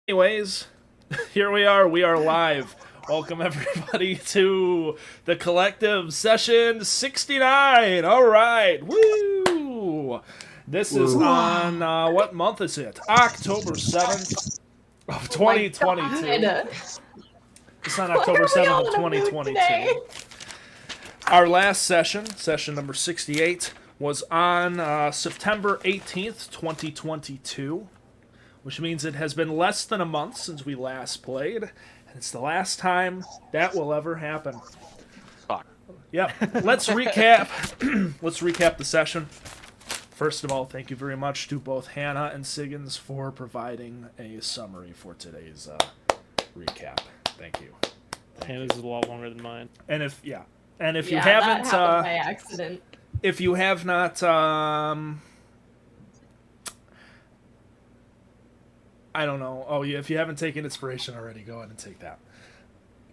Anyways, here we are. We are live. Welcome everybody to the collective session 69. All right. Woo! This is on what month is it? October 7th of Oh my 2022. God. It's on Why October are we 7th all of in a mood 2022. today? Our last session number 68, was on September 18th, 2022. Which means it has been less than a month since we last played, and it's the last time that will ever happen. Fuck. Yep. Let's recap. Let's recap the session. First of all, thank you very much to both Hannah and Siggins for providing a summary for today's recap. Thank you. Hannah's is a lot longer than mine. And if you That haven't, happened by accident. if you have not, I don't know. Oh yeah, if you haven't taken inspiration already, go ahead and take that.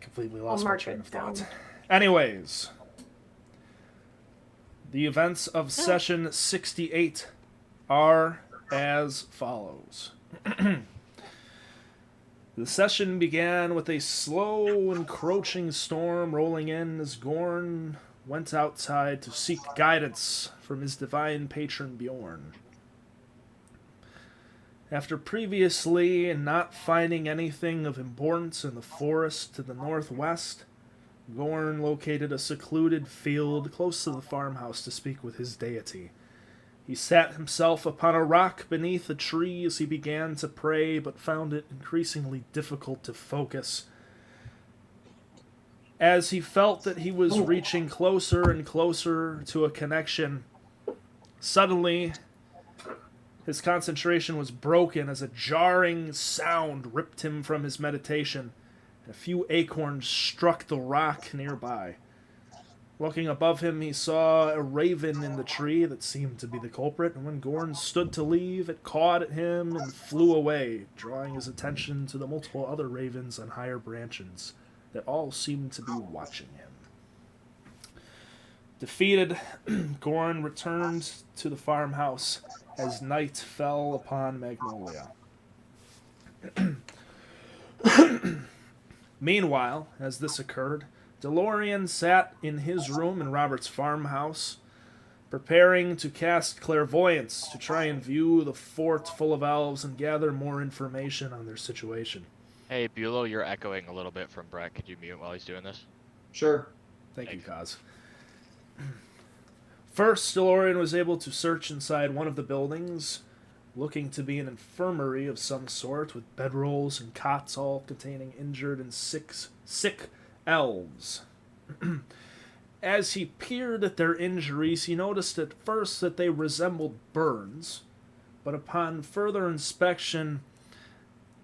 Completely lost my mark train it of thought. down. Anyways, the events of session 68 are as follows. The session began with a slow, encroaching storm rolling in as Gorn went outside to seek guidance from his divine patron Bjorn. After previously not finding anything of importance in the forest to the northwest, Gorn located a secluded field close to the farmhouse to speak with his deity. He sat himself upon a rock beneath a tree as he began to pray, but found it increasingly difficult to focus. As he felt that he was reaching closer and closer to a connection, suddenly his concentration was broken as a jarring sound ripped him from his meditation, and a few acorns struck the rock nearby. Looking above him, he saw a raven in the tree that seemed to be the culprit, and when Gorn stood to leave, it cawed at him and flew away, drawing his attention to the multiple other ravens on higher branches that all seemed to be watching him. Defeated, Gorn returned to the farmhouse as night fell upon Magnolia. Meanwhile, as this occurred, DeLorean sat in his room in Robert's farmhouse, preparing to cast clairvoyance to try and view the fort full of elves and gather more information on their situation. Hey, Bulow, you're echoing a little bit from Brett. Could you mute while he's doing this? Sure. Thank you, Kaz. First, DeLorean was able to search inside one of the buildings, looking to be an infirmary of some sort, with bedrolls and cots all containing injured and sick elves. As he peered at their injuries, he noticed at first that they resembled burns, but upon further inspection,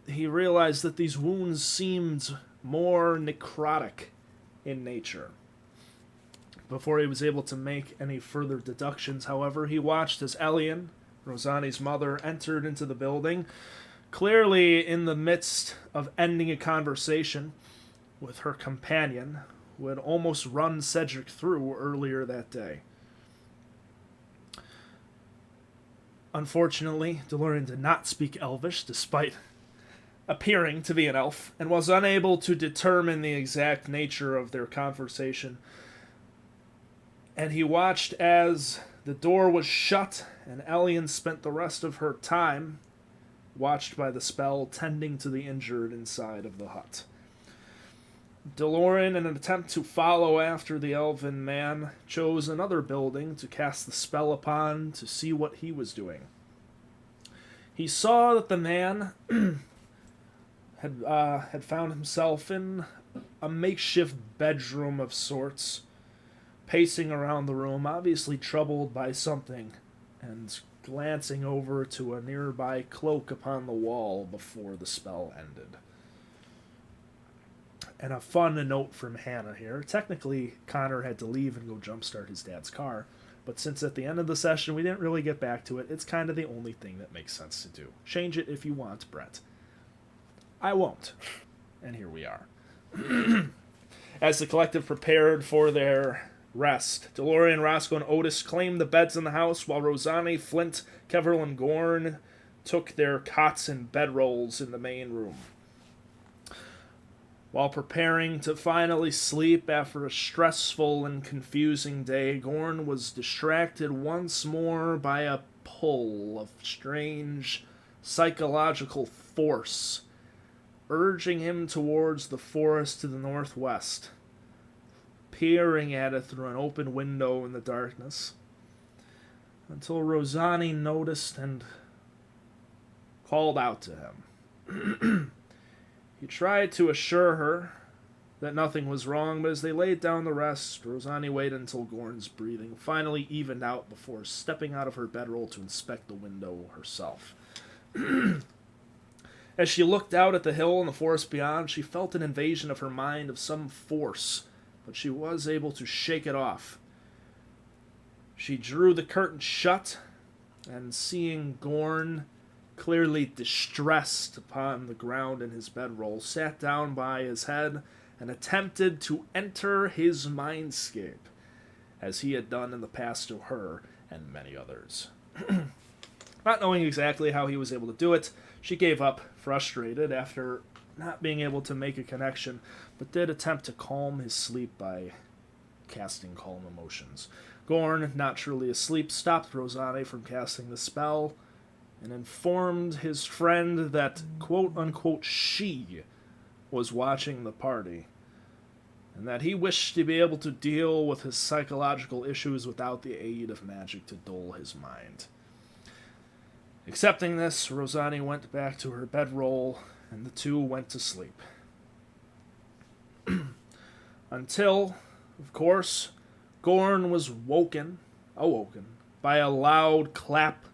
he realized that these wounds seemed more necrotic in nature. Before he was able to make any further deductions, however, he watched as Elian, Rosani's mother, entered into the building, clearly in the midst of ending a conversation with her companion, who had almost run Cedric through earlier that day. Unfortunately, DeLorean did not speak Elvish, despite appearing to be an elf, and was unable to determine the exact nature of their conversation. And he watched as the door was shut, and Elian spent the rest of her time watched by the spell, tending to the injured inside of the hut. DeLorean, in an attempt to follow after the elven man, chose another building to cast the spell upon to see what he was doing. He saw that the man had found himself in a makeshift bedroom of sorts, pacing around the room, obviously troubled by something, and glancing over to a nearby cloak upon the wall before the spell ended. And a fun note from Hannah here. Technically, Connor had to leave and go jumpstart his dad's car, but since at the end of the session we didn't really get back to it, it's kind of the only thing that makes sense to do. Change it if you want, Brett. I won't. And here we are. As the collective prepared for their rest, DeLorean, Roscoe, and Otis claimed the beds in the house, while Rosani, Flint, Keverl, and Gorn took their cots and bedrolls in the main room. While preparing to finally sleep after a stressful and confusing day, Gorn was distracted once more by a pull of strange psychological force, urging him towards the forest to the northwest, peering at it through an open window in the darkness, until Rosani noticed and called out to him. He tried to assure her that nothing was wrong, but as they laid down to rest, Rosani waited until Gorn's breathing finally evened out before stepping out of her bedroll to inspect the window herself. As she looked out at the hill and the forest beyond, she felt an invasion of her mind of some force, but she was able to shake it off. She drew the curtain shut, and seeing Gorn clearly distressed upon the ground in his bedroll, sat down by his head and attempted to enter his mindscape, as he had done in the past to her and many others. Not knowing exactly how he was able to do it, she gave up, frustrated after not being able to make a connection, but did attempt to calm his sleep by casting Calm Emotions. Gorn, not truly asleep, stopped Rosani from casting the spell, and informed his friend that, quote-unquote, she was watching the party, and that he wished to be able to deal with his psychological issues without the aid of magic to dull his mind. Accepting this, Rosani went back to her bedroll, and the two went to sleep. Until, of course, Gorn was awoken by a loud clap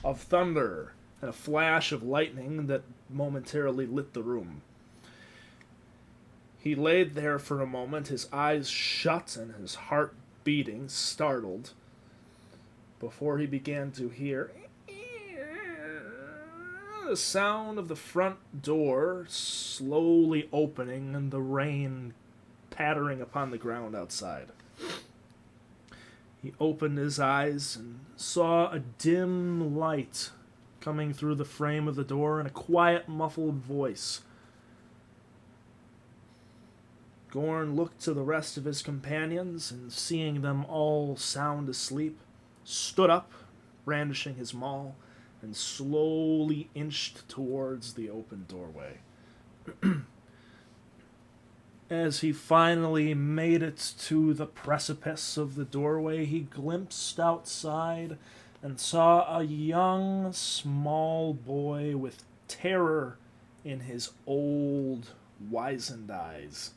of thunder and a flash of lightning that momentarily lit the room. He laid there for a moment, his eyes shut and his heart beating, startled, before he began to hear the sound of the front door slowly opening and the rain pattering upon the ground outside. He opened his eyes and saw a dim light coming through the frame of the door and a quiet, muffled voice. Gorn looked to the rest of his companions, and seeing them all sound asleep, stood up, brandishing his maul, and slowly inched towards the open doorway. As he finally made it to the precipice of the doorway, he glimpsed outside and saw a young, small boy with terror in his old, wizened eyes.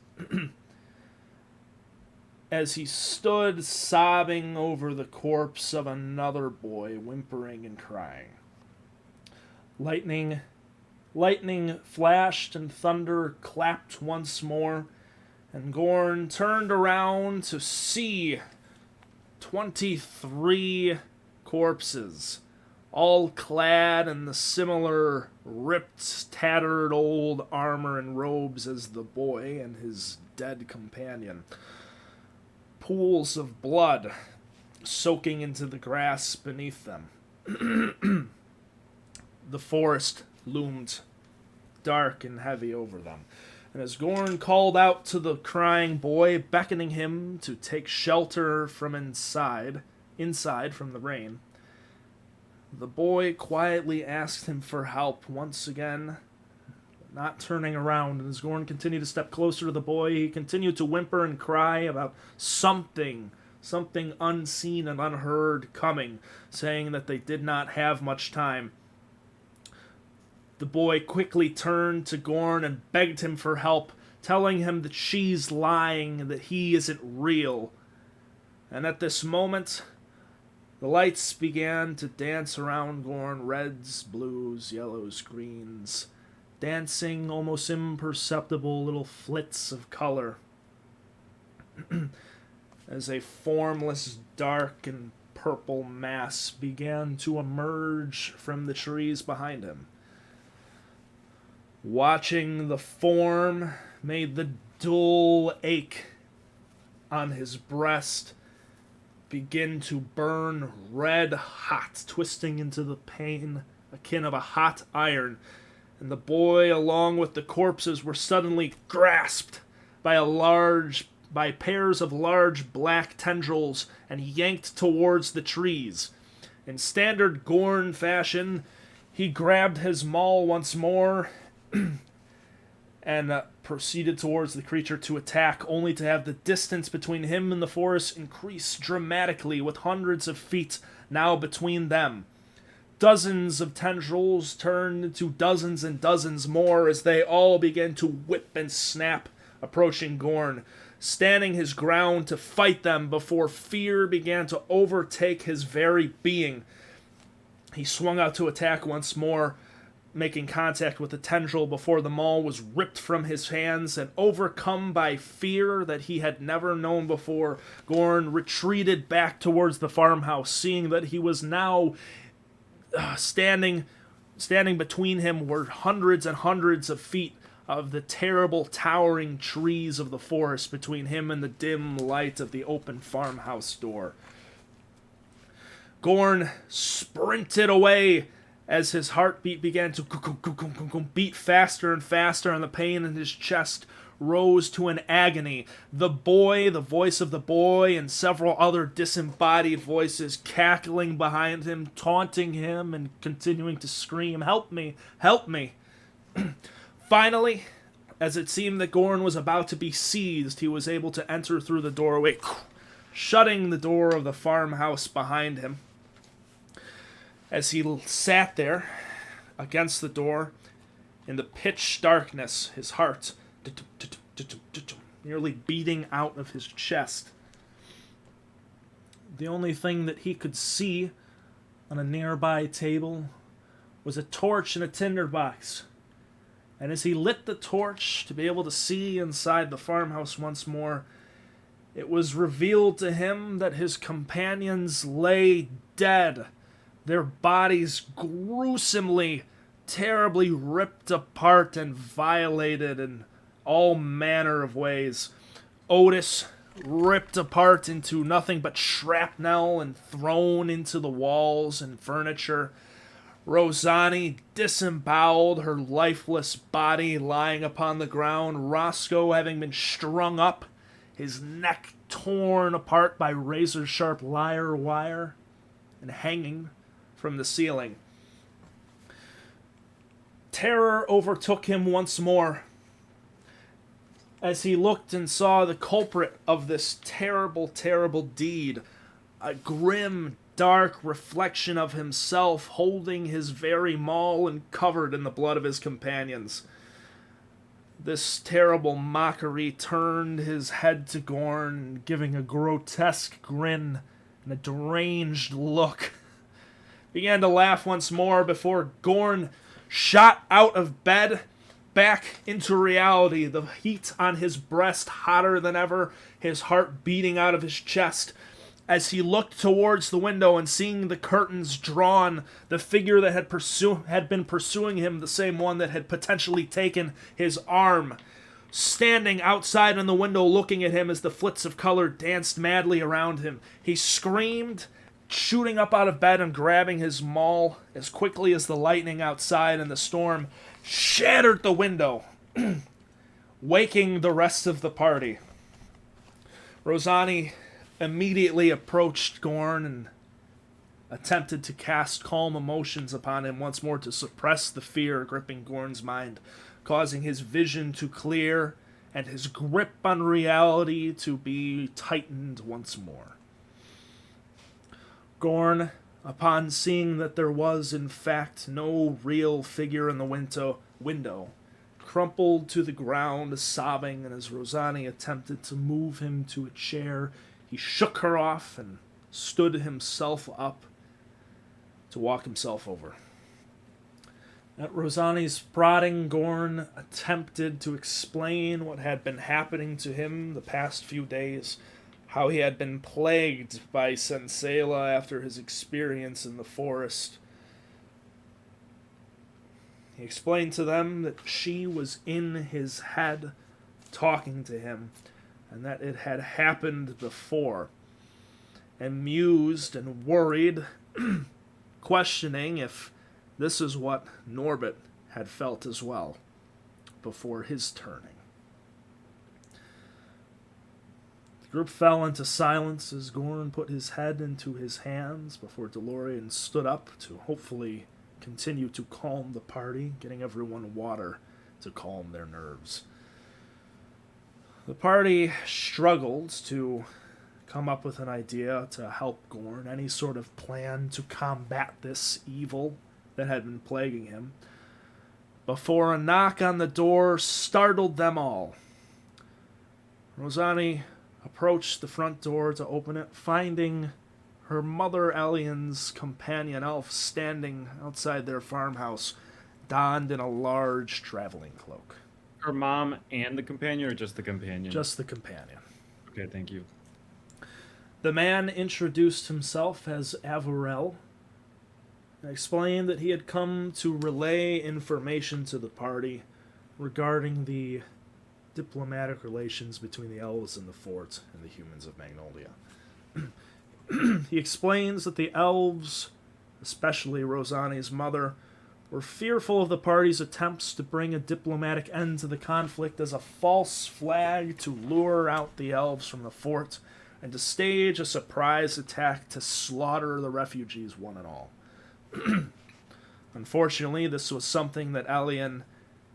As he stood sobbing over the corpse of another boy, whimpering and crying. Lightning flashed and thunder clapped once more, and Gorn turned around to see 23 corpses, all clad in the similar ripped, tattered old armor and robes as the boy and his dead companion. Pools of blood soaking into the grass beneath them. The forest loomed dark and heavy over them. And as Gorn called out to the crying boy, beckoning him to take shelter from inside from the rain, the boy quietly asked him for help once again, not turning around. And as Gorn continued to step closer to the boy, he continued to whimper and cry about something unseen and unheard coming, saying that they did not have much time. The boy quickly turned to Gorn and begged him for help, telling him that she's lying and that he isn't real. And at this moment, the lights began to dance around Gorn, reds, blues, yellows, greens, dancing almost imperceptible little flits of color. As a formless, dark, and purple mass began to emerge from the trees behind him. Watching the form made the dull ache on his breast begin to burn red hot, twisting into the pain akin of a hot iron, and the boy, along with the corpses, were suddenly grasped by pairs of large black tendrils and yanked towards the trees. In standard Gorn fashion, he grabbed his maul once more and proceeded towards the creature to attack, only to have the distance between him and the forest increase dramatically, with hundreds of feet now between them. Dozens of tendrils turned into dozens and dozens more as they all began to whip and snap, approaching Gorn, standing his ground to fight them before fear began to overtake his very being. He swung out to attack once more, making contact with the tendril before the maul was ripped from his hands, and overcome by fear that he had never known before, Gorn retreated back towards the farmhouse, seeing that he was now standing between him were hundreds and hundreds of feet of the terrible towering trees of the forest between him and the dim light of the open farmhouse door. Gorn sprinted away as his heartbeat began to beat faster and faster, and the pain in his chest rose to an agony. The voice of the boy, and several other disembodied voices cackling behind him, taunting him, and continuing to scream, "Help me! Help me!" Finally, as it seemed that Gorn was about to be seized, he was able to enter through the doorway, shutting the door of the farmhouse behind him. As he sat there against the door in the pitch darkness, his heart nearly beating out of his chest. The only thing that he could see on a nearby table was a torch and a tinderbox. And as he lit the torch to be able to see inside the farmhouse once more, it was revealed to him that his companions lay dead, their bodies gruesomely, terribly ripped apart and violated in all manner of ways. Otis ripped apart into nothing but shrapnel and thrown into the walls and furniture. Rosani disemboweled, her lifeless body lying upon the ground, Roscoe having been strung up, his neck torn apart by razor-sharp lyre wire, and hanging from the ceiling. Terror overtook him once more as he looked and saw the culprit of this terrible, terrible deed, a grim, dark reflection of himself holding his very maul and covered in the blood of his companions. This terrible mockery turned his head to Gorn, giving a grotesque grin and a deranged look. Began to laugh once more before Gorn shot out of bed, back into reality, the heat on his breast hotter than ever, his heart beating out of his chest. As he looked towards the window and seeing the curtains drawn, the figure that had been pursuing him, the same one that had potentially taken his arm, standing outside on the window looking at him as the flits of color danced madly around him. He screamed, shooting up out of bed and grabbing his maul as quickly as the lightning outside and the storm shattered the window, waking the rest of the party. Rosani immediately approached Gorn and attempted to cast calm emotions upon him once more to suppress the fear gripping Gorn's mind, causing his vision to clear and his grip on reality to be tightened once more. Gorn, upon seeing that there was, in fact, no real figure in the window, crumpled to the ground, sobbing, and as Rosani attempted to move him to a chair, he shook her off and stood himself up to walk himself over. At Rosani's prodding, Gorn attempted to explain what had been happening to him the past few days, how he had been plagued by Sensela after his experience in the forest. He explained to them that she was in his head, talking to him, and that it had happened before. Amused and worried, questioning if This is what Norbit had felt as well before his turning. The group fell into silence as Gorn put his head into his hands before Delorian stood up to hopefully continue to calm the party, getting everyone water to calm their nerves. The party struggled to come up with an idea to help Gorn, any sort of plan to combat this evil that had been plaguing him, before a knock on the door startled them all. Rosani approached the front door to open it, finding her mother Elian's companion elf standing outside their farmhouse, donned in a large traveling cloak. Her mom and the companion, or just the companion? Just the companion. Okay, thank you. The man introduced himself as Avarel and explained that he had come to relay information to the party regarding the diplomatic relations between the elves in the fort and the humans of Magnolia. He explains that the elves, especially Rosani's mother, were fearful of the party's attempts to bring a diplomatic end to the conflict as a false flag to lure out the elves from the fort and to stage a surprise attack to slaughter the refugees one and all. Unfortunately, this was something that Elian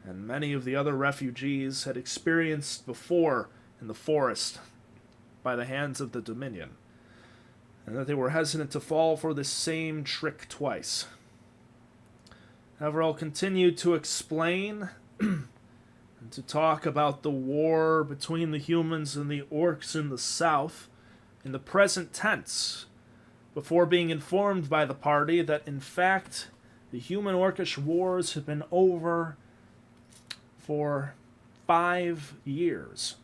and many of the other refugees had experienced before in the forest by the hands of the Dominion, and that they were hesitant to fall for this same trick twice. Averell continued to explain and to talk about the war between the humans and the orcs in the south in the present tense, before being informed by the party that, in fact, the human-orcish wars had been over for 5 years.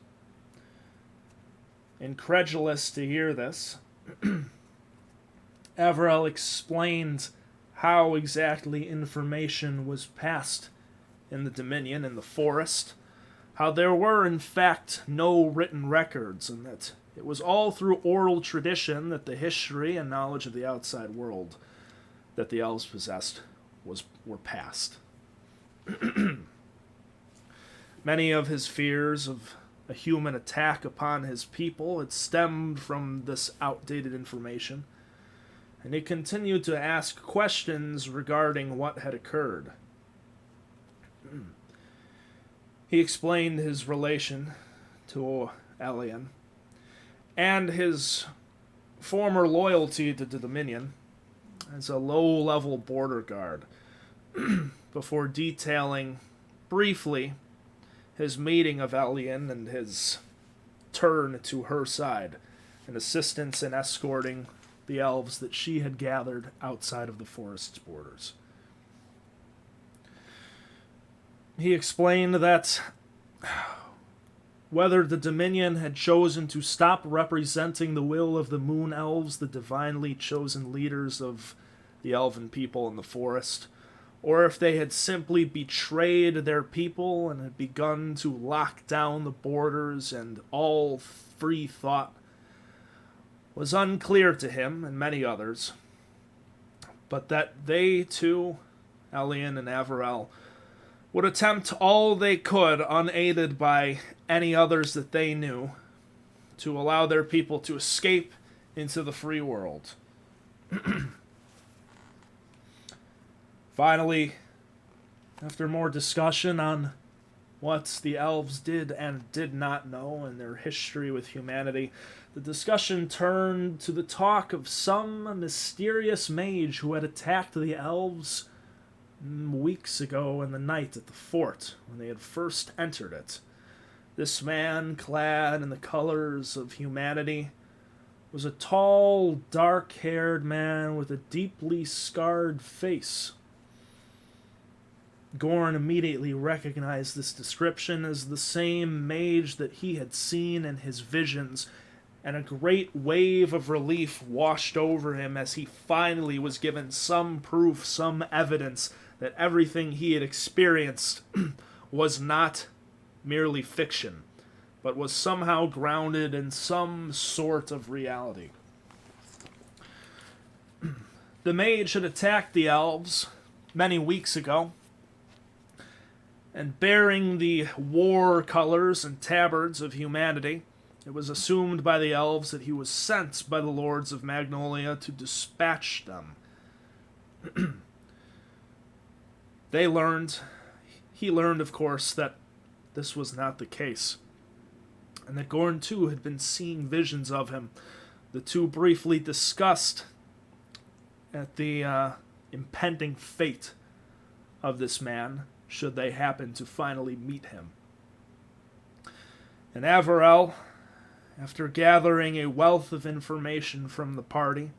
Incredulous to hear this, Averell explained how exactly information was passed in the Dominion, in the forest, how there were, in fact, no written records, and that it was all through oral tradition that the history and knowledge of the outside world that the elves possessed were passed. Many of his fears of a human attack upon his people had stemmed from this outdated information, and he continued to ask questions regarding what had occurred. He explained his relation to Elian and his former loyalty to the Dominion as a low-level border guard, before detailing briefly his meeting of Elian and his turn to her side, and assistance in escorting the elves that she had gathered outside of the forest's borders. He explained that whether the Dominion had chosen to stop representing the will of the Moon Elves, the divinely chosen leaders of the elven people in the forest, or if they had simply betrayed their people and had begun to lock down the borders and all free thought, was unclear to him and many others, but that they too, Elian and Averell, would attempt all they could, unaided by any others that they knew, to allow their people to escape into the free world. Finally, after more discussion on what the elves did and did not know and their history with humanity, the discussion turned to the talk of some mysterious mage who had attacked the elves weeks ago in the night at the fort when they had first entered it. This man, clad in the colors of humanity, was a tall, dark-haired man with a deeply scarred face. Gorn immediately recognized this description as the same mage that he had seen in his visions, and a great wave of relief washed over him as he finally was given some proof, some evidence that everything he had experienced was not merely fiction, but was somehow grounded in some sort of reality. The mage had attacked the elves many weeks ago, and bearing the war colors and tabards of humanity, it was assumed by the elves that he was sent by the lords of Magnolia to dispatch them. He learned, of course, that this was not the case, and that Gorn too had been seeing visions of him. The two briefly discussed at the impending fate of this man, should they happen to finally meet him. And Averell, after gathering a wealth of information from the party,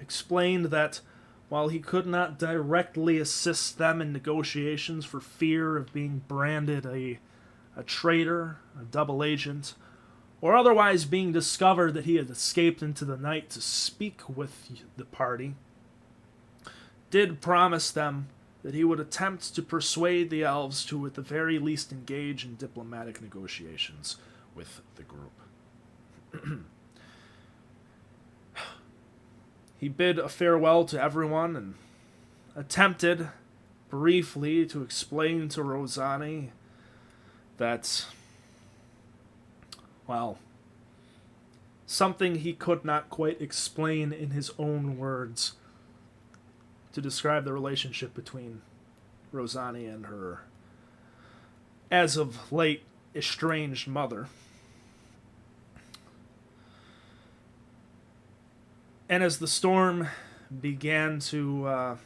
explained that while he could not directly assist them in negotiations for fear of being branded a traitor, a double agent, or otherwise being discovered that he had escaped into the night to speak with the party, did promise them that he would attempt to persuade the elves to at the very least engage in diplomatic negotiations with the group. He bid a farewell to everyone and attempted briefly to explain to Rosani that, well, something he could not quite explain in his own words to describe the relationship between Rosani and her, as of late, estranged mother. And as the storm began to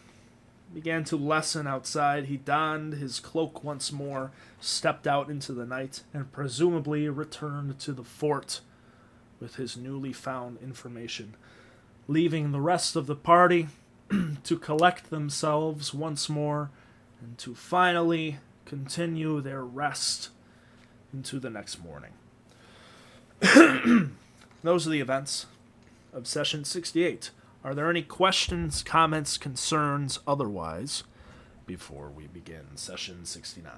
lessen outside, he donned his cloak once more, stepped out into the night, and presumably returned to the fort with his newly found information, leaving the rest of the party to collect themselves once more and to finally continue their rest into the next morning. Those are the events of session 68. Are there any questions, comments, concerns, otherwise, before we begin session 69?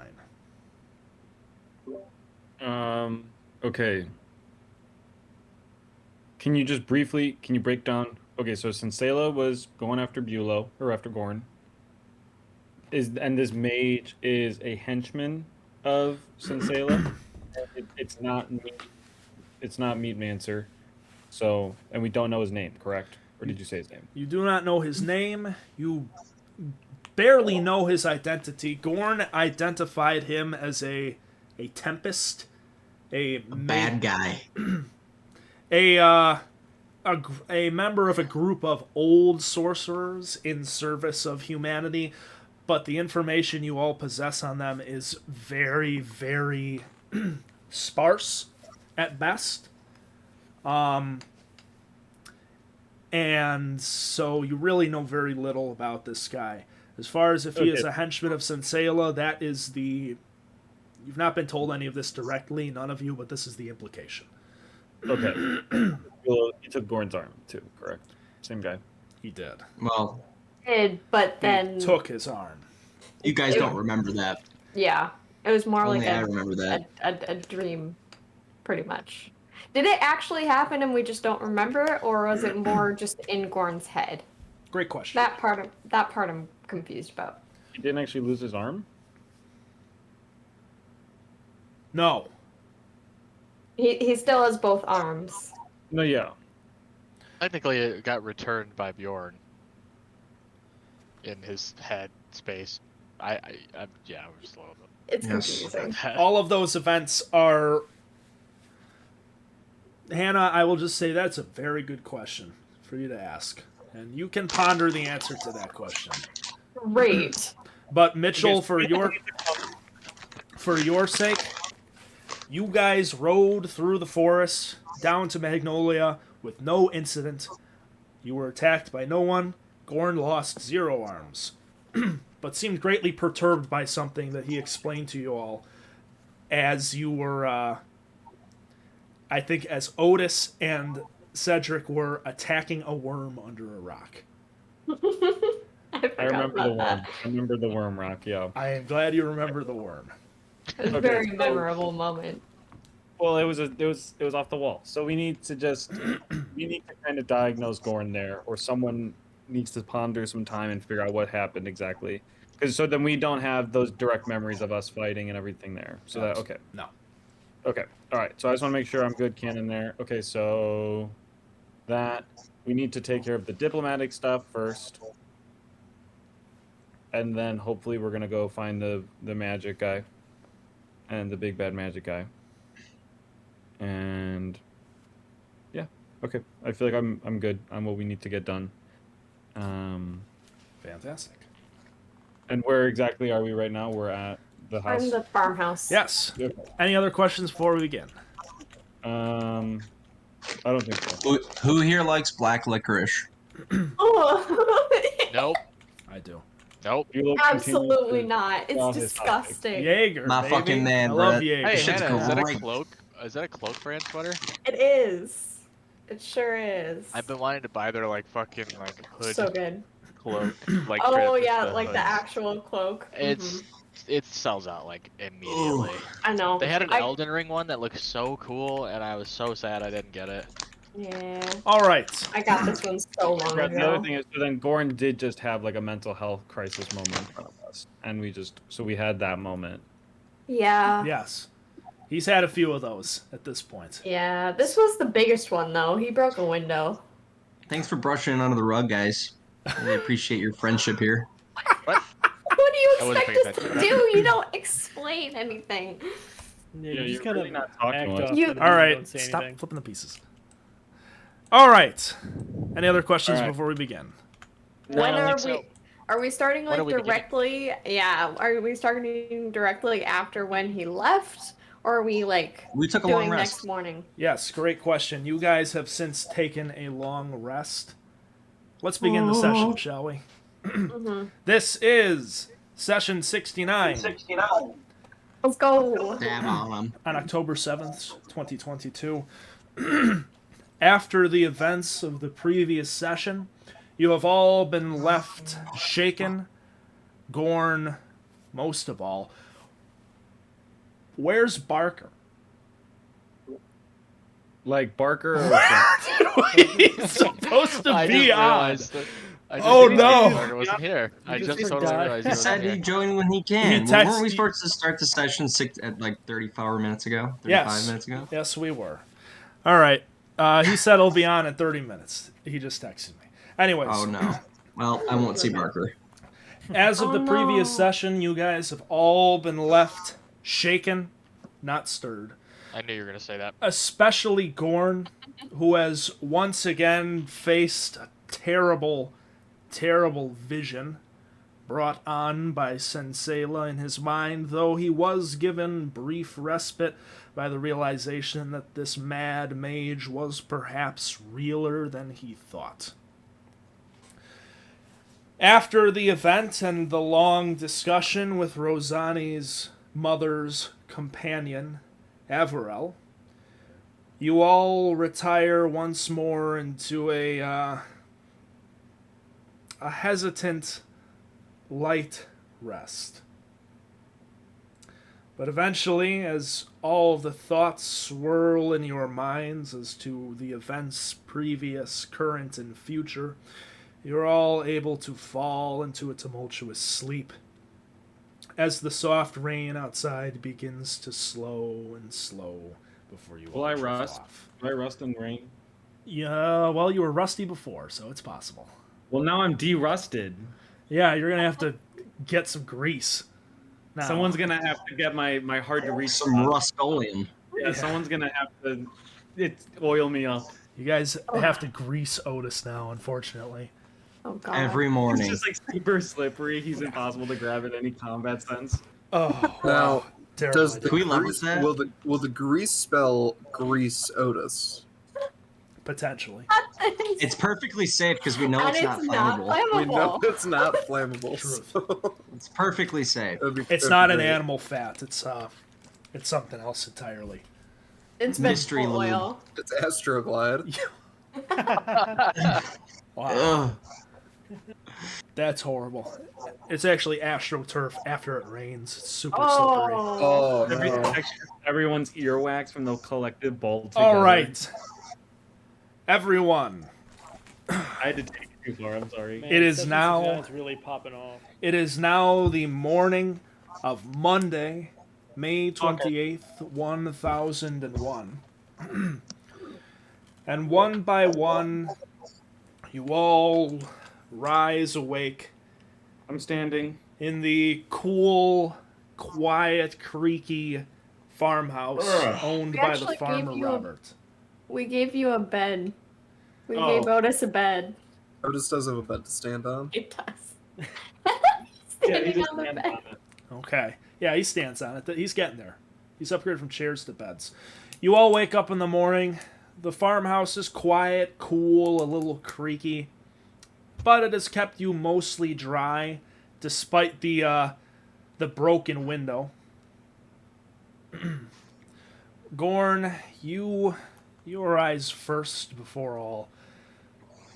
Okay. Can you just briefly, can you break down, okay, so Sincela was going after Bulow, or after Gorn, and this mage is a henchman of Sincela? It's not Meatmancer, so, and we don't know his name, correct? Or did you say his name? You do not know his name. You barely know his identity. Gorn identified him as a tempest, a bad guy, a member of a group of old sorcerers in service of humanity, but the information you all possess on them is very, very sparse at best. And so you really know very little about this guy. As far as if he is a henchman of Sincela, that is the... You've not been told any of this directly, none of you, but this is the implication. Okay. Well, he took Gorn's arm, too, correct? Same guy. He did. well, But then He took his arm. you guys don't remember that. yeah, it was more Only like I remember that. a dream, pretty much. Did it actually happen and we just don't remember it, or was it more just in Gorn's head? Great question. That part I'm confused about. He didn't actually lose his arm? No. He still has both arms. No, yeah. Technically, it got returned by Bjorn in his head space. I'm just a little bit. It's Yes. confusing. All of those events are... Hannah, I will just say that's a very good question for you to ask. And you can ponder the answer to that question. Great. But Mitchell, for your sake, you guys rode through the forest down to Magnolia with no incident. You were attacked by no one. Gorn lost 0 arms, but seemed greatly perturbed by something that he explained to you all as you were, I think, as Otis and Cedric were attacking a worm under a rock. I remember the worm. I remember the worm rock, yeah. I am glad you remember the worm. It was a very memorable moment. Well, it was off the wall. So we need to kind of diagnose Gorn there, or someone needs to ponder some time and figure out what happened exactly. Because so then we don't have those direct memories of us fighting and everything there. So that okay. No. Okay. All right. So I just want to make sure I'm good canon there. Okay. So that we need to take care of the diplomatic stuff first, and then hopefully we're gonna go find the magic guy, and the big bad magic guy. And yeah. Okay. I feel like I'm good on what we need to get done. Fantastic. And where exactly are we right now? We're at the house. I'm the farmhouse. Yes. Okay. Any other questions before we begin? I don't think so. Who here likes black licorice? Oh. Nope. I do. Nope. You look continues Absolutely to- not. Well, It's his topic. disgusting. Jaeger, My baby. fucking man, I love Brett. Jaeger. Hey, This shit's Hannah, is that a great. cloak? Is that a cloak brand sweater? It is. It sure is. I've been wanting to buy their like fucking like hood so good. cloak. Like Oh straight up yeah, just like the hood. actual cloak. It's it sells out like immediately. I know. They had an I- Elden Ring one that looked so cool, and I was so sad I didn't get it. Yeah. All right. I got this one so long Brett, the other ago. thing is, so then Gorn did just have like a mental health crisis moment in front of us, and we had that moment. Yeah. Yes. He's had a few of those at this point. Yeah. This was the biggest one though. He broke a window. Thanks for brushing it under the rug, guys. I really appreciate your friendship here. What do you I wasn't expect paying us to attention. do? You don't explain anything. Yeah, Yeah, you just you're kind really of not talking act to us. up. You- and All then right. don't say Stop anything. flipping the pieces. All right. Any other questions All right. before we begin? No, When I are don't we? think so. Are we starting When like are we beginning? directly? Yeah. Are we starting directly after when he left, or are we like We took a long doing rest. next morning? Yes, great question. You guys have since taken a long rest. Let's begin the session, shall we? Mm-hmm. This is session 69 Let's go. Damn on 'em. on October 7th, 2022. After the events of the previous session, you have all been left shaken. Gorn, most of all. Where's Barker? Like Barker or something. He's supposed to I be just on. realized that. I just Oh, realized no. Barker wasn't here. I just just totally died. realized he He wasn't said here. he'd join when he can. He Well, weren't we texted- supposed to start the session at like 34 minutes ago? 35 Yes. minutes ago? Yes, we were. All right. He said he'll be on in 30 minutes. He just texted me. Anyways, Oh no. Well, I won't see Barker. as of Oh, the previous no. session, you guys have all been left shaken, not stirred. I knew you were gonna say that. Especially Gorn, who has once again faced a terrible, terrible vision brought on by Sensela in his mind, though he was given brief respite by the realization that this mad mage was perhaps realer than he thought. After the event and the long discussion with Rosani's mother's companion, Averell, you all retire once more into a hesitant, light rest. But eventually, as all of the thoughts swirl in your minds as to the events previous, current, and future, you're all able to fall into a tumultuous sleep as the soft rain outside begins to slow and slow before you Will all I drift rust? off. Do I rust in rain? Yeah, well, you were rusty before, so it's possible. Well, now I'm de-rusted. Yeah, you're gonna have to get some grease. Now. Someone's gonna have to get my hard to reach. Some Rust-Oleum. Yeah, someone's gonna have to oil me up. You guys have to grease Otis now, unfortunately. Oh god. Every It's morning. just like super slippery. He's impossible to grab in any combat sense. Oh, Now, wow. Terrible does the idea. Can we leverage grease, that? will the grease spell grease Otis? Potentially. It's perfectly safe because we know and it's not not flammable. We know flammable. it's not flammable. Truth. so It's perfectly safe. It's that'd not be an great. animal fat. It's something else entirely. It's Mystery vegetable lube. oil. It's Astroglide. Wow, Ugh. that's horrible. It's actually AstroTurf after it rains. It's super slippery. Oh. Oh no. Everyone's earwax from the collective bowl together. All right, everyone. I had to take too far. I'm sorry. Man, It is 769 now- is really popping off. It is now the morning of Monday, May 28th, 1001. And one by one, you all rise awake I'm standing. in the cool, quiet, creaky farmhouse Ugh. owned We by the actually gave farmer you a- Robert. We gave you a bed. We Oh. gave Otis a bed. Otis does have a bed to stand on. It does. Yeah, he Standing just on the stands bed. on it. Okay. Yeah, he stands on it. He's getting there. He's upgraded from chairs to beds. You all wake up in the morning. The farmhouse is quiet, cool, a little creaky, but it has kept you mostly dry, despite the broken window. Gorn, you rise first before all,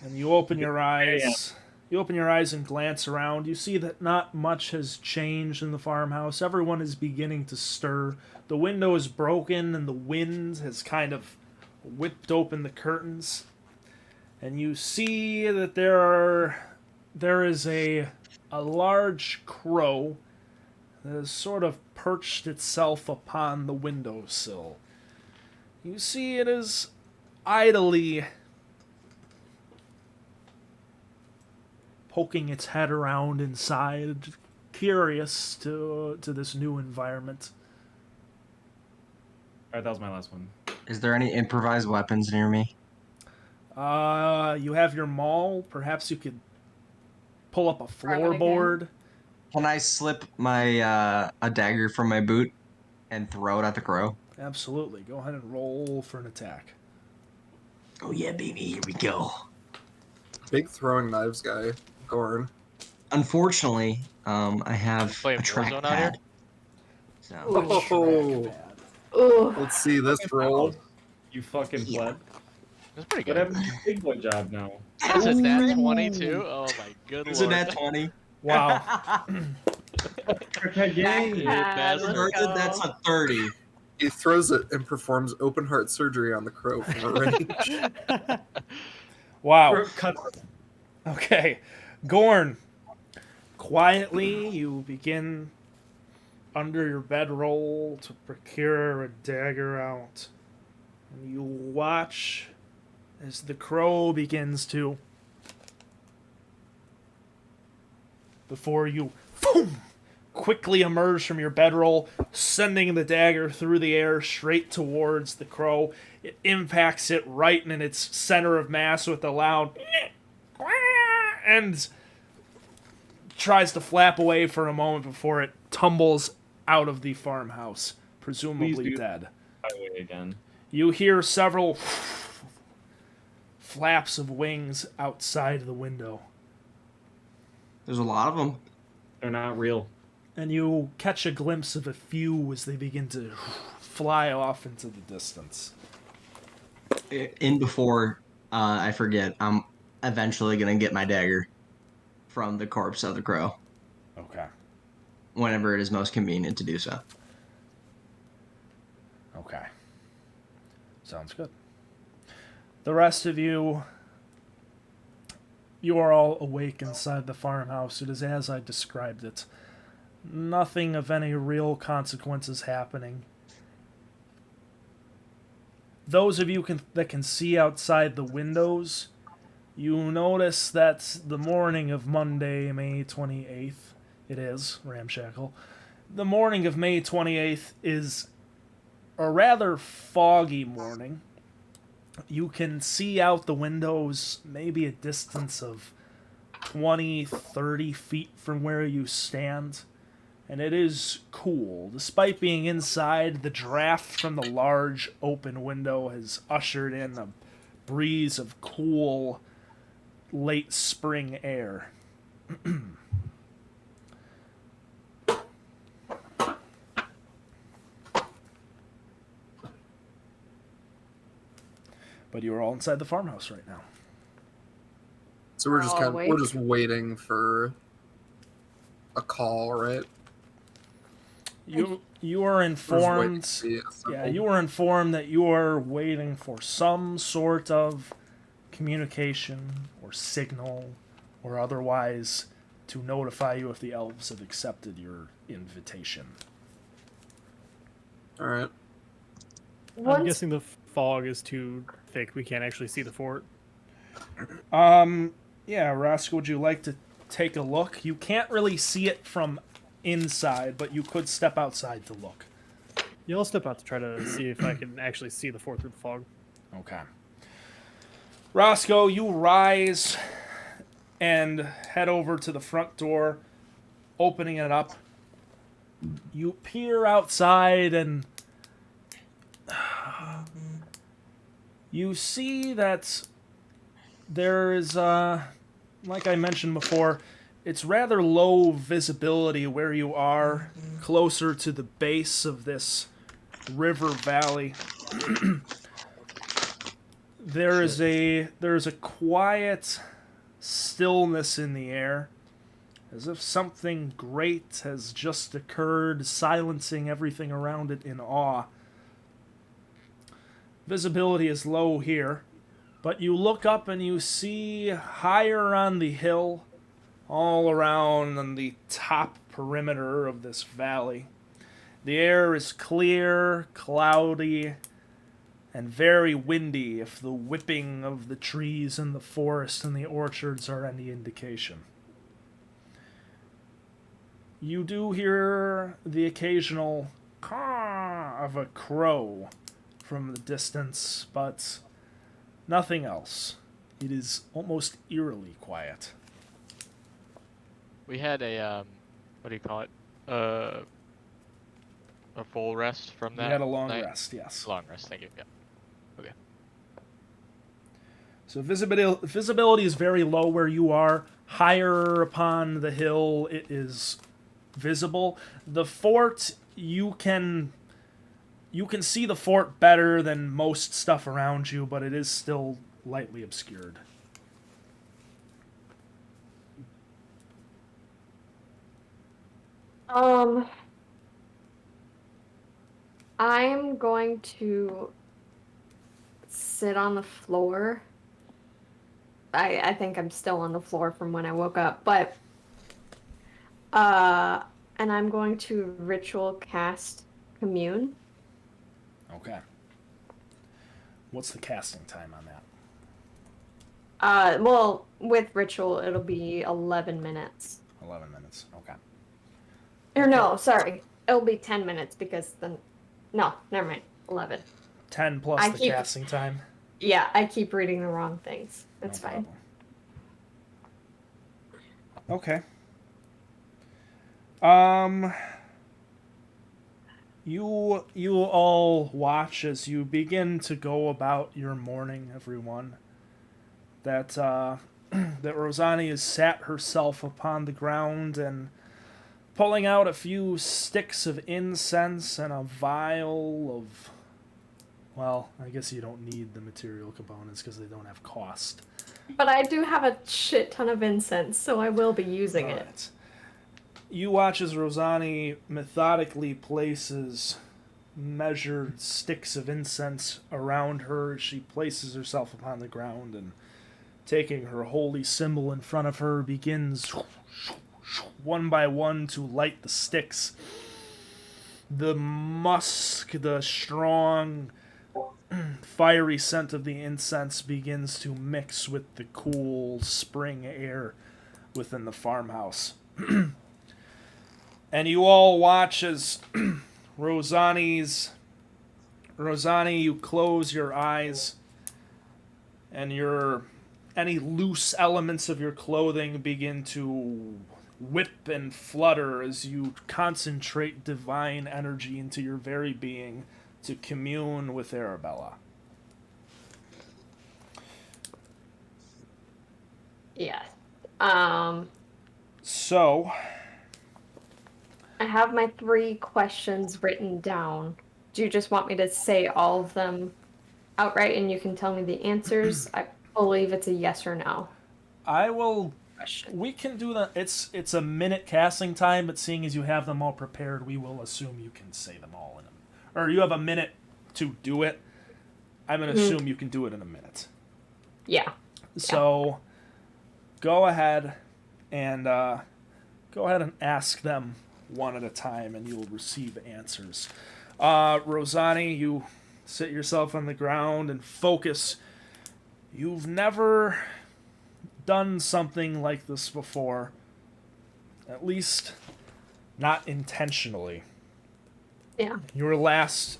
and you open your eyes. You open your eyes and glance around. You see that not much has changed in the farmhouse. Everyone is beginning to stir. The window is broken, and the wind has kind of whipped open the curtains. And you see that there is a large crow that has sort of perched itself upon the windowsill. You see it is idly poking its head around inside, curious to this new environment. All right, that was my last one. Is there any improvised weapons near me? You have your maul. Perhaps you could pull up a Try it again. floorboard. Can I slip my a dagger from my boot and throw it at the crow? Absolutely. Go ahead and roll for an attack. Oh yeah, baby, here we go. Big throwing knives guy, Gorn. Unfortunately, I have Playing a Warzone out here? trackpad. So Oh, Ooh. let's see this roll. You fucking pleb. That's pretty What good. happened to big boy job now? That's a nat 22? Oh my good Is it lord. at 20? Wow. Yay! You Bad. bastard. Let's go. That's a 30. He throws it and performs open heart surgery on the crow from a range. Wow. Cut. Okay. Gorn. Quietly, you begin under your bedroll to procure a dagger out. And you watch as the crow begins to. Before you, boom, quickly emerge from your bedroll, sending the dagger through the air straight towards the crow. It impacts it right in its center of mass with a loud and tries to flap away for a moment before it tumbles out of the farmhouse, presumably Please do. dead. Highway again. You hear several flaps of wings outside the window, There's a lot of them. They're not real. and you catch a glimpse of a few as they begin to fly off into the distance. In before I forget, I'm eventually gonna get my dagger from the corpse of the crow Okay. whenever it is most convenient to do so. Okay. Sounds good. The rest of you are all awake inside the farmhouse. It is as I described it. Nothing of any real consequences happening. Those of you that can see outside the windows, you notice that the morning of Monday, May 28th, it is, Ramshackle, the morning of May 28th is a rather foggy morning. You can see out the windows maybe a distance of 20, 30 feet from where you stand. And it is cool. Despite being inside, the draft from the large open window has ushered in a breeze of cool late spring air. But you are all inside the farmhouse right now. So we're just Oh, kind of wait. we're just waiting for a call, right? You are We're just waiting to informed. see it Yeah, assembled. you were informed that you are waiting for some sort of communication or signal or otherwise to notify you if the elves have accepted your invitation. All right. I'm Once guessing the fog is too thick. We can't actually see the fort. Yeah, Roscoe, would you like to take a look? You can't really see it from inside, but you could step outside to look. Yeah, I'll step out to try to see if I can actually see the fort through the fog. Okay. Roscoe, you rise and head over to the front door, opening it up. You peer outside and you see that there is, like I mentioned before, it's rather low visibility where you are, closer to the base of this river valley. There's a quiet stillness in the air, as if something great has just occurred, silencing everything around it in awe. Visibility is low here, but you look up and you see higher on the hill, all around on the top perimeter of this valley. The air is clear, cloudy, and very windy if the whipping of the trees in the forest and the orchards are any indication. You do hear the occasional caw of a crow from the distance, but nothing else. It is almost eerily quiet. We had a what do you call it? A full rest from that. You had a long night? rest, yes. Long rest. Thank you. Yeah. Okay. So visibility is very low where you are. Higher upon the hill, it is visible. The fort, you can see the fort better than most stuff around you, but it is still lightly obscured. I'm going to sit on the floor. I think I'm still on the floor from when I woke up, but and I'm going to ritual cast commune. Okay. What's the casting time on that? Well, with ritual it'll be 11 minutes. 11 minutes. Okay. Or no, sorry. It'll be 10 minutes because then no, never mind. 11. 10 plus I the keep- casting time. Yeah, I keep reading the wrong things. That's No fine. problem. Okay. You all watch as you begin to go about your morning, everyone. That that Rosani has sat herself upon the ground and pulling out a few sticks of incense and a vial of, well, I guess you don't need the material components because they don't have cost. But I do have a shit ton of incense, so I will be using it. Alright. You watch as Rosani methodically places measured sticks of incense around her. She places herself upon the ground and, taking her holy symbol in front of her, begins one by one to light the sticks. The musk, the strong, fiery scent of the incense begins to mix with the cool spring air within the farmhouse. And you all watch as Rosani, you close your eyes, and any loose elements of your clothing begin to whip and flutter as you concentrate divine energy into your very being to commune with Arabella. Yeah. So, I have my 3 questions written down. Do you just want me to say all of them outright and you can tell me the answers? I believe it's a yes or no I will. question. We can do that. It's a minute casting time, but seeing as you have them all prepared, we will assume you can say them all in or you have a minute to do it. I'm gonna assume you can do it in a minute. Yeah. So go ahead and ask them one at a time, and you'll receive answers. Rosani, you sit yourself on the ground and focus. You've never done something like this before, at least not intentionally. Yeah. Your last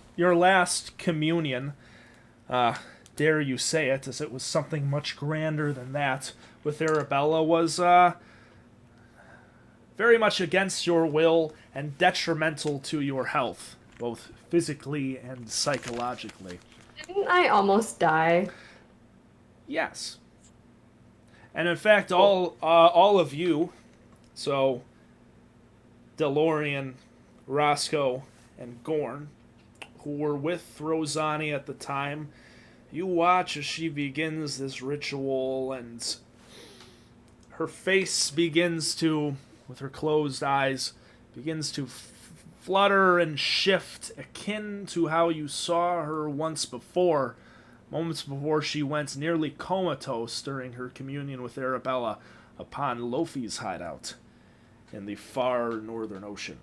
communion, dare you say it, as it was something much grander than that, with Arabella, was very much against your will and detrimental to your health, both physically and psychologically. Didn't I almost die? Yes. And in fact, all of you, so DeLorean, Roscoe, and Gorn, who were with Rosani at the time, you watch as she begins this ritual, and her face begins to, with her closed eyes, begins to flutter and shift, akin to how you saw her once before, moments before she went nearly comatose during her communion with Arabella upon Lofi's hideout in the far northern ocean.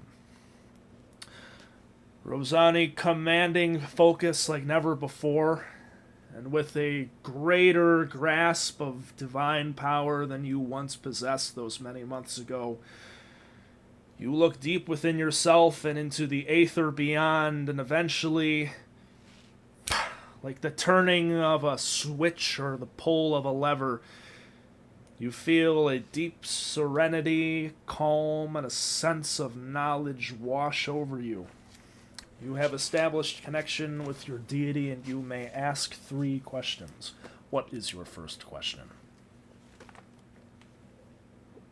Rosani commanding focus like never before, and with a greater grasp of divine power than you once possessed those many months ago, you look deep within yourself and into the aether beyond, and eventually, like the turning of a switch or the pull of a lever, you feel a deep serenity, calm, and a sense of knowledge wash over you. You have established connection with your deity, and you may ask 3 questions. What is your first question?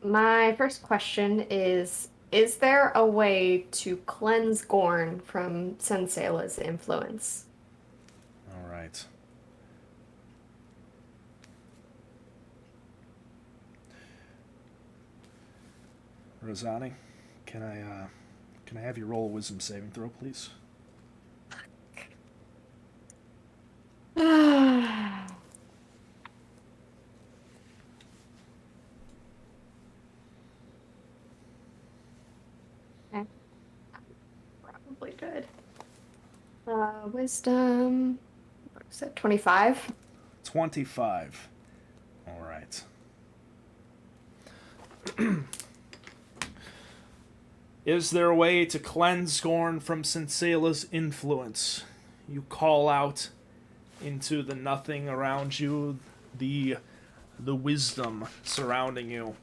My first question is there a way to cleanse Gorn from Senseila's influence? All right. Rosani, can I have you roll a wisdom saving throw, please? Okay. Probably good. Wisdom. What was it? 25? 25. All right. Is there a way to cleanse Gorn from Senseila's influence? You call out into the nothing around you, the wisdom surrounding you.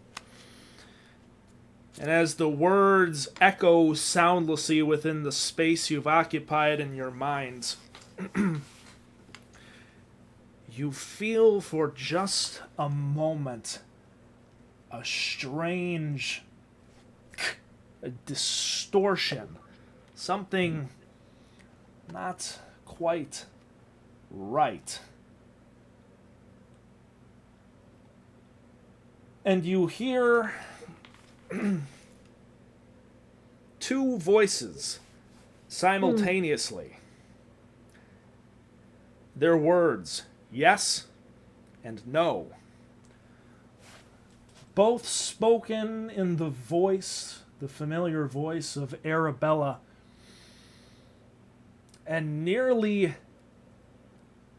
And as the words echo soundlessly within the space you've occupied in your minds, you feel for just a moment a strange a distortion, something not quite right. And you hear 2 voices simultaneously. Their words, yes and no. Both spoken in the voice, the familiar voice of Arabella, and nearly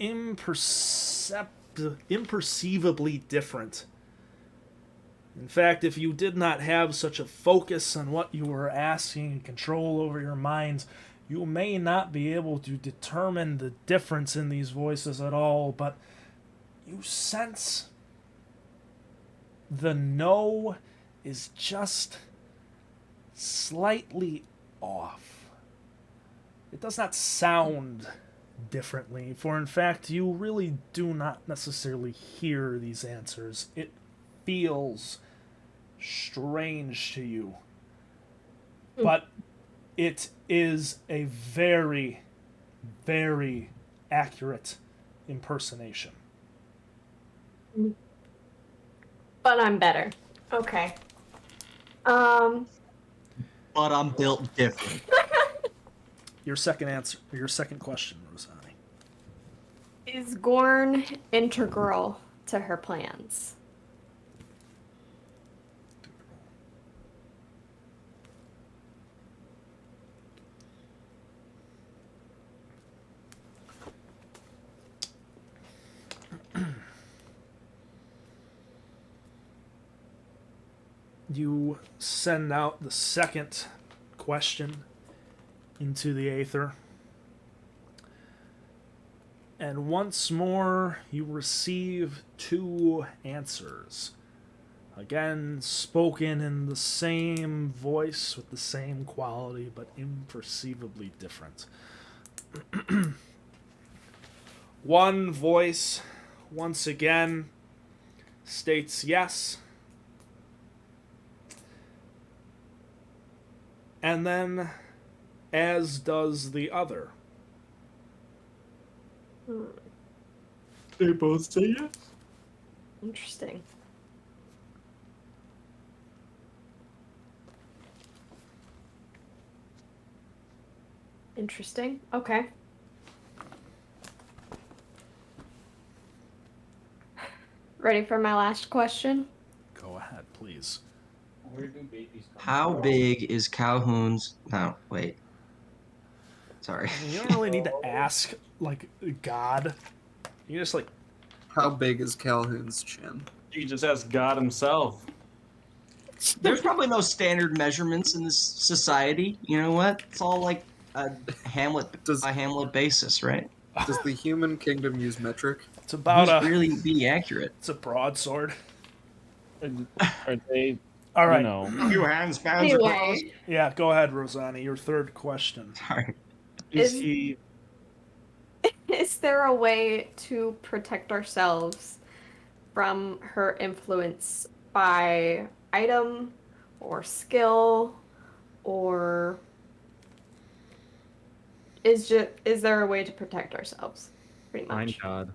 imperceivably different. In fact, if you did not have such a focus on what you were asking and control over your minds, you may not be able to determine the difference in these voices at all, but you sense the no is just slightly off. It does not sound differently, for in fact, you really do not necessarily hear these answers. It feels strange to you. But it is a very, very accurate impersonation. But I'm better. Okay. But I'm built different. Your second answer, your second question, Rosani. Is Gorn integral to her plans. You send out the second question into the aether. And once more, you receive two answers. Again, spoken in the same voice with the same quality, but imperceivably different. One voice, once again, states yes. And then, as does the other. They both say yes. Interesting. Interesting. Okay. Ready for my last question? Go ahead, please. Where do babies come How from? big is Calhoun's? No, wait. Sorry. You don't really need to ask, like, God. You just, like, How big is Calhoun's chin? You just ask God himself. There's probably no standard measurements in this society. You know what? It's all like a Hamlet Does- by Hamlet basis, right? Does the human kingdom use metric? it's about Who's a, really being accurate? it's a broadsword. Are they, All right. you know, Few hands, spans Anyway, Yeah, go ahead, Rosanna. Your third question. Sorry. is Is- he... is there a way to protect ourselves from her influence by item or skill, or is there a way to protect ourselves? Pretty Fine much. God.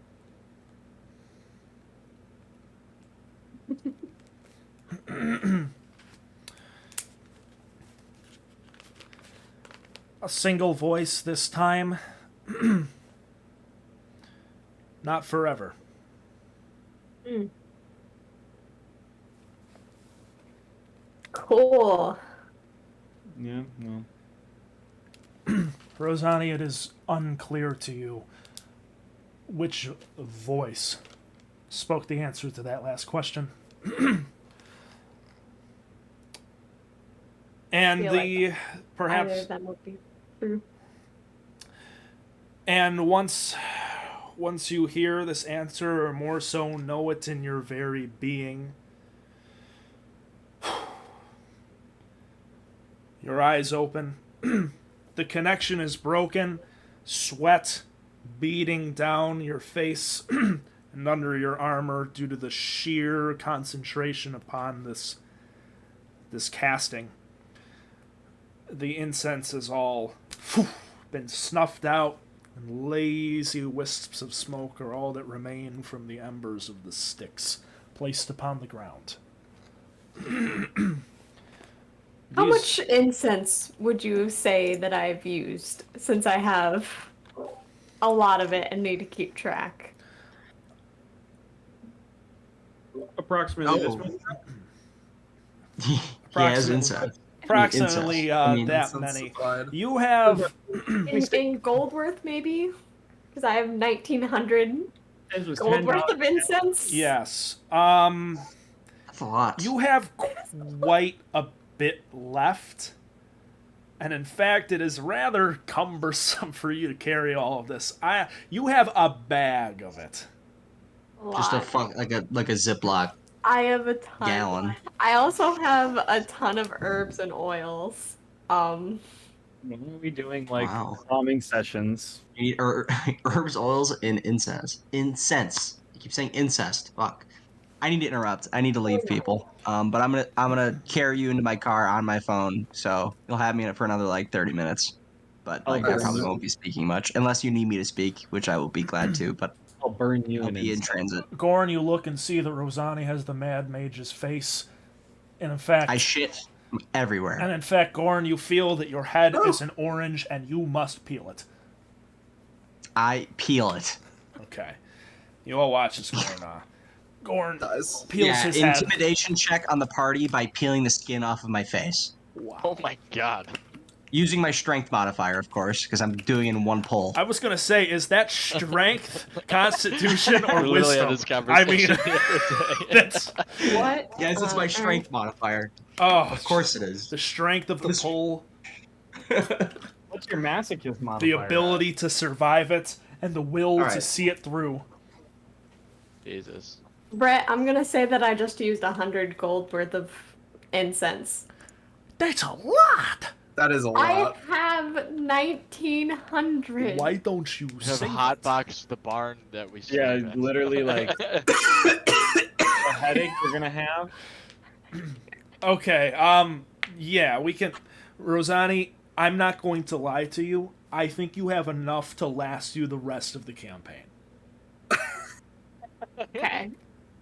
A single voice this time. Not forever. Cool. Yeah, well. Rosani, it is unclear to you which voice spoke the answer to that last question. And Feel the Either perhaps of them would be true. and once you hear this answer, or more so know it in your very being, your eyes open. The connection is broken, sweat beading down your face and under your armor due to the sheer concentration upon this casting. The incense is all been snuffed out, and lazy wisps of smoke are all that remain from the embers of the sticks placed upon the ground. How These- much incense would you say that I've used, since I have a lot of it and need to keep track? Approximately this Oh. one. He has Approximately. insight. Approximately incest. I mean, that Incense many. supplied. You have In gold worth, maybe? Because I have 1,900 This was gold worth $10. of incense. yes. That's a lot. You have quite a bit left. And in fact, it is rather cumbersome for you to carry all of this. You have a bag of it. Just a Lot. fuck like a Ziploc I have a ton. gallon. I also have a ton of herbs and oils. When are we doing like Wow. calming sessions? You need herbs, oils, and incense. Incense. You keep saying incest. Fuck. I need to interrupt. I need to leave, people. But I'm gonna carry you into my car on my phone, so you'll have me in it for another like 30 minutes. But like I Okay. probably won't be speaking much unless you need me to speak, which I will be glad to. But I'll burn you I'll in be in instant. transit. Gorn, you look and see that Rosani has the Mad Mage's face. And in fact, I shit everywhere. and in fact, Gorn, you feel that your head is an orange and you must peel it. I peel it. Okay. You all watch this going on. Gorn Dies. peels Yeah, his head. intimidation check on the party by peeling the skin off of my face. Wow. Oh my god. Using my strength modifier, of course, because I'm doing it in one pull. I was gonna say, is that strength, constitution, or We literally had wisdom? this I mean, conversation the other day. that's What? Yes, it's my strength modifier. oh, Of course it is. the strength of the What is- pull, What's your masochist the modifier? ability to survive it, and the will to Alright. see it through. Jesus. Brett, I'm gonna say that I just used 100 gold worth of incense. That's a lot. That is a I lot. have 1900. Why don't you We have save it? hotbox the barn that we Yeah, sleep in. literally, like, a headache you're gonna have. Okay, yeah, we can. Rosani, I'm not going to lie to you. I think you have enough to last you the rest of the campaign. Okay.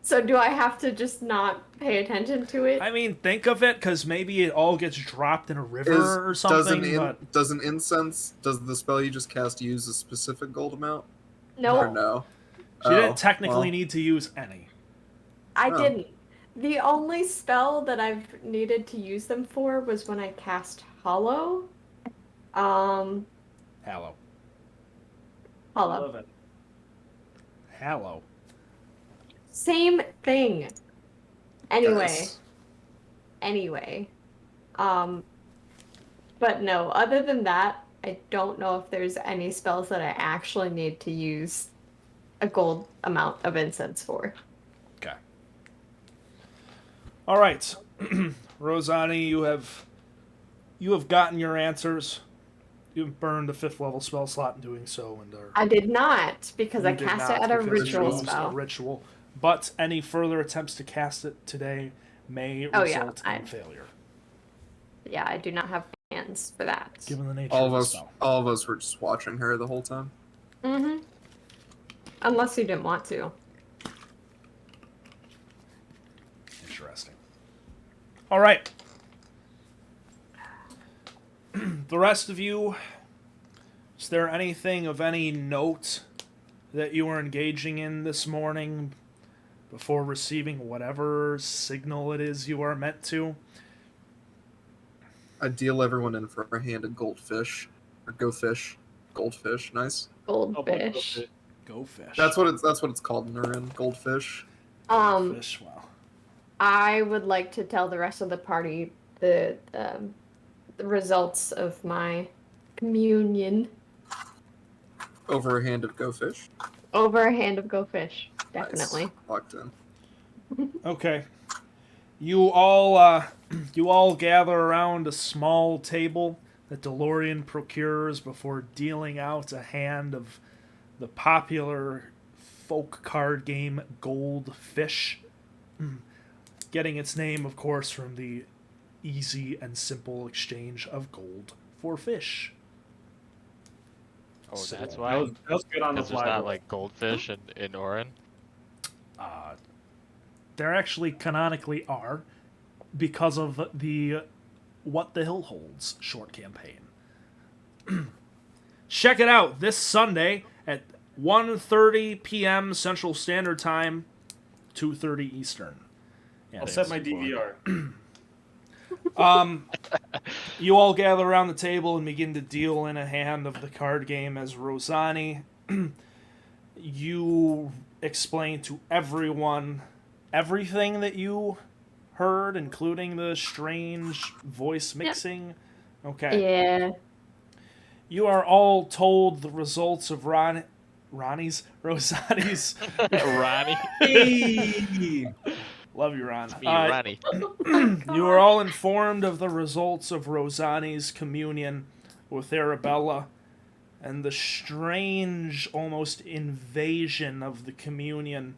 So do I have to just not pay attention to it? I mean, think of it, because maybe it all gets dropped in a river or something. But Does an incense, does the spell you just cast use a specific gold amount? Or No, no? she didn't technically well, need to use any. I Oh. didn't. The only spell that I've needed to use them for was when I cast Hollow. Hallow. Hollow. it. Hallow. Same thing. Anyway. Guys. Anyway. But no, other than that, I don't know if there's any spells that I actually need to use a gold amount of incense for. Okay. All right, Rosani, you have gotten your answers. You've burned a 5th level spell slot in doing so, and are. I did not, because I You did cast not, it at a because ritual it was spell. A ritual, but any further attempts to cast it today may Oh, yeah, result in failure, Yeah, I do not have plans for that. given the nature all of of the us, spell. all of us were just watching her the whole time. Mm-hmm. Unless you didn't want to. Interesting. All right. The rest of you, is there anything of any note that you were engaging in this morning before receiving whatever signal it is you are meant to? I deal everyone in for a hand of goldfish. Or go fish. Goldfish, nice. Goldfish. Go fish. That's what it's called in Marin. Goldfish. Fish. Wow. I would like to tell the rest of the party the results of my communion Over a hand of go fish. over a hand of Go Fish. Nice. Definitely. Locked in. Okay. You all gather around a small table that DeLorean procures before dealing out a hand of the popular folk card game Goldfish. Getting its name, of course, from the easy and simple exchange of gold for fish. Oh, So, that's That why. was good on the Because there's fly. not though. like goldfish in Orin. There actually canonically are, because of the What the Hill Holds short campaign. Check it out this Sunday at 1:30 p.m. Central Standard Time, 2:30 Eastern. I'll set my DVR. You all gather around the table and begin to deal in a hand of the card game as Rosani. You explain to everyone everything that you heard, including the strange voice mixing. Okay. Yeah. You are all told the results of Rosani's. Ronnie. Hey! Love you, Ron. Me, Ronnie. You are all informed of the results of Rosani's communion with Arabella and the strange, almost invasion of the communion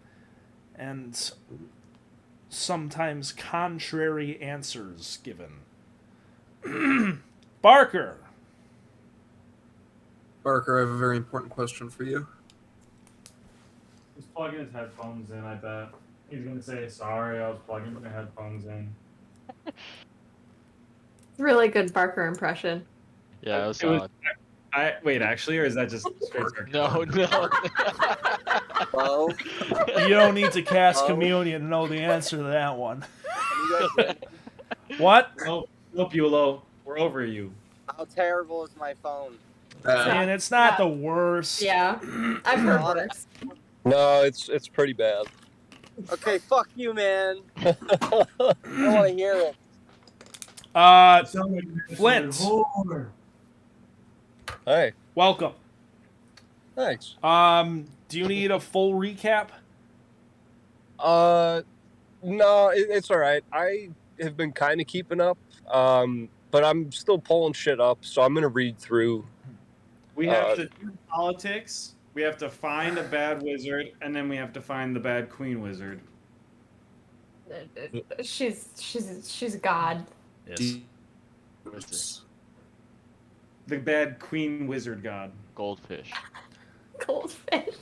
and sometimes contrary answers given. Barker! Barker, I have a very important question for you. He's plugging his headphones in, I bet. He's gonna say, sorry, I was plugging my headphones in. Really good Barker impression. Yeah, it was It was- solid. Wait, actually, or is that just straight sarcasm? No, no. Bo, You don't need to cast Oh. Communion to know the answer to that one. can you guys hear me? What? Oh, Bulo, we're over you. How terrible is my phone? And it's not the worst. Yeah, I've heard worse. No, it's pretty bad. Okay, fuck you, man. I don't want to hear it. Flint, Hey, welcome. thanks. Do you need a full recap? No, it's all right. I have been kind of keeping up, but I'm still pulling shit up, so I'm gonna read through. We have to do politics. We have to find a bad wizard, and then we have to find the bad queen wizard. She's God. Yes. The bad queen wizard god. Goldfish. Goldfish.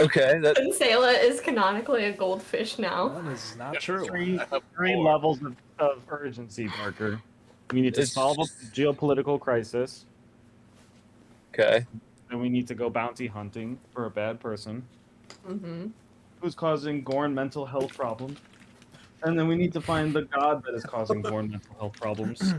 Okay, that Sayla is canonically a goldfish now. That is not true. Three levels of urgency, Parker. We need to It's- solve a geopolitical crisis. okay. Then we need to go bounty hunting for a bad person Mm-hmm. who's causing Gorn mental health problems. And then we need to find the god that is causing Gorn mental health problems.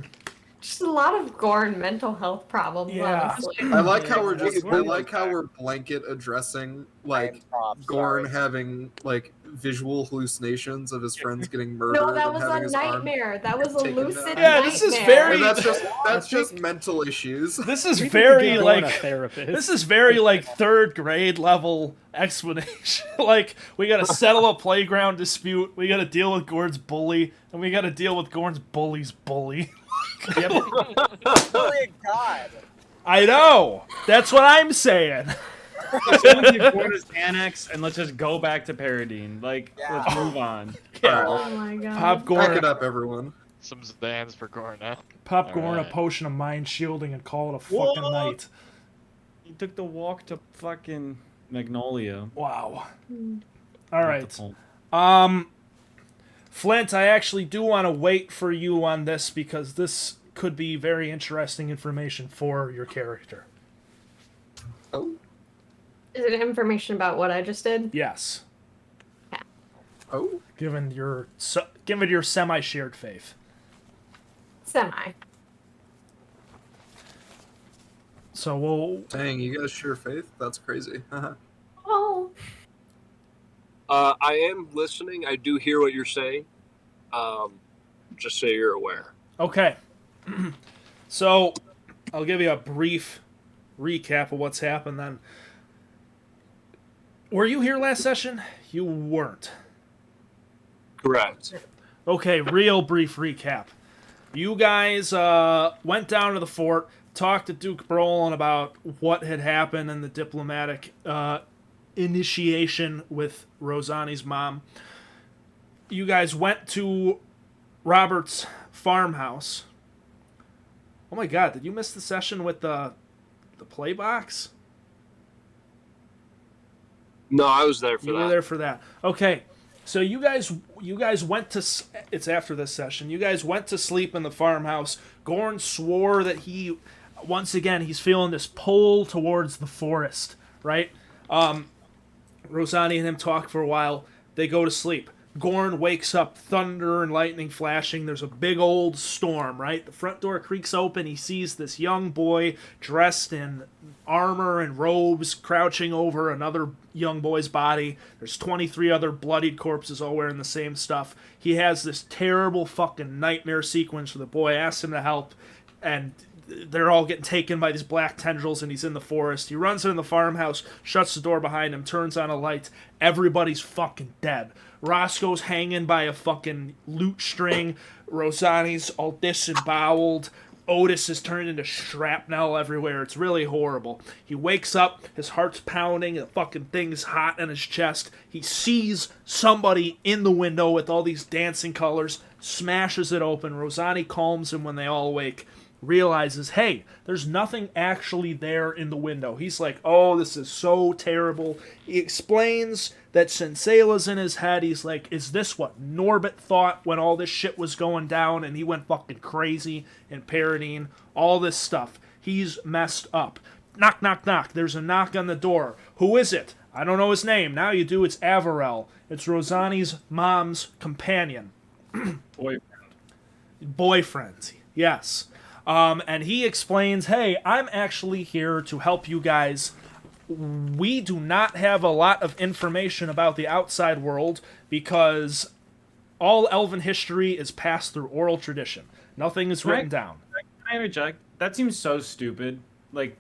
Just a lot of Gorn mental health problems. Yeah. Honestly. I like how we're Yeah, just. we're I like how we're blanket addressing like Gorn having like visual hallucinations of his friends getting murdered. No, that and was having a his arm nightmare. That was a taken lucid down. Yeah, nightmare. this is very- And that's just mental issues. This is We need to very give Gorn a like therapist. this is very like third grade level explanation. Like we gotta settle a playground dispute, we gotta deal with Gorn's bully, and we gotta deal with Gorn's bully's bully. Holy God. I know. That's what I'm saying. Someone give Gorn his annex, and let's just go back to Paradine. Like, Yeah. let's move on. Yeah. Oh my god. Pop Back Gorn, it up, everyone. Some Zans for Gorna. pop Gorn a Alright. potion of mind shielding and call it a fucking What? night. He took the walk to fucking Magnolia. Wow. Hmm. All right. Flint, I actually do want to wait for you on this because this could be very interesting information for your character. Oh, Is it information about what I just did? Yes, oh. given your semi-shared faith. Semi. So we'll Dang, you guys share faith? That's crazy. Oh. I am listening. I do hear what you're saying. Just so you're aware. okay. So I'll give you a brief recap of what's happened then. Were you here last session? You weren't. Correct. Okay, real brief recap. You guys went down to the fort, talked to Duke Brolin about what had happened and the diplomatic initiation with Rosani's mom. You guys went to Robert's farmhouse. Oh my god, did you miss the session with the play box? No, I was there for You that. were there for that. Okay. So you guys went to it's after this session. You guys went to sleep in the farmhouse. Gorn swore that he once again he's feeling this pull towards the forest, right? Rosani and him talk for a while. They go to sleep. Gorn wakes up, thunder and lightning flashing. There's a big old storm, right? The front door creaks open. He sees this young boy dressed in armor and robes crouching over another young boy's body. There's 23 other bloodied corpses all wearing the same stuff. He has this terrible fucking nightmare sequence where the boy asks him to help, and they're all getting taken by these black tendrils, and he's in the forest. He runs into the farmhouse, shuts the door behind him, turns on a light. Everybody's fucking dead. Roscoe's hanging by a fucking lute string. Rosani's all disemboweled. Otis is turned into shrapnel everywhere. It's really horrible. He wakes up, his heart's pounding, the fucking thing's hot in his chest. He sees somebody in the window with all these dancing colors, smashes it open. Rosani calms him when they all awake. Realizes, hey, there's nothing actually there in the window. He's like, oh, this is so terrible. He explains that Senseila's in his head. He's like, is this what Norbit thought when all this shit was going down and he went fucking crazy in Paradine? All this stuff. He's messed up. Knock, knock, knock. There's a knock on the door. Who is it? I don't know his name. Now you do. It's Averell. It's Rosani's mom's companion. Boyfriend. Yes. And he explains, hey, I'm actually here to help you guys. We do not have a lot of information about the outside world because all elven history is passed through oral tradition. Nothing is written down. Can I interject? That seems so stupid. Like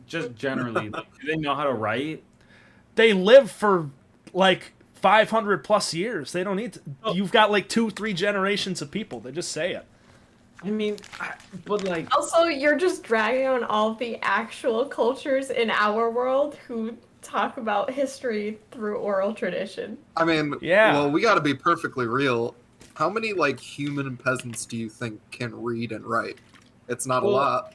just generally, like, do they know how to write? They live for like 500 plus years. They don't need to. You've got like 2-3 generations of people. They just say it. I mean, but like. Also, you're just dragging on all the actual cultures in our world who talk about history through oral tradition. I mean, Yeah. well, we got to be perfectly real. How many like human peasants do you think can read and write? It's not a lot.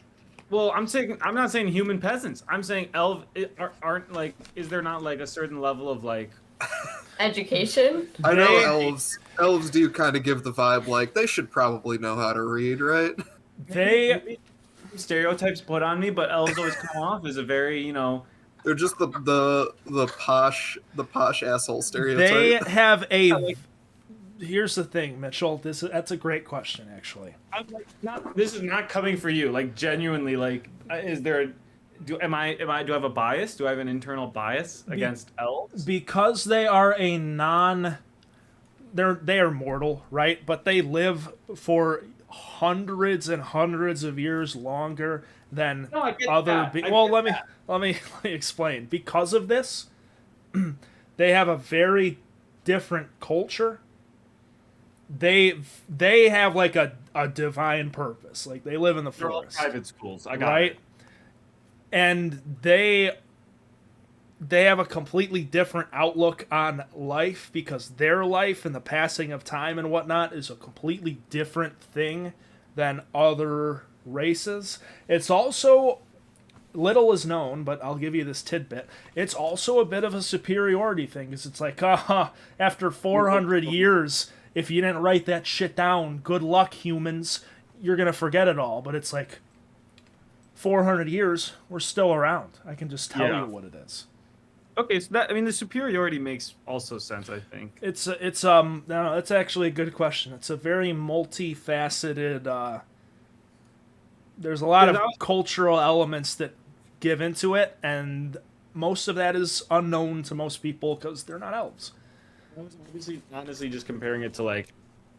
Well, I'm not saying human peasants. I'm saying aren't like. Is there not like a certain level of like Education? I know elves do kind of give the vibe like they should probably know how to read, right? They stereotypes put on me, but elves always come off as a very, They're just the posh asshole stereotype. They have a. Here's the thing, Mitchell. That's a great question, actually. I'm like, this is not coming for you. Like genuinely, like, is there? Do I have a bias? Do I have an internal bias against elves? Because they are they are mortal, right? But they live for hundreds and hundreds of years longer than No, I get other. that. Let me explain. Because of this, they have a very different culture. They have like a divine purpose. Like they live in the They're all forest. private schools. I got right? it. And they have a completely different outlook on life because their life and the passing of time and whatnot is a completely different thing than other races. It's also little is known, but I'll give you this tidbit. It's also a bit of a superiority thing because it's like, after 400 years, if you didn't write that shit down, good luck, humans. You're going to forget it all. But it's like 400 years, we're still around. I can just tell you what it is. Okay, so the superiority makes also sense, I think. It's that's actually a good question. It's a very multifaceted, there's a lot of cultural elements that give into it, and most of that is unknown to most people because they're not elves. I was honestly just comparing it to like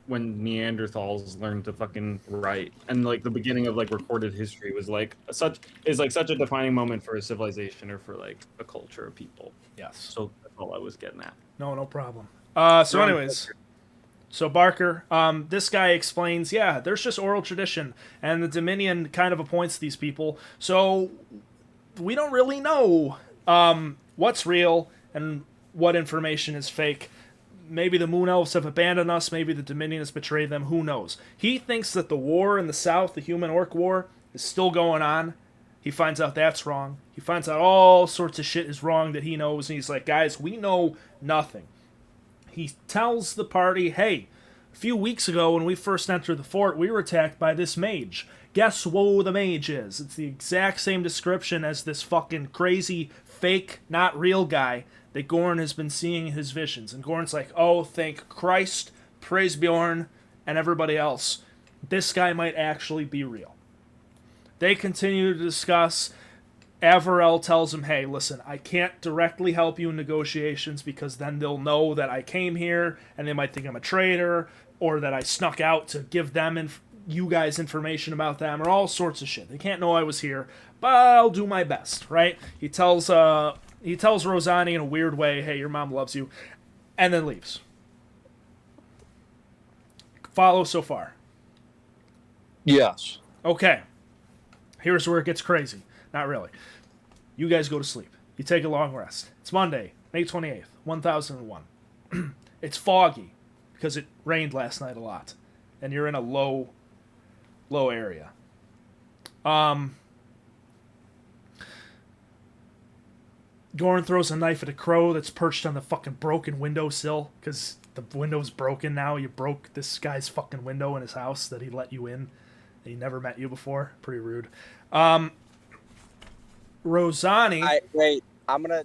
when Neanderthals learned to fucking write, and like the beginning of like recorded history was like such a defining moment for a civilization or for like a culture of people. Yes. So that's all I was getting at. No problem. So anyways, so Barker, this guy explains, yeah, there's just oral tradition, and the Dominion kind of appoints these people. So we don't really know what's real and what information is fake. Maybe the Moon Elves have abandoned us. Maybe the Dominion has betrayed them. Who knows? He thinks that the war in the South, the Human-Orc War, is still going on. He finds out that's wrong. He finds out all sorts of shit is wrong that he knows. And he's like, guys, we know nothing. He tells the party, hey, a few weeks ago when we first entered the fort, we were attacked by this mage. Guess who the mage is? It's the exact same description as this fucking crazy, fake, not real guy that Gorn has been seeing in his visions. And Gorn's like, oh, thank Christ, praise Bjorn, and everybody else. This guy might actually be real. They continue to discuss. Averell tells him, hey, listen, I can't directly help you in negotiations because then they'll know that I came here and they might think I'm a traitor or that I snuck out to give them you guys information about them or all sorts of shit. They can't know I was here, but I'll do my best, right? He tells Rosani in a weird way, hey, your mom loves you, and then leaves. Follow so far? Yes. Okay. Here's where it gets crazy. Not really. You guys go to sleep. You take a long rest. It's Monday, May 28th, 1001. It's foggy because it rained last night a lot. And you're in a low area. Gorn throws a knife at a crow that's perched on the fucking broken windowsill because the window's broken now. You broke this guy's fucking window in his house that he let you in. He never met you before. Pretty rude. Rosani. Wait, I'm gonna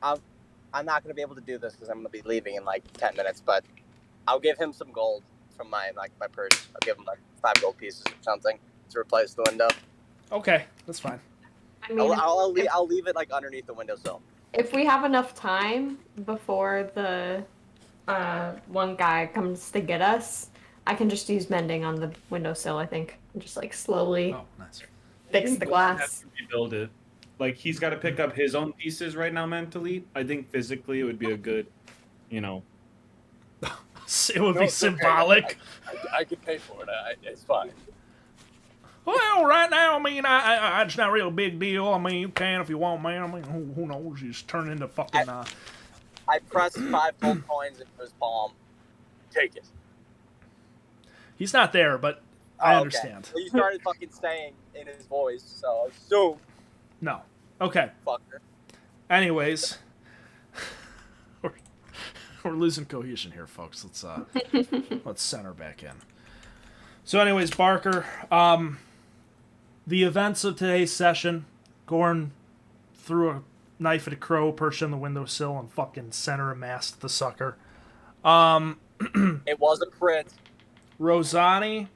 I'm not gonna be able to do this because I'm gonna be leaving in like 10 minutes. But I'll give him some gold from my purse. I'll give him like 5 gold pieces or something to replace the window. Okay, that's fine. I mean, I'll leave it like underneath the windowsill. if we have enough time before the one guy comes to get us, I can just use mending on the windowsill, I think. And just like slowly Oh, nice. fix the glass. Rebuild it. Like he's got to pick up his own pieces right now mentally. I think physically it would be a good, you know. It would No, be it's okay. symbolic. I could pay for it. It's fine. Well, right now, I mean, it's not really a big deal. I mean, you can if you want, man. I mean, who knows? You just turn into fucking. I pressed 5 gold coins into his palm. Take it. He's not there, but I understand. Well, you started fucking saying in his voice, so assume. No. Okay. Fucker. Anyways, we're losing cohesion here, folks. Let's center back in. So, anyways, Barker, the events of today's session, Gorn threw a knife at a crow perched on the windowsill and fucking center masked the sucker. It was a crit. Rosani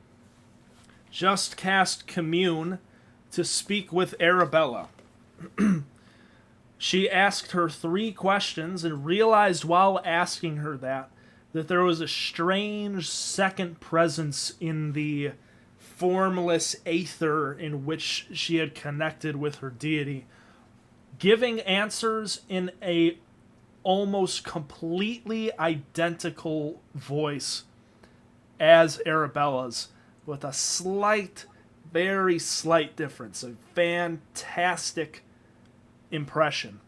just cast Commune to speak with Arabella. She asked her 3 questions and realized while asking her that there was a strange second presence in the formless aether in which she had connected with her deity, giving answers in a almost completely identical voice as Arabella's, with a slight, very slight difference. A fantastic impression.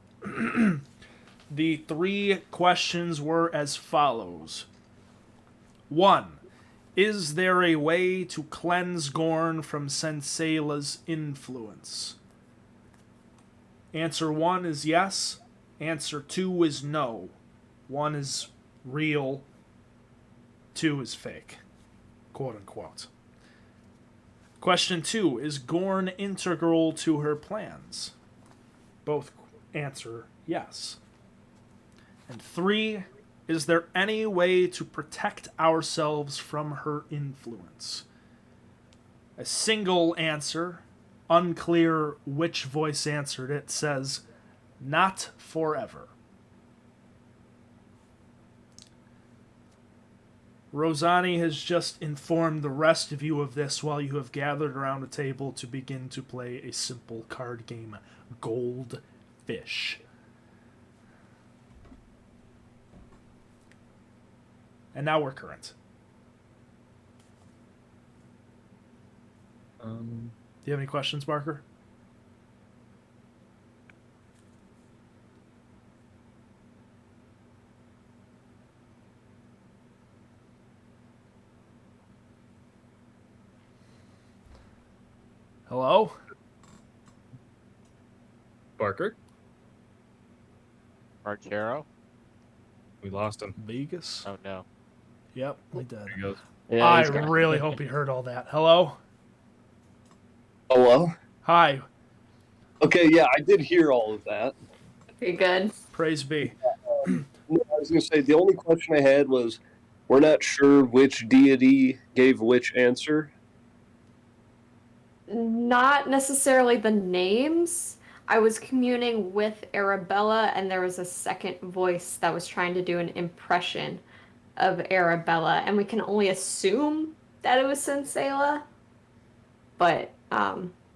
The 3 questions were as follows. 1. Is there a way to cleanse Gorn from Senseila's influence? Answer 1 is yes. Answer 2 is no. 1 is real. 2 is fake. Quote unquote. Question 2. Is Gorn integral to her plans? Both answer yes. And 3. Is there any way to protect ourselves from her influence? A single answer, unclear which voice answered it, says, not forever. Rosani has just informed the rest of you of this while you have gathered around a table to begin to play a simple card game, Goldfish. And now we're current. Do you have any questions, Barker? Hello? Barker? Argero? We lost him. Vegas? Oh no. Yep, we did. There he goes. Yeah, I he's gone. really hope he heard all that. Hello? Hello? Hi. Okay, yeah, I did hear all of that. Pretty good. Praise be. I was going to say, the only question I had was, we're not sure which deity gave which answer. Not necessarily the names. I was communing with Arabella, and there was a second voice that was trying to do an impression of Arabella, and we can only assume that it was Senseila. But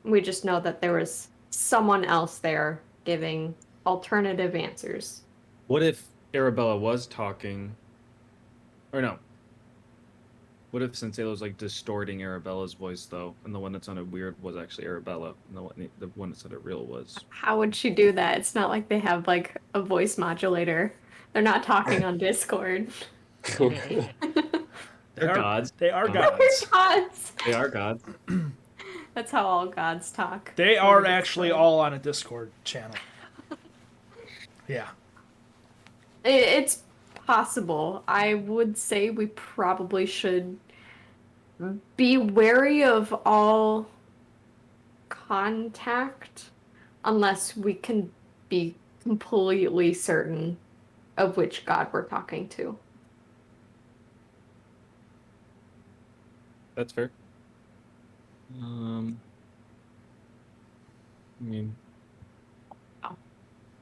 we just know that there was someone else there giving alternative answers. What if Arabella was talking? Or no. What if Senseila was like distorting Arabella's voice though, and the one that sounded weird was actually Arabella, and the one that sounded real was? How would she do that? It's not like they have like a voice modulator. They're not talking on Discord. They're gods. They are They're gods. gods. They are gods. That's how all gods talk. They are actually all on a Discord channel. Yeah. It's possible. I would say we probably should be wary of all contact unless we can be completely certain of which god we're talking to. That's fair. I mean,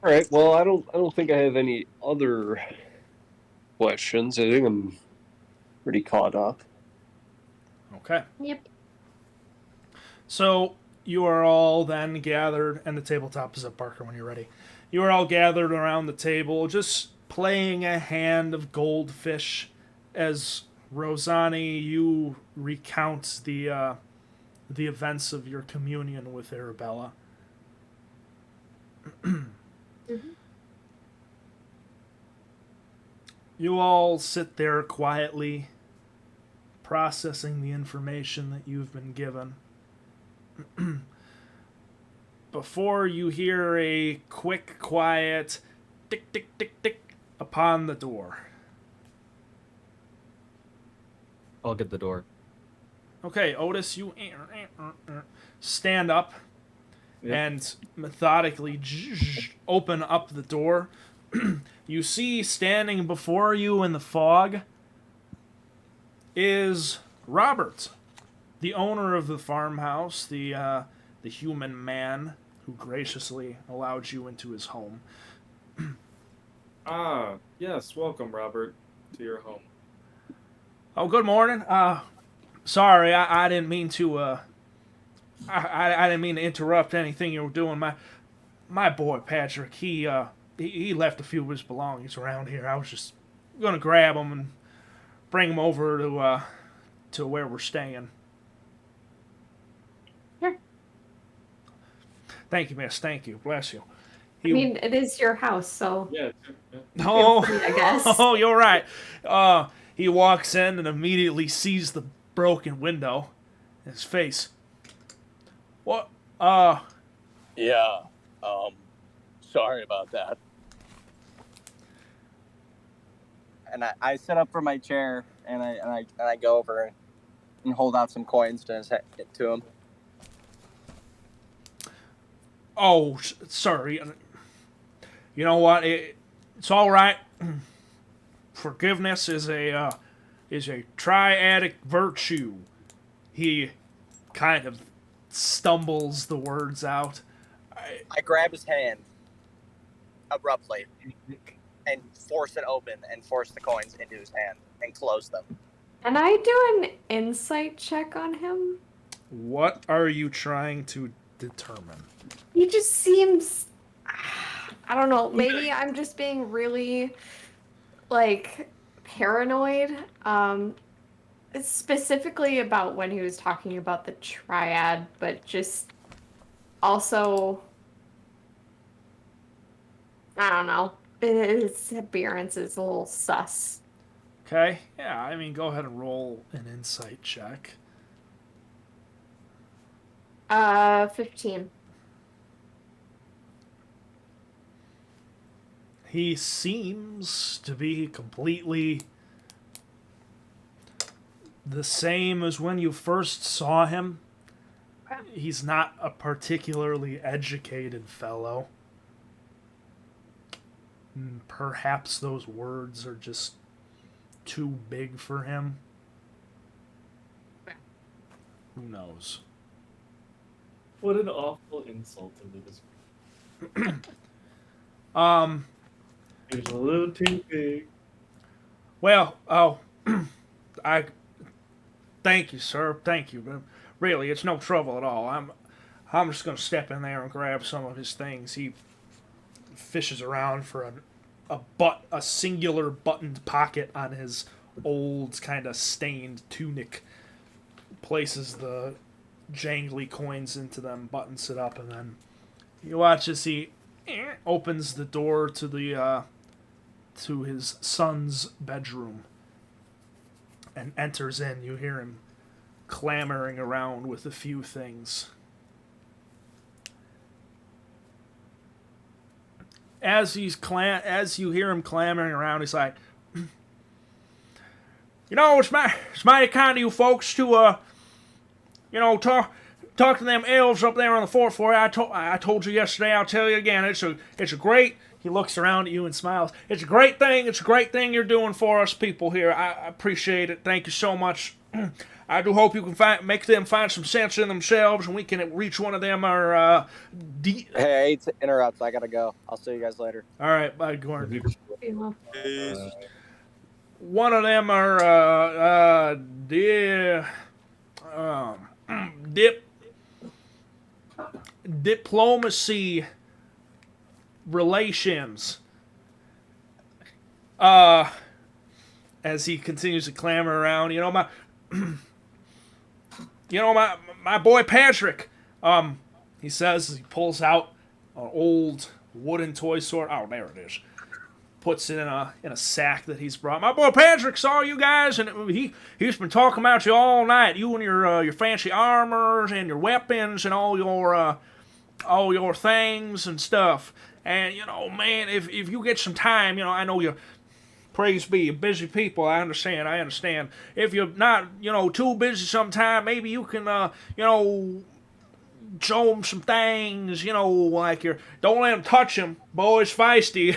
All right. Well, I don't think I have any other questions. I think I'm pretty caught up. Okay. Yep. So you are all then gathered, and the tabletop is up, Parker, when you're ready. You are all gathered around the table, just playing a hand of goldfish as Rosani, you recount the events of your communion with Arabella. You all sit there quietly, processing the information that you've been given. Before you hear a quick, quiet tick, tick, tick, tick upon the door. I'll get the door. Okay, Otis, you stand up Yep. and methodically open up the door. You see standing before you in the fog is Robert, the owner of the farmhouse, the human man who graciously allowed you into his home. Ah, yes, welcome, Robert, to your home. Oh, good morning. Sorry, I didn't mean to. I didn't mean to interrupt anything you were doing. My boy Patrick, he left a few of his belongings around here. I was just gonna grab them and bring them over to where we're staying. Sure. Thank you, miss. Thank you. Bless you. I mean, it is your house, so Yeah. Oh, feel free, I guess. Oh, you're right. He walks in and immediately sees the broken window. His face. What? Yeah. Sorry about that. And I sit up from my chair and I go over and hold out some coins to him. Oh, sorry. You know what? It's all right. Forgiveness is a triadic virtue. He kind of stumbles the words out. I grab his hand abruptly and force it open and force the coins into his hand and close them. Can I do an insight check on him? What are you trying to determine? He just seems, I don't know, maybe I'm just being really, like, paranoid. Specifically about when he was talking about the triad, but just also, I don't know, his appearance is a little sus. Okay. Yeah, I mean, go ahead and roll an insight check. 15. He seems to be completely the same as when you first saw him. He's not a particularly educated fellow. Perhaps those words are just too big for him. Who knows? What an awful insult into this. He was a little too big. Well, I thank you, sir. Thank you. But really, it's no trouble at all. I'm just gonna step in there and grab some of his things. He fishes around for a singular buttoned pocket on his old kind of stained tunic. Places the jangly coins into them, buttons it up, and then you watch as he opens the door to the to his son's bedroom and enters in. You hear him clamoring around with a few things. As you hear him clamoring around, he's like, "You know, it's mighty kind of you folks to, talk to them elves up there on the fort for you. I told you yesterday. I'll tell you again. It's a great. He looks around at you and smiles. It's a great thing. It's a great thing you're doing for us people here. I appreciate it. Thank you so much. I do hope you can make them find some sense in themselves, and we can reach one of them. Hey, I hate to interrupt. I gotta go. I'll see you guys later. All right, bye, Gordon. Peace. One of them are diplomacy relations. As he continues to clamber around, my boy Patrick. He says as he pulls out an old wooden toy sword. Oh, there it is. Puts it in a sack that he's brought. My boy Patrick saw you guys, and he's been talking about you all night. You and your fancy armors and your weapons and all your things and stuff. And man, if you get some time, I know you. Praise be, you're busy people. I understand. If you're not, too busy sometime, maybe you can, show him some things, like don't let him touch him. Boy's feisty.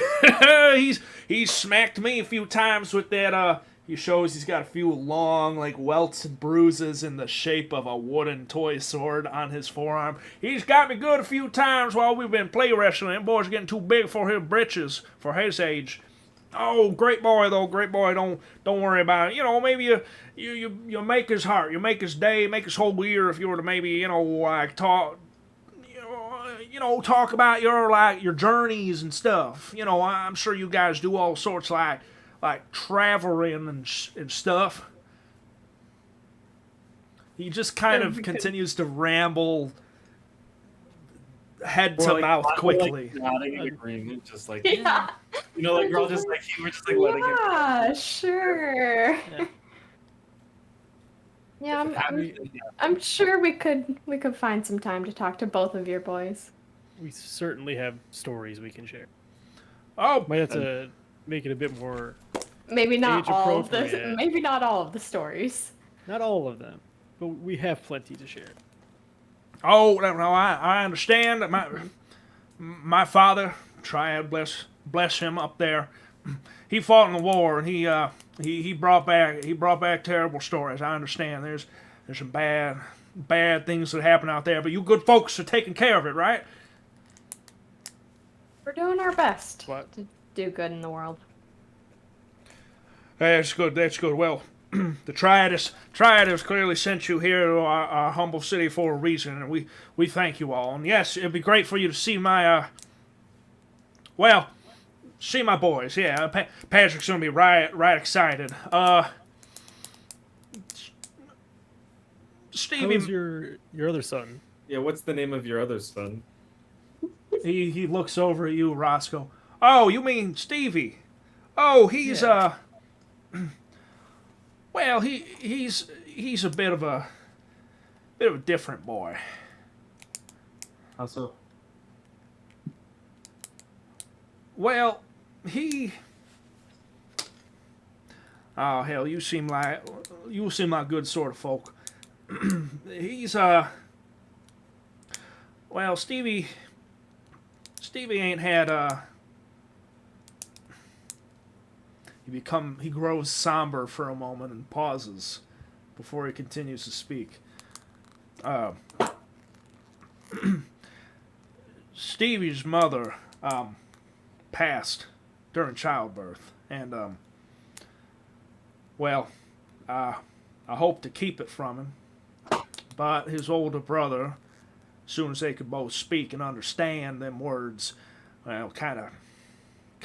he's smacked me a few times with that, he shows he's got a few long, welts and bruises in the shape of a wooden toy sword on his forearm. He's got me good a few times while we've been play wrestling. That boy's getting too big for his britches, for his age. Oh, great boy, though. Great boy. Don't worry about it. Maybe you make his heart. You make his day, make his whole year if you were to maybe, talk, talk about your journeys and stuff. I'm sure you guys do all sorts like traveling and stuff. He just kind of continues to ramble head to mouth quickly. Nodding in agreement, just like Yeah. we're all just like we're just like letting it. Yeah, sure. Yeah, I'm sure we could find some time to talk to both of your boys. We certainly have stories we can share. Oh, Might have to make it a bit more. Maybe not all of the Age-appropriate. maybe not all of the stories. Not all of them, but we have plenty to share. Oh, no, I understand that my father, Triad, bless him up there, he fought in the war and he brought back terrible stories. I understand there's some bad things that happen out there, but you good folks are taking care of it, right? We're doing our best What? to do good in the world. That's good. Well, the Triad has clearly sent you here to our humble city for a reason, and we thank you all. And yes, it'd be great for you to see my see my boys. Yeah, Patrick's gonna be right excited. Stevie, How's your other son? Yeah, what's the name of your other son? he looks over at you, Roscoe. Oh, you mean Stevie? Oh, he's well, he's a bit of a different boy. How so? Well, oh hell, you seem like good sort of folk. He's well, Stevie ain't had he grows somber for a moment and pauses before he continues to speak. Stevie's mother passed during childbirth, and I hope to keep it from him, but his older brother, as soon as they could both speak and understand them words, well, kind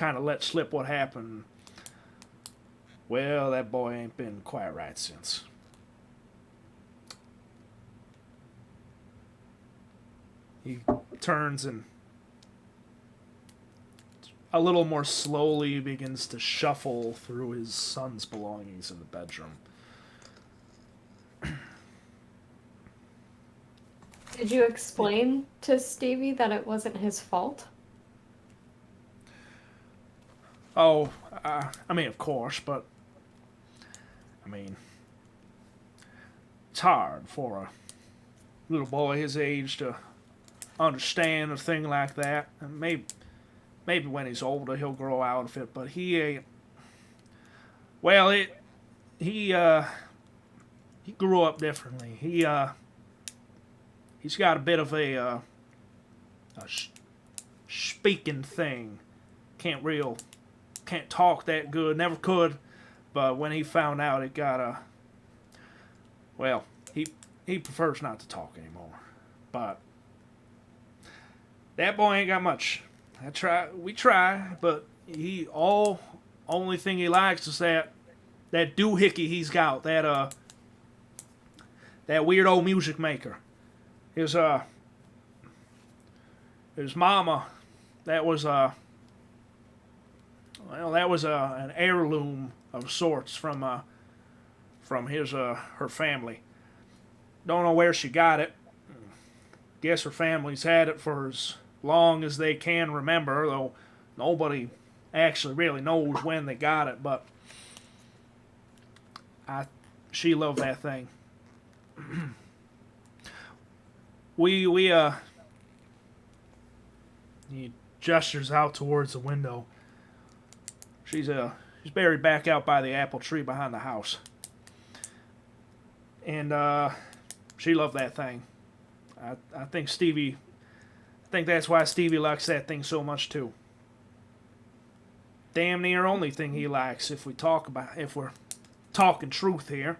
of let slip what happened. Well, that boy ain't been quite right since. He turns and a little more slowly begins to shuffle through his son's belongings in the bedroom. Did you explain to Stevie that it wasn't his fault? Oh, I mean, of course, but I mean, it's hard for little boy his age to understand a thing like that. And maybe when he's older he'll grow out of it. But he ain't. Well, he grew up differently. He's got a bit of a speaking thing. Can't talk that good. Never could. But when he found out, it got well, he prefers not to talk anymore. But that boy ain't got much. We try, but only thing he likes is that doohickey he's got, that weird old music maker. His mama, that was an heirloom of sorts from her family. Don't know where she got it. Guess her family's had it for as long as they can remember, though nobody actually really knows when they got it, but she loved that thing. He gestures out towards the window. She's buried back out by the apple tree behind the house. And she loved that thing. I think that's why Stevie likes that thing so much too. Damn near only thing he likes if we're talking truth here.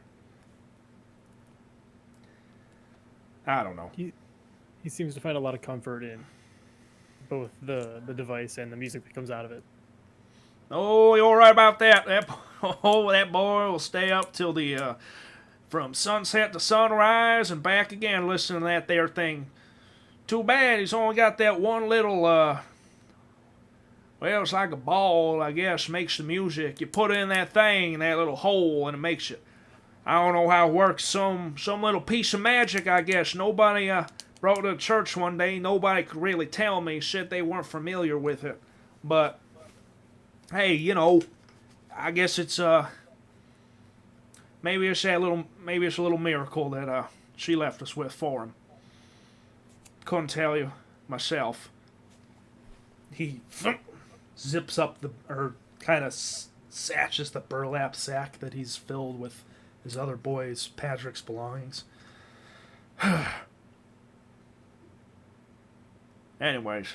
I don't know. He seems to find a lot of comfort in both the device and the music that comes out of it. Oh, you're right about that. That boy will stay up till from sunset to sunrise and back again listening to that there thing. Too bad he's only got that one little, well, it's like a ball, I guess, makes the music. You put it in that thing, in that little hole, and it makes it. I don't know how it works. Some little piece of magic, I guess. Nobody brought it to church one day. Nobody could really tell me. Said they weren't familiar with it. But hey, I guess it's maybe it's a little miracle that she left us with for him. Couldn't tell you myself. He zips up kind of satches the burlap sack that he's filled with his other boys, Patrick's belongings. Anyways,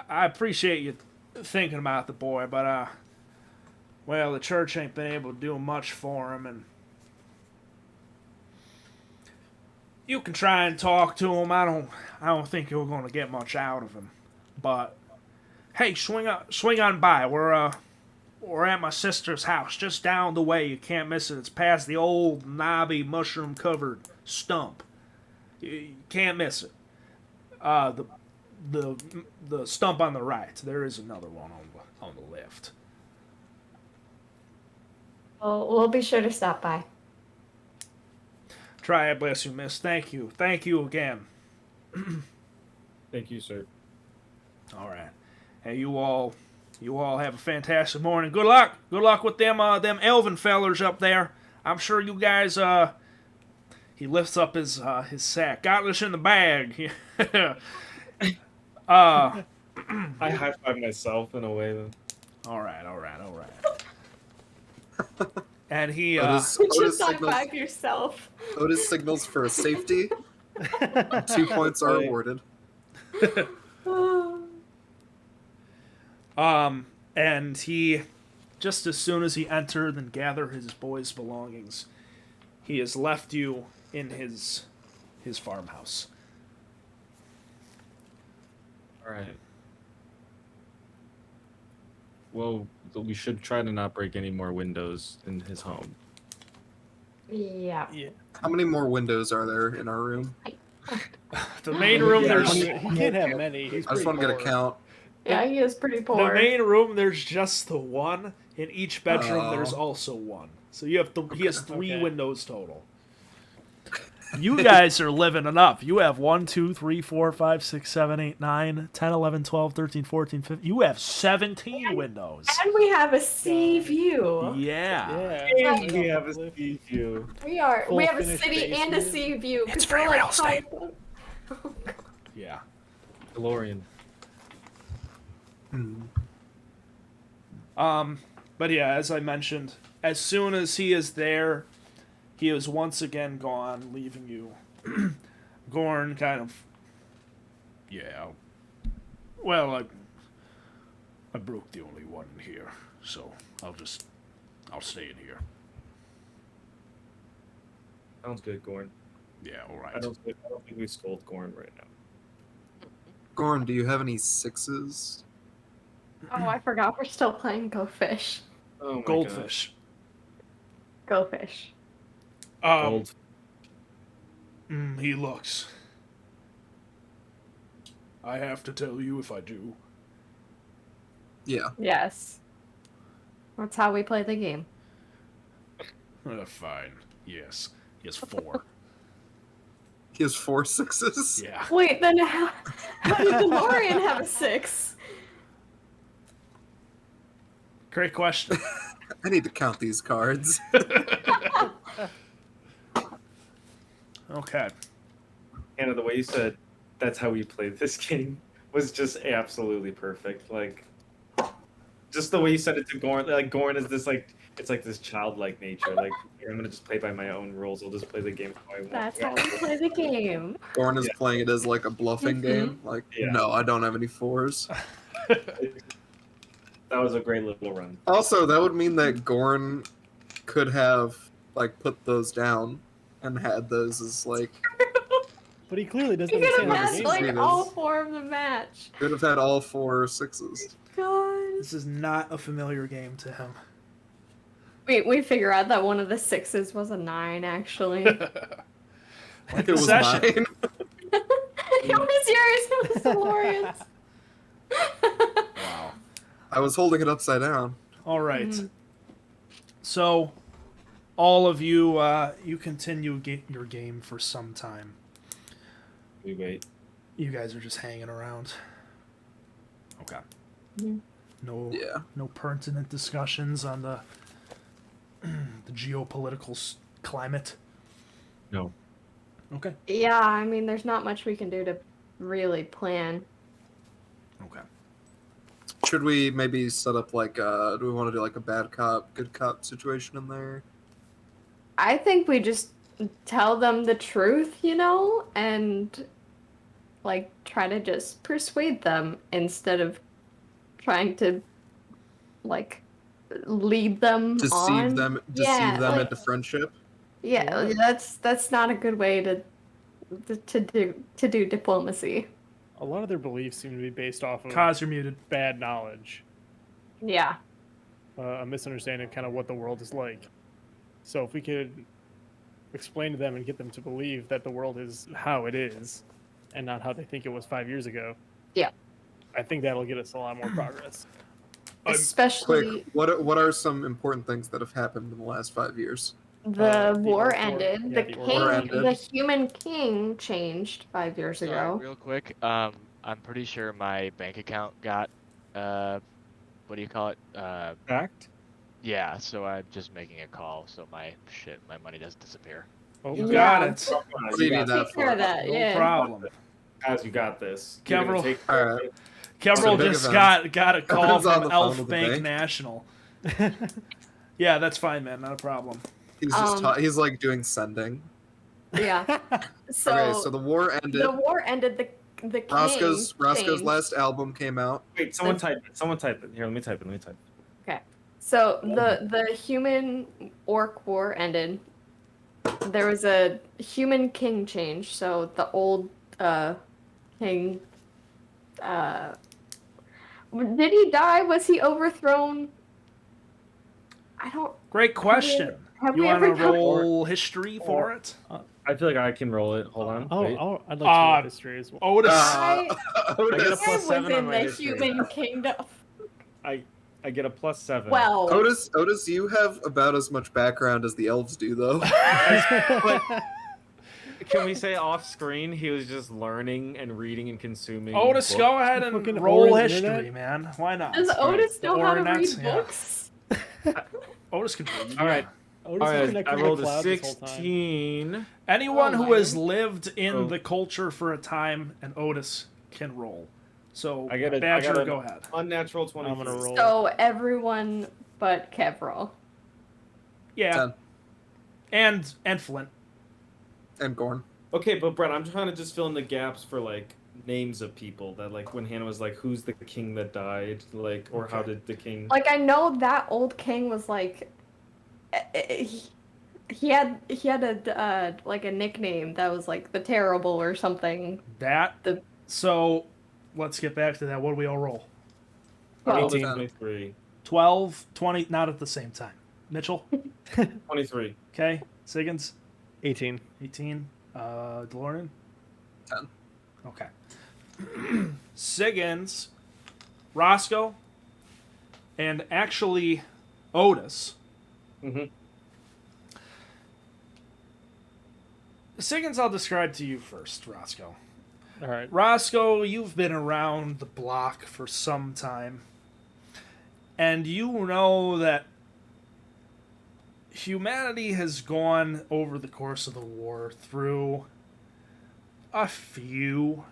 I appreciate you thinking about the boy, but well, the church ain't been able to do much for him, and you can try and talk to him. I don't think you're going to get much out of him, but hey, swing on by. We're at my sister's house, just down the way. You can't miss it. It's past the old knobby mushroom-covered stump. You can't miss it. The stump on the right. There is another one on the left. Well, we'll be sure to stop by. Try it, bless you, miss. Thank you again. Thank you, sir. All right. Hey, you all have a fantastic morning. Good luck with them elven fellers up there. I'm sure you guys. He lifts up his sack. Got this in the bag. I high five myself in a way then. All right. And he just talk back yourself. Otis signals for a safety. 2 points are awarded. And he, just as soon as he entered and gathered his boys' belongings, he has left you in his farmhouse. All right. Well, we should try to not break any more windows in his home. Yeah. How many more windows are there in our room? The main room, He can't have many. I just want to get a count. Yeah, he is pretty poor. The main room, there's just the one. In each bedroom, there's also one. So he has three Okay. windows total. You guys are living it up. You have 1, 2, 3, 4, 5, 6, 7, 8, 9, 10, 11, 12, 13, 14, 15. You have 17 windows. And we have a sea view. Yeah. And we have a sea view. We have a finished city and a basement. sea view. 'cause It's we're free like real estate. Yeah. Yeah. DeLorean. But yeah, as I mentioned, as soon as he is there, he is once again gone, leaving you. Gorn kind of. Yeah. Well, I broke the only one in here, so I'll stay in here. Sounds good, Gorn. Yeah, all right. I don't think we scold Gorn right now. Gorn, do you have any 6s? Oh, I forgot. We're still playing Go Fish. Oh my Goldfish. Go Fish. Gold. He looks. I have to tell you if I do. Yeah. Yes. That's how we play the game. Fine. Yes. He has 4. He has 4 6s? Yeah. Wait, then how did DeLorean have a 6? Great question. I need to count these cards. Okay. Anna, the way you said that's how we played this game was just absolutely perfect. Like, just the way you said it to Gorn. Like, Gorn is this, like, it's like this childlike nature. Like, I'm gonna just play by my own rules. I'll just play the game how I want. That's how we play the game. Gorn is playing it as like a bluffing game. Like, Yeah. no, I don't have any 4s. That was a great little run. Also, that would mean that Gorn could have like put those down and had those as like But he clearly doesn't You could have understand the had game. like all 4 of the match. could have had all 4 6s. God. This is not a familiar game to him. We figure out that one of the 6s was a 9, actually. It was Possession. mine. It was yours. It was DeLorean's. Wow. I was holding it upside down. All right. So, all of you, you continue your game for some time. We wait. You guys are just hanging around. Okay. Mhm. Yeah. No pertinent discussions on the geopolitical climate. No. Okay. Yeah, I mean, there's not much we can do to really plan. Okay. Should we maybe set up like do we want to do like a bad cop, good cop situation in there? I think we just tell them the truth, and like try to just persuade them instead of trying to like lead them Deceive on. them Yeah, like- into friendship. Yeah, that's not a good way to do diplomacy. A lot of their beliefs seem to be based off of Kaz, you're muted. bad knowledge, Yeah. a misunderstanding of kind of what the world is like. So if we could explain to them and get them to believe that the world is how it is, and not how they think it was 5 years ago. Yeah. I think that'll get us a lot more progress. Especially Quick, what are some important things that have happened in the last 5 years? the the war Orc War. ended. Yeah, The the king, War ended. the human king changed 5 years Sorry, ago. real quick. I'm pretty sure my bank account got what do you call it? Fact? Yeah. So I'm just making a call so my money doesn't disappear. Oh, You Yeah. got it. What do you need that Take care for? of that. No Yeah. problem. As you got this. You're gonna Kevril. take- All right. Kevril big just event. got a call Everyone's on from the phone Elf with the Bank bank. National. Yeah, that's fine, man. Not a problem. He's just Um, he's like doing sending. Yeah. So, Okay, so the war ended. the war ended. The king Roscoe's changed. last album came out. Wait, someone type it. Someone type it. Here, let me type it. So the human orc war ended. There was a human king change. So the old king. Did he die? Was he overthrown? I don't. Great question. Have You we want to ever done- roll history for it? I feel like I can roll it. Hold on. Wait. I'd like to know history as well. Otis. I I get a Otis, plus was 7 on in my the history. human kingdom. I get a plus 7. Well, Otis, you have about as much background as the elves do, though. can we say off screen he was just learning and reading and consuming? Otis, books? go ahead and Fucking roll Orange history, internet? man. Why not? Does Otis know how to read Ornets, yeah. books? Otis can read. All right. Otis All is right. connected I to the rolled a cloud this whole time. 16. Anyone Oh, who my. has lived in Oh. the culture for a time, and Otis can roll. So, I got a- I Badger, got a- go ahead. Unnatural 20. I'm gonna roll. So everyone but Kevril. Yeah. 10. And Flint. And Gorn. Okay, but Brett, I'm trying to just fill in the gaps for like names of people that like when Hannah was like, "Who's the king that died?" Like, or how did the king? Like I know that old king was like, he had a like a nickname that was like the Terrible or something. So, let's get back to that. What do we all roll? I rolled a 18. 23. 12, 20, not at the same time. Mitchell? 23. Okay. Siggins? 18. 18. DeLorean? 10. Okay. Siggins, Roscoe, and actually Otis. Mm-hmm. Siggins, I'll describe to you first, Roscoe. All right. Roscoe, you've been around the block for some time. And you know that humanity has gone over the course of the war through a few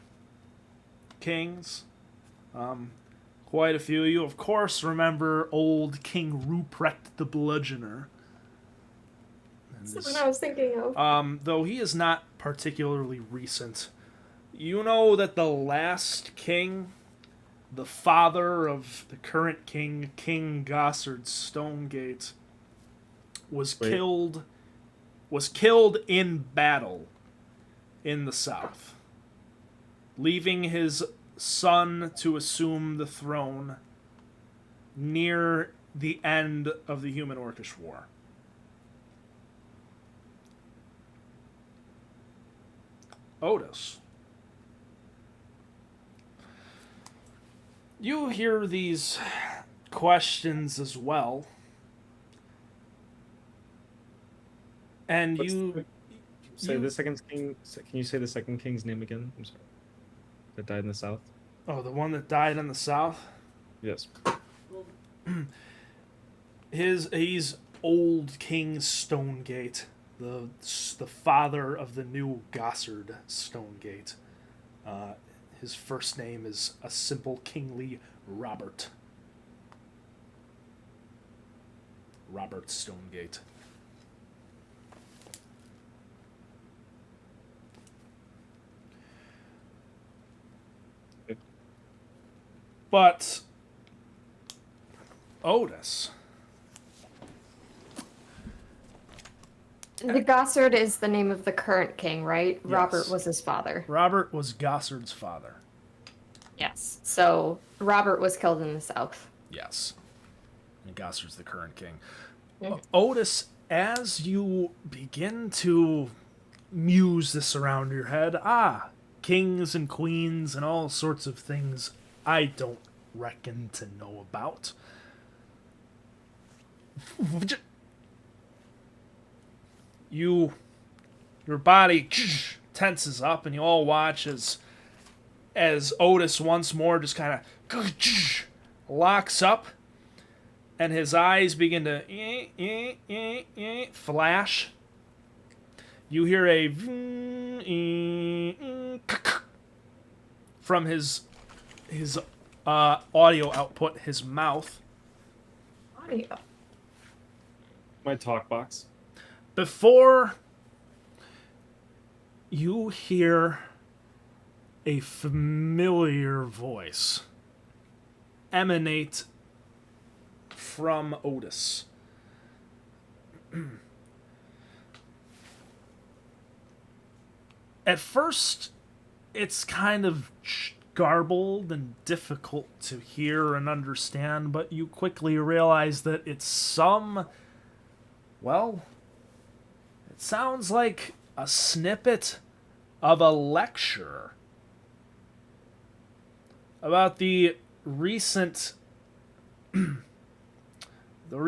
kings. Quite a few. You, of course, remember old King Ruprecht the Bludgeoner. That's what I was thinking of. Though he is not particularly recent. You know that the last king, the father of the current king, King Gossard Stonegate, was killed in battle in the south, leaving his son to assume the throne near the end of the Human Orcish War. Otis. You hear these questions as well. And Say the second king. Can you say the second king's name again? I'm sorry. That died in the south. Oh, the one that died in the south? Yes. He's old King Stonegate, the father of the new Gossard Stonegate. His first name is a simple kingly Robert. Robert Stonegate. But Otis. The Gossard is the name of the current king, right? Yes. Robert was his father. Robert was Gossard's father. Yes. So Robert was killed in the south. Yes. And Gossard's the current king. Mm. Otis, as you begin to muse this around your head, kings and queens and all sorts of things I don't reckon to know about. Your body tenses up, and you all watch as Otis once more just kind of locks up, and his eyes begin to flash. You hear a from his audio output, his mouth. Audio. My talk box. Before you hear a familiar voice emanate from Otis. At first, it's kind of garbled and difficult to hear and understand, but you quickly realize that it's it sounds like a snippet of a lecture about the recent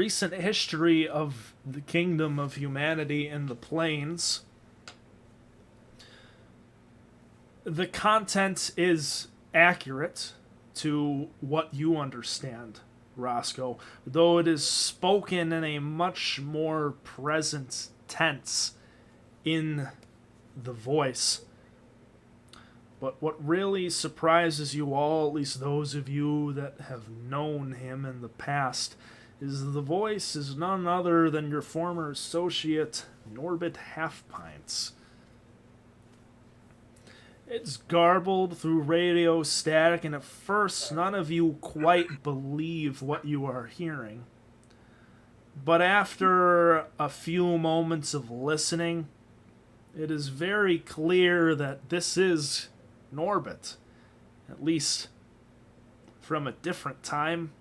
history of the kingdom of humanity in the plains, The content is accurate to what you understand, Roscoe, though it is spoken in a much more present tense in the voice. But what really surprises you all, at least those of you that have known him in the past, is the voice is none other than your former associate, Norbit Halfpints. It's garbled through radio static, and at first none of you quite believe what you are hearing. But after a few moments of listening, it is very clear that this is Norbit, at least from a different time.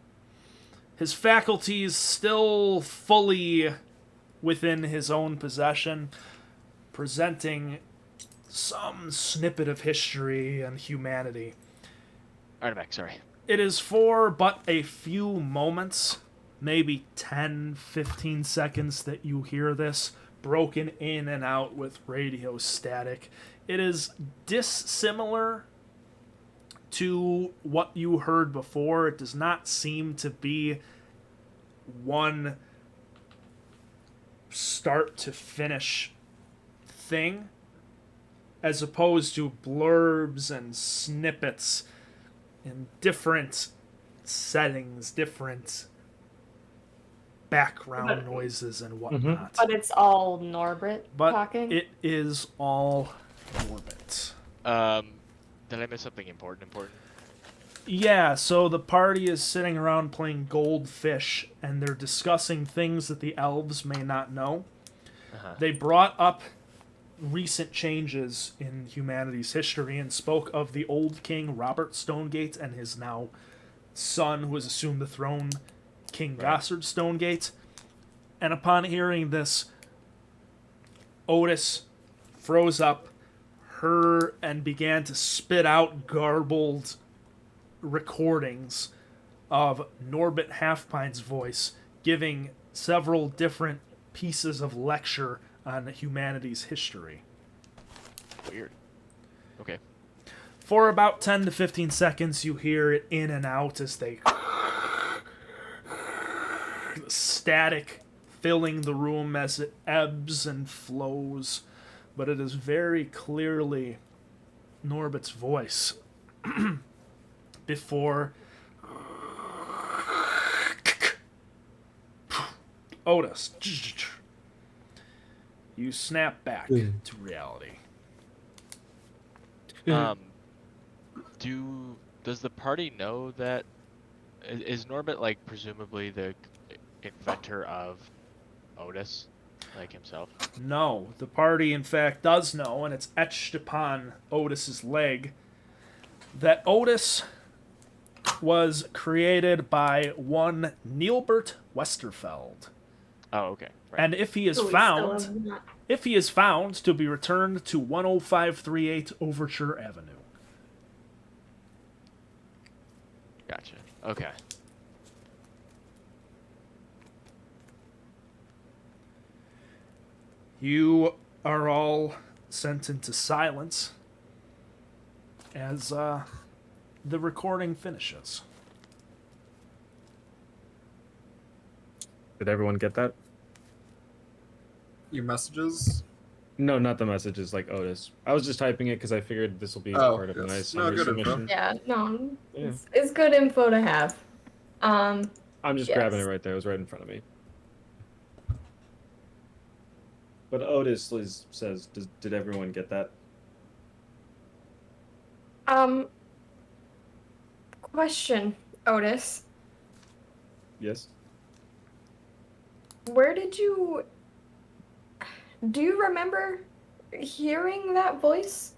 His faculties still fully within his own possession, presenting some snippet of history and humanity. Artimac, sorry. It is for but a few moments, maybe 10, 15 seconds that you hear this, broken in and out with radio static. It is dissimilar to what you heard before. It does not seem to be one start to finish thing, as opposed to blurbs and snippets in different settings, different background noises and whatnot. But it's all Norbit But talking? it is all Norbit. Did I miss something important? Yeah, so the party is sitting around playing Goldfish, and they're discussing things that the elves may not know. They brought up recent changes in humanity's history and spoke of the old king Robert Stonegate and his now son who has assumed the throne, King Gossard Stonegate. And upon hearing this, Otis froze up, and began to spit out garbled recordings of Norbit Halfpine's voice giving several different pieces of lecture on humanity's history. Weird. Okay. For about 10 to 15 seconds, you hear it in and out as they static filling the room as it ebbs and flows, but it is very clearly Norbit's voice before Otis, you snap back to reality. Does the party know that is Norbit like presumably the inventor of Otis, like himself? No, the party in fact does know, and it's etched upon Otis's leg, that Otis was created by one Neilbert Westerfeld. Oh, okay. Right. And if he is found to be returned to 10538 Overture Avenue. Gotcha. Okay. You are all sent into silence as the recording finishes. Did everyone get that? Your messages? No, not the messages, like Otis. I was just typing it because I figured this will be part of a nice summary submission. Yeah, no, it's good info to have. I'm just grabbing it right there. It was right in front of me. But Otis says, did everyone get that? Question, Otis. Yes? Where did you... Do you remember hearing that voice?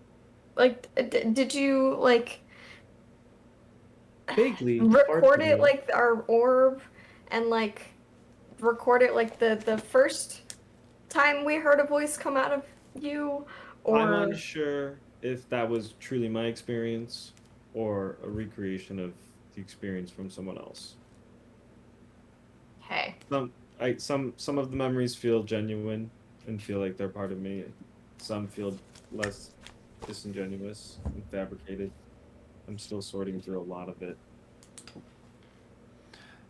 Like, did you, like... Vaguely. Record it, like, our orb, and, like, record it, like, the first time we heard a voice come out of you? Or... I'm unsure if that was truly my experience or a recreation of the experience from someone else. Okay. Some of the memories feel genuine and feel like they're part of me. Some feel less disingenuous and fabricated. I'm still sorting through a lot of it.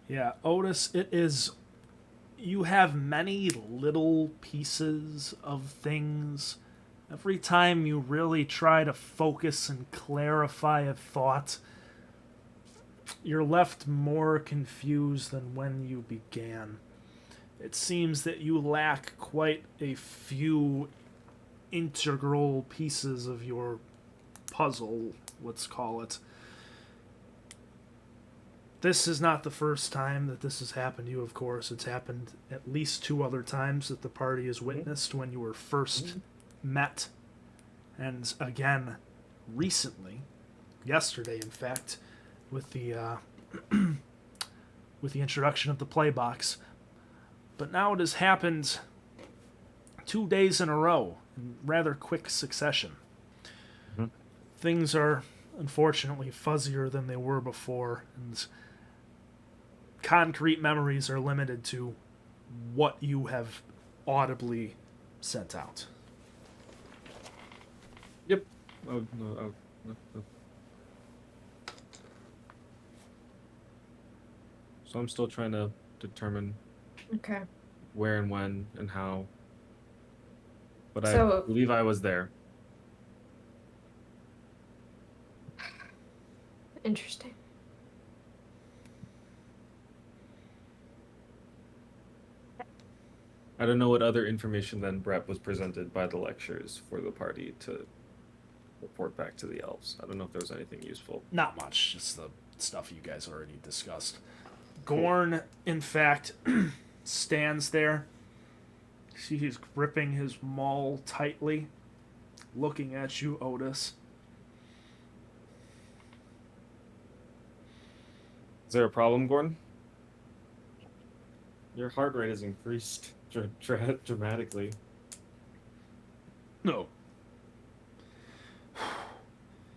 Yeah, Otis, it is. You have many little pieces of things. Every time you really try to focus and clarify a thought, you're left more confused than when you began. It seems that you lack quite a few integral pieces of your puzzle, let's call it. This is not the first time that this has happened to you, of course. It's happened at least 2 other times that the party has witnessed when you were first met. And again, recently, yesterday in fact, with the with the introduction of the play box. But now it has happened 2 days in a row, in rather quick succession. Things are unfortunately fuzzier than they were before, and concrete memories are limited to what you have audibly sent out. Yep. No. So I'm still trying to determine Okay. where and when and how. But So- I believe I was there. Interesting. I don't know what other information then Brett was presented by the lectures for the party to report back to the elves. I don't know if there was anything useful. Not much, just the stuff you guys already discussed. Gorn, in fact, stands there. See, he's gripping his maul tightly, looking at you, Otis. Is there a problem, Gordon? Your heart rate has increased dramatically. No.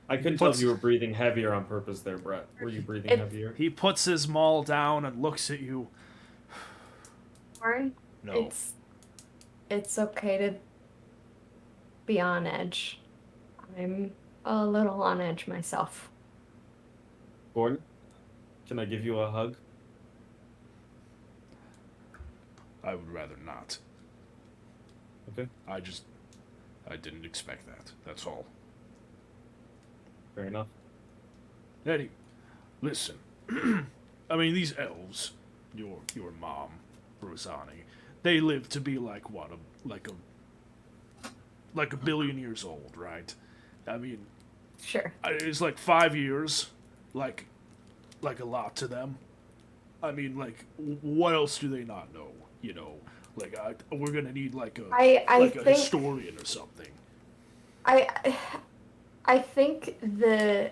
I couldn't tell if you were breathing heavier on purpose there, Brett. Were you breathing heavier? He puts his maul down and looks at you. Warren, No. it's okay to be on edge. I'm a little on edge myself. Gordon, can I give you a hug? I would rather not. Okay. I didn't expect that. That's all. Fair enough. Eddie, listen. I mean, these elves, your mom, Rosani, they live to be like what, like a billion years old, right? I mean, Sure. it's like 5 years, like a lot to them. I mean, like, what else do they not know? You know, like we're gonna need like a I a think historian or something. I think the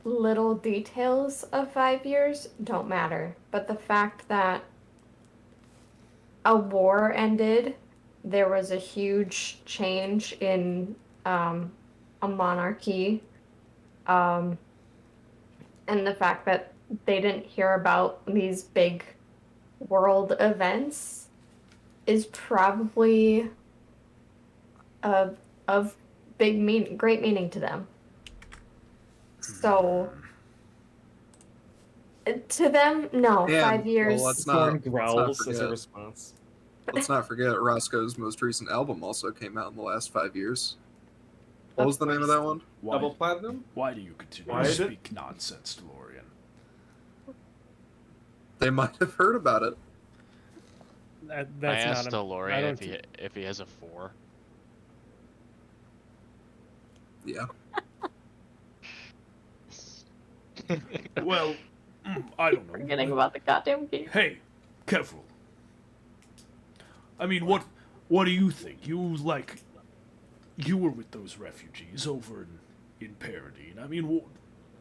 little details of 5 years don't matter, but the fact that a war ended, there was a huge change in a monarchy, and the fact that they didn't hear about these big world events is probably of great meaning to them. So to them, no, And, 5 years. well, let's Gordon not growls as a forget. response. Let's not forget Roscoe's most recent album also came out in the last 5 years. What was the name of that one? Why, Double platinum? why do you continue Why to is it? speak nonsense, DeLorean? They might have heard about it. That's I asked not. I DeLorean don't if he has a 4. Yeah. Well, I don't know. Forgetting about the goddamn game. Hey, Kevril. I mean, what do you think? You were with those refugees over in Paradine. I mean,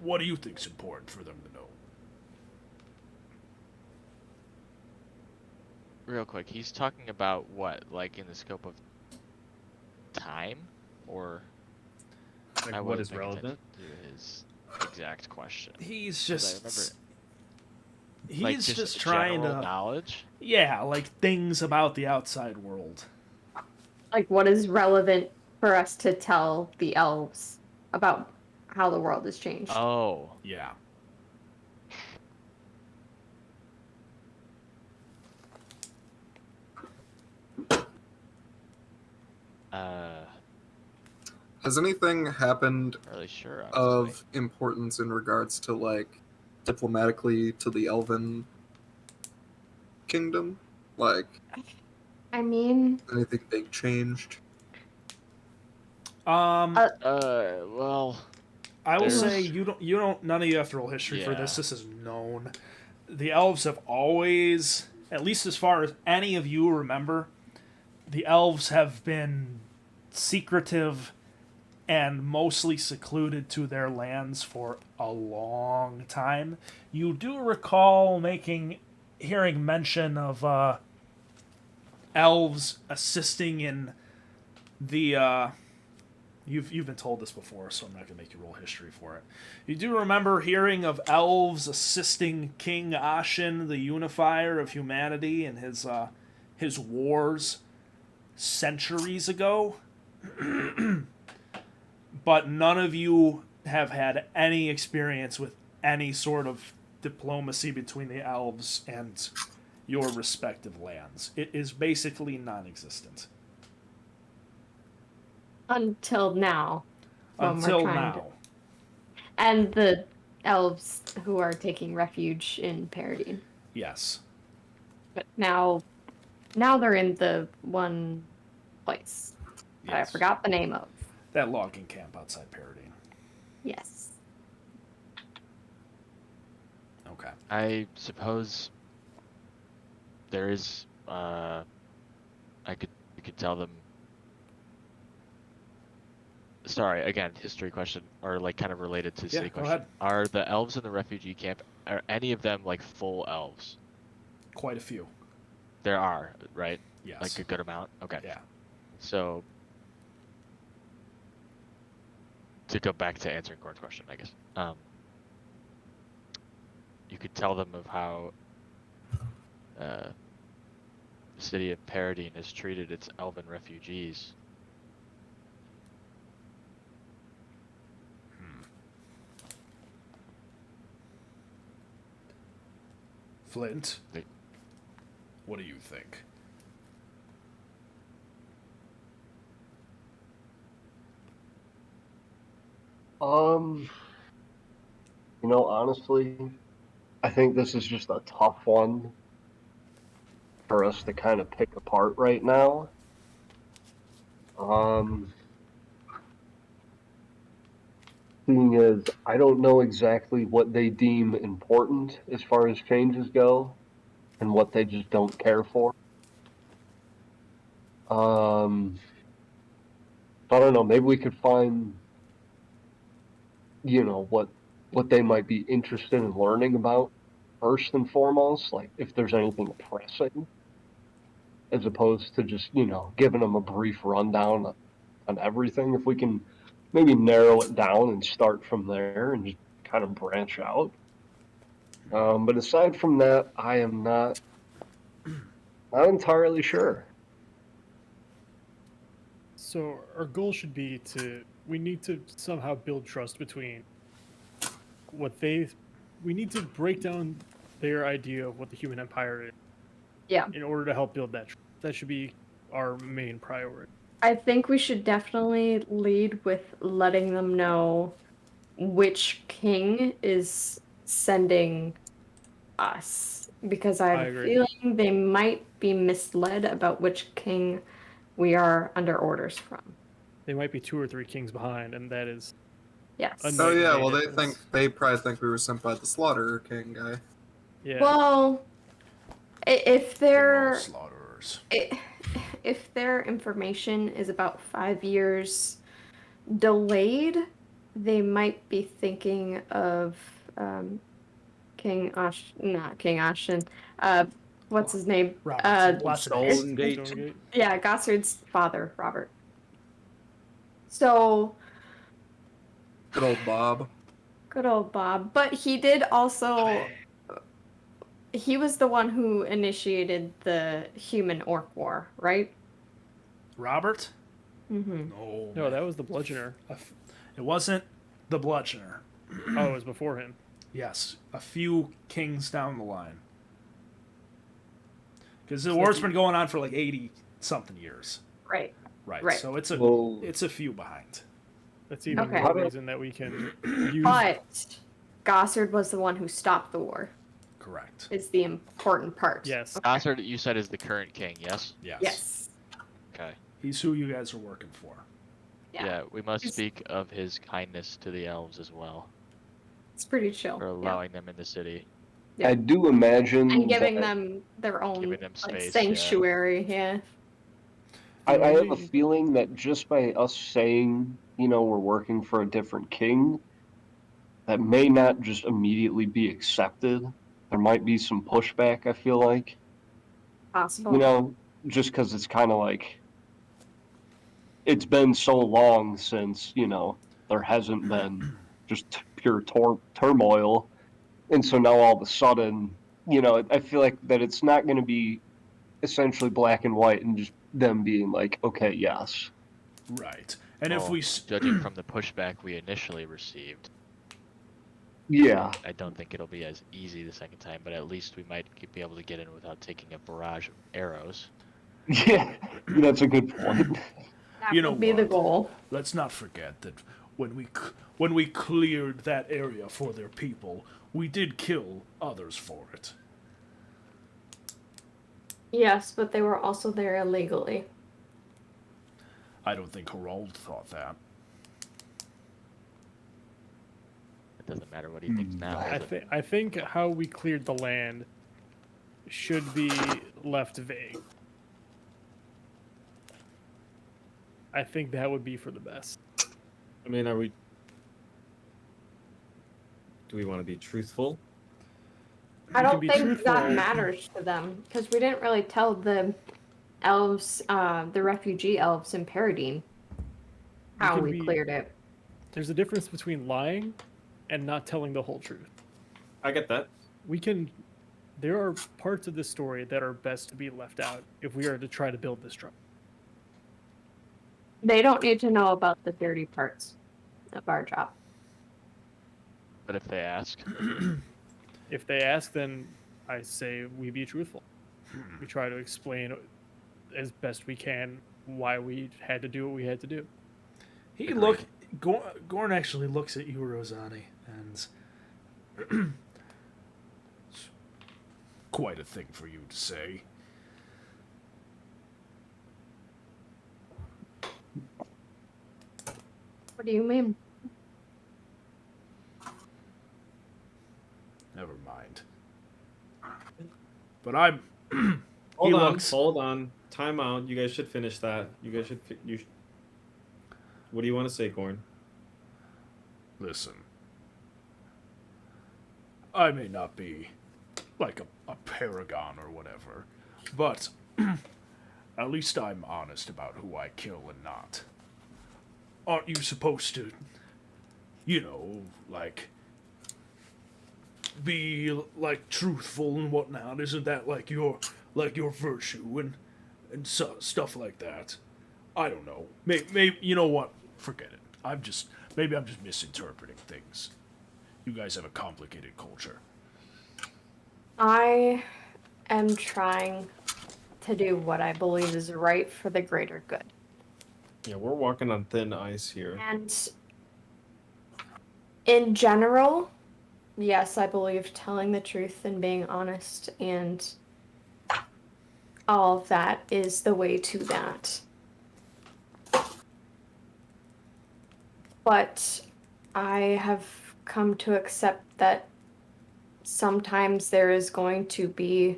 what do you think's important for them to know? Real quick, he's talking about what, like in the scope of time, or Like, I what wasn't is paying relevant? attention to his exact question. He's 'Cause just like, he's just just trying general to knowledge. yeah, like things about the outside world. Like what is relevant for us to tell the elves about how the world has changed. Oh. Yeah. Has anything happened Not really sure. of importance in regards to like diplomatically to the Elven kingdom? Like I mean, anything big changed? Well, I will there's- say you don't. None of you have to roll history for this. Yeah. This is known. The elves have always, at least as far as any of you remember, the elves have been secretive and mostly secluded to their lands for a long time. You do recall hearing mention of elves assisting in the. You've been told this before, so I'm not going to make you roll history for it. You do remember hearing of elves assisting King Ashen, the unifier of humanity, in his wars centuries ago. But none of you have had any experience with any sort of diplomacy between the elves and your respective lands. It is basically non-existent. until now. when we're Until trying now. to- And the elves who are taking refuge in Paradine. Yes. But now they're in the one place that I Yes. forgot the name of. That logging camp outside Paradine. Yes. Okay. I suppose there is. You could tell them. Sorry, again, history question, or like kind of related to city Yeah, go question. ahead. Are the elves in the refugee camp? Are any of them like full elves? Quite a few. There are, right? Yes. Like a good amount. Okay. Yeah. So to go back to answering Gord's question, I guess. You could tell them of how the city of Paradine has treated its elven refugees. Flint, They- what do you think? Honestly, I think this is just a tough one for us to kind of pick apart right now. Seeing as I don't know exactly what they deem important as far as changes go, and what they just don't care for. I don't know. Maybe we could find, what they might be interested in learning about first and foremost. Like if there's anything pressing, as opposed to just giving them a brief rundown on everything. If we can maybe narrow it down and start from there and just kind of branch out. But aside from that, I am not entirely sure. So our goal should be we need to somehow build trust between we need to break down their idea of what the human empire is. Yeah. In order to help build that trust. That should be our main priority. I think we should definitely lead with letting them know which king is sending us. Because I I have a agree. feeling they might be misled about which king we are under orders from. They might be 2 or 3 kings behind, and that is Yes. A Oh yeah, well difference. they probably think we were sent by the Slaughter King guy. yeah. Well, if They're all they're slaughterers. if their information is about 5 years delayed, they might be thinking of not King Ashton. What's his name? Robert. Lots of names. Golden Gate. Stonegate. Yeah, Gossard's father, Robert. So, Good old Bob. good old Bob. But he did also. He was the one who initiated the human orc war, right? Robert? Mm-hmm. No. No, that was the bludgeoner. It It wasn't the bludgeoner. Oh, it was before him. Yes, a few kings down the line. Because the So war's the- been going on for like 80 something years. Right. Right. Right. So it's a few behind. That's even Okay. more reason that we can use. But Gossard was the one who stopped the war. Correct. Is the important part. Yes. Okay. Gossard, you said, is the current king, yes? Yes. Yes. Okay. He's who you guys are working for. Yeah. We must He's- speak of his kindness to the elves as well, It's pretty chill. for Yeah. allowing them in the city. Yeah. I do imagine And giving that- them their own Giving them like, space, sanctuary. Yeah. I have a only- feeling that just by us saying, we're working for a different king, that may not just immediately be accepted. There might be some pushback, I feel like. Possible. Just because it's kind of like, it's been so long since, there hasn't been just pure turmoil. And so now all of a sudden, I feel like that it's not going to be essentially black and white and just them being like, okay, yes. Right. And if Well, we judging from the pushback we initially received, Yeah. I don't think it'll be as easy the second time, but at least we might be able to get in without taking a barrage of arrows. Yeah, that's a good point. That You know would be the what? goal. let's not forget that when we cleared that area for their people, we did kill others for it. Yes, but they were also there illegally. I don't think Harold thought that. It doesn't matter what he thinks now. does it? I think how we cleared the land should be left vague. I think that would be for the best. I mean, do we want to be truthful? I We can don't be think truthful. that matters to them because we didn't really tell the elves, the refugee elves in Paradine, how can we be- cleared it. There's a difference between lying and not telling the whole truth. I get that. There are parts of this story that are best to be left out if we are to try to build this drama. They don't need to know about the dirty parts of our job. But if they ask, If they ask, then I say we be truthful. We try to explain as best we can why we had to do what we had to do. Gorn actually looks at you, Rosani, and it's quite a thing for you to say. What do you mean? Never mind. But I'm. Hold on, looks- hold on. Time out. You guys should finish that. You guys should. What do you want to say, Gorn? Listen. I may not be like a paragon or whatever, but at least I'm honest about who I kill and not. Aren't you supposed to, like, be like truthful and whatnot? Isn't that like your virtue and stuff like that? I don't know. Maybe you know what? Forget it. Maybe I'm just misinterpreting things. You guys have a complicated culture. I am trying to do what I believe is right for the greater good. Yeah, we're walking on thin ice here. And in general, yes, I believe telling the truth and being honest and all of that is the way to that. But I have come to accept that sometimes there is going to be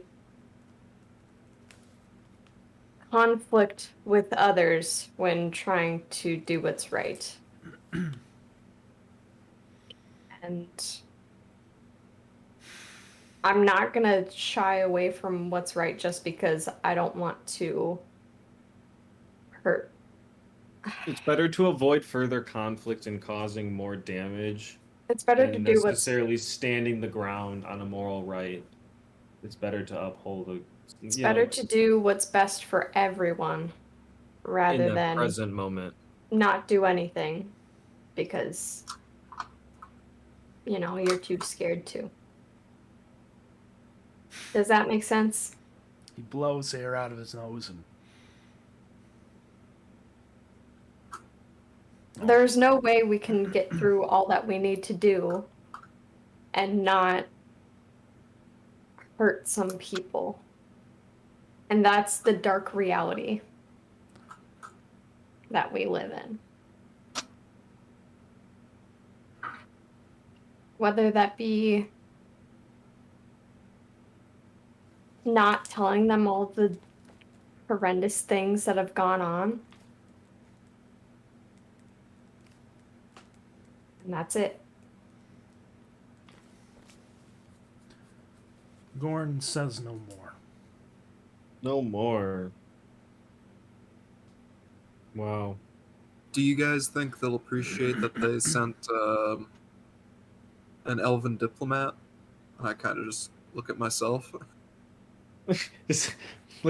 conflict with others when trying to do what's right. And I'm not going to shy away from what's right just because I don't want to hurt. It's better to avoid further conflict and causing more damage It's better to than do what's necessarily standing the ground on a moral right. It's better to uphold a. it's better to do what's best for everyone in rather the than present moment. not do anything. because, you know, you're too scared to. Does that make sense? He blows air out of his nose and There's no way we can get through all that we need to do and not hurt some people. And that's the dark reality that we live in. Whether that be not telling them all the horrendous things that have gone on. And that's it. Gorn says no more. No more. Wow. Do you guys think they'll appreciate that they sent an elven diplomat? And I kind of just look at myself. Do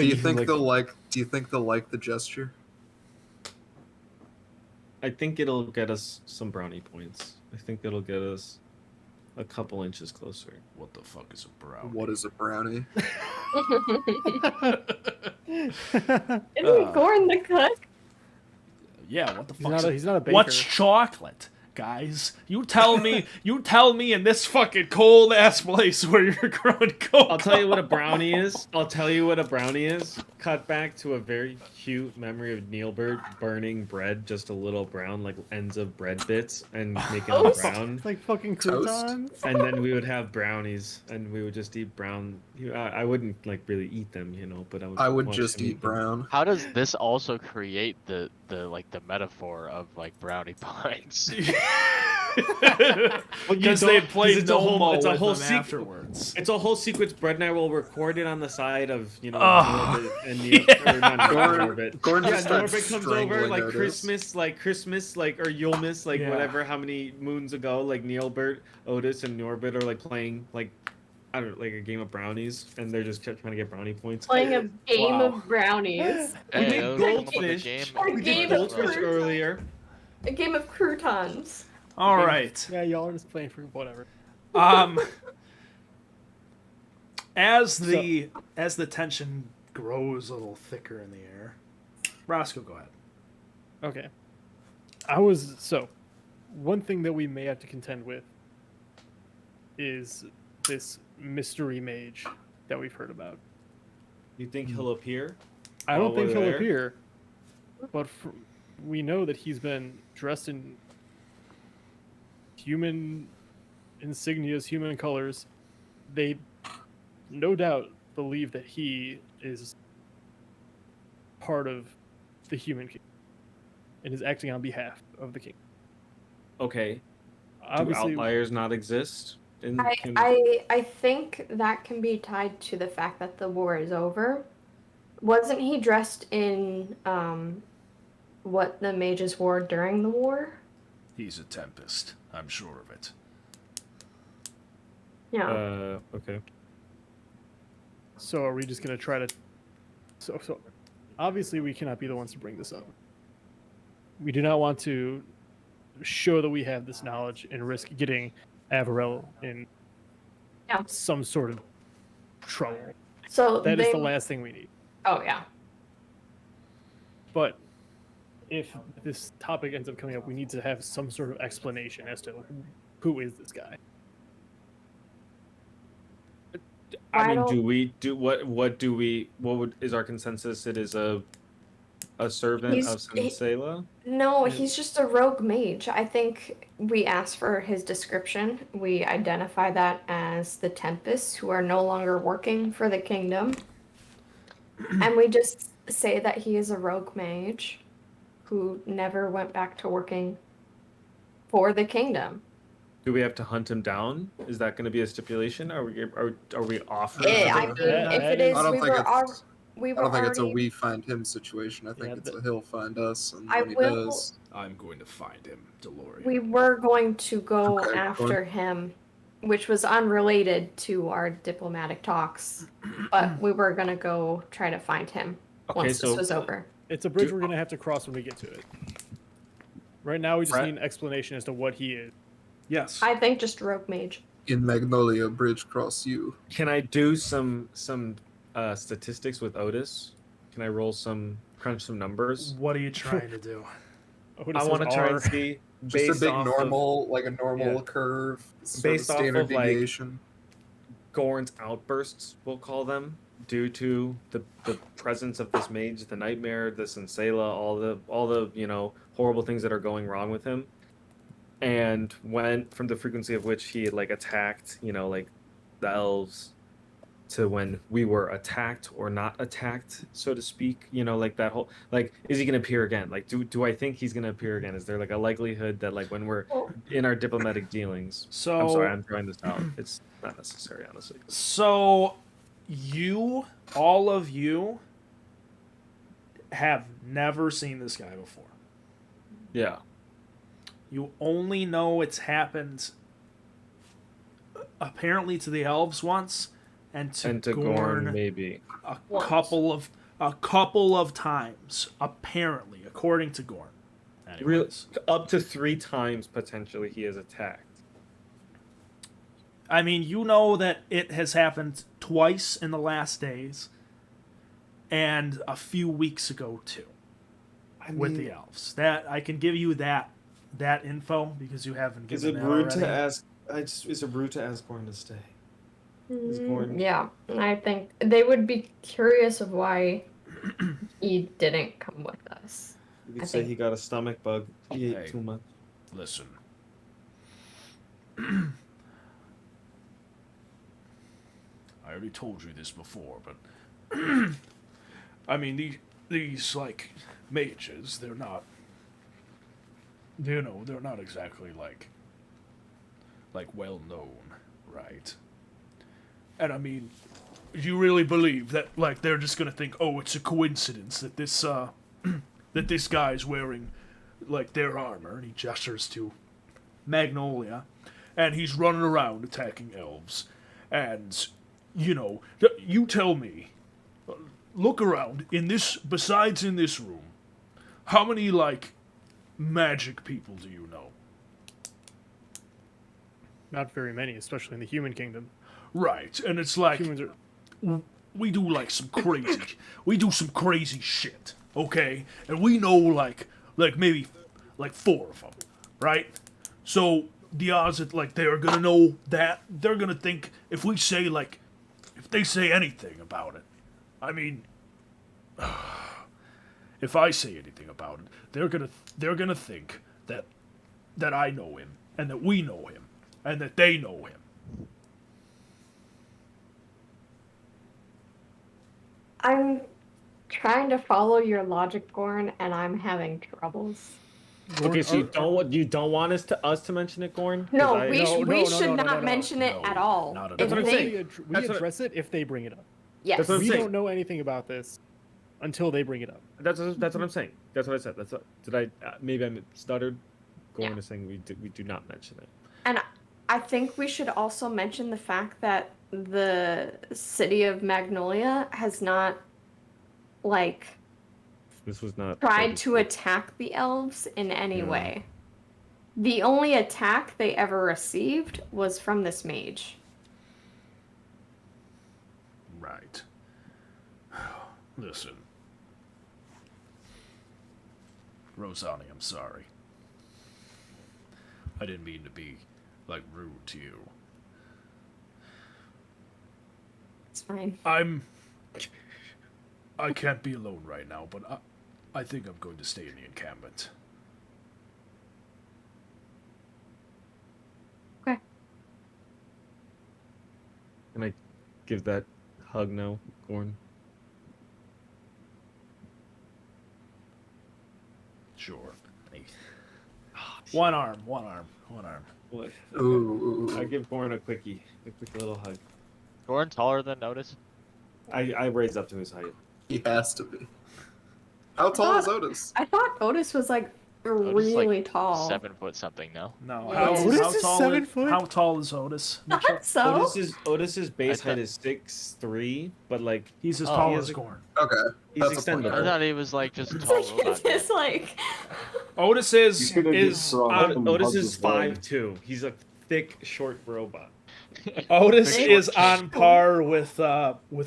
you think they'll like? Do you think they'll like the gesture? I think it'll get us some brownie points. I think it'll get us a couple inches closer. What the fuck is a brownie? What is a brownie? Isn't Gorn the cook? Yeah, what the fuck? He's not a baker. What's chocolate, guys? You tell me in this fucking cold ass place where you're growing cocoa. I'll tell you what a brownie is. Cut back to a very cute memory of Neilbert burning bread, just a little brown, like ends of bread bits, and making them brown. It's like fucking Toast? croutons. And then we would have brownies, and we would just eat brown. I wouldn't like really eat them, but I would watch just him eat them. brown. How does this also create the metaphor of like brownie points? Because they played it's a whole with them sequence. afterwards. It's a whole sequence. Brett and I will record it on the side of Oh, Norbit and Neil, or not Norbit. Gordon Yeah, just starts Norbit comes over strangling like Otis. Christmas, or Yulmus, Yeah. whatever. How many moons ago? Like Neilbert, Otis, and Norbit are like playing I don't know, like a game of brownies, and they're just trying to get brownie points. Playing a game Wow. of brownies. We Hey, did those come up with a goldfish. game. A We game did of goldfish croutons. earlier. A game of croutons. All right. Yeah, y'all are just playing for whatever. As the tension grows a little thicker in the air, Roscoe, go ahead. Okay. One thing that we may have to contend with is this mystery mage that we've heard about. You think he'll appear? I don't Oh, think we're he'll there? appear, but we know that he's been dressed in human insignias, human colors. They no doubt believe that he is part of the human king and is acting on behalf of the king. Okay. Do Obviously, outliers not exist? I think that can be tied to the fact that the war is over. Wasn't he dressed in what the mages wore during the war? He's a tempest. I'm sure of it. Yeah. Okay. so are we just going to try to... So obviously we cannot be the ones to bring this up. We do not want to show that we have this knowledge and risk getting Averell in some sort of trouble. So That is they... the last thing we need. Oh yeah. But if this topic ends up coming up, we need to have some sort of explanation as to who is this guy. I mean, what is our consensus? It is a servant of Sinsela? No, he's just a rogue mage. I think we asked for his description. We identify that as the Tempests, who are no longer working for the kingdom. And we just say that he is a rogue mage who never went back to working for the kingdom. Do we have to hunt him down? Is that going to be a stipulation? Are we offering? I mean, if it is, I don't think it's a already... we find him situation. I think it's a he'll find us, and I when he will- does, I'm going to find him, DeLorean. We were going to go Okay, go after on. him, which was unrelated to our diplomatic talks, but we were going to go try to find him once this was over. It's a bridge we're going to have to cross when we get to it. Right now, we just Frat- need an explanation as to what he is. Yes. I think just rogue mage. In Magnolia Bridge Cross U. Can I do some statistics with Otis? Can I crunch some numbers? What are you trying to do? Otis I want to says try R. and see Just based a big off normal, like a normal yeah. curve. Sort Based of off standard of, like, deviation. Gorn's outbursts, we'll call them, due to the presence of this mage, the nightmare, the Sensela, all the horrible things that are going wrong with him, and when from the frequency of which he had like attacked, like the elves, to when we were attacked or not attacked, so to speak, like that whole, like, is he gonna appear again? Like, do I think he's gonna appear again? Is there like a likelihood that like when we're in our diplomatic dealings? So I'm sorry, I'm drawing this out. It's not necessary, honestly. So, all of you, have never seen this guy before. Yeah. You only know it's happened apparently to the elves once, and to Gorn maybe a Once. couple of times, apparently, according to Gorn. Anyways. Up to 3 times potentially he is attacked. I mean, you know that it has happened twice in the last days, and a few weeks ago too, with the elves. That I can give you that info because you haven't given Is it that rude already. to ask? Is it rude to ask Gorn to stay? Is Gorn- Yeah, I think they would be curious of why he didn't come with us. You could I say think- he got a stomach bug. He Hey. ate too much. Listen. I already told you this before, but I mean these like mages, they're not they're not exactly like well known, right? And I mean, you really believe that like they're just gonna think, oh, it's a coincidence that this that this guy's wearing like their armor, and he gestures to Magnolia, and he's running around attacking elves, and you tell me, look around besides in this room, how many like magic people do you know? Not very many, especially in the human kingdom. Right, and it's like Humans are we do like some crazy shit, okay? And we know like maybe like 4 of them, right? So the odds that like they're gonna know that, they're gonna think if they say anything about it, I mean, if I say anything about it, they're gonna think that I know him and that we know him and that they know him. I'm trying to follow your logic, Gorn, and I'm having troubles. Okay, so you don't want us to mention it, Gorn? 'Cause No, I- we should not mention it No, at all. not at If all. That's what I'm they- saying. we That's what- address it if they bring it up. Yes. That's what I'm We saying. don't know anything about this until they bring it up. That's what I'm saying. That's what I said. Did I maybe I stuttered? Gorn Yeah. is saying we do not mention it. And I think we should also mention the fact that the city of Magnolia has not, like, This was not tried to attack the elves in any Yeah. way. The only attack they ever received was from this mage. Right. Listen. Rosani, I'm sorry. I didn't mean to be, like, rude to you. It's fine. I can't be alone right now, but I think I'm going to stay in the encampment. Okay. Can I give that hug now, Gorn? Sure. One arm. What? Ooh. I give Gorn a quick little hug. Gorn taller than Otis? I raised up to his height. He has to be. How tall is Otis? I thought Otis was, like, Otis is, really like, tall. 7 foot something, no? No. Yeah. Otis is 7 foot? How tall is Otis? Thought so. Otis's base I thought- height is 6'3", but like He's as Oh, tall he as has a- Gorn. Okay. he's That's a extended. point. I thought he was like just a It's tall like, robot. it's like Otis You is should've is just thrown on, him and Otis hugged is his leg. 5'2". He's a thick, short robot. Otis Big is short on king. par with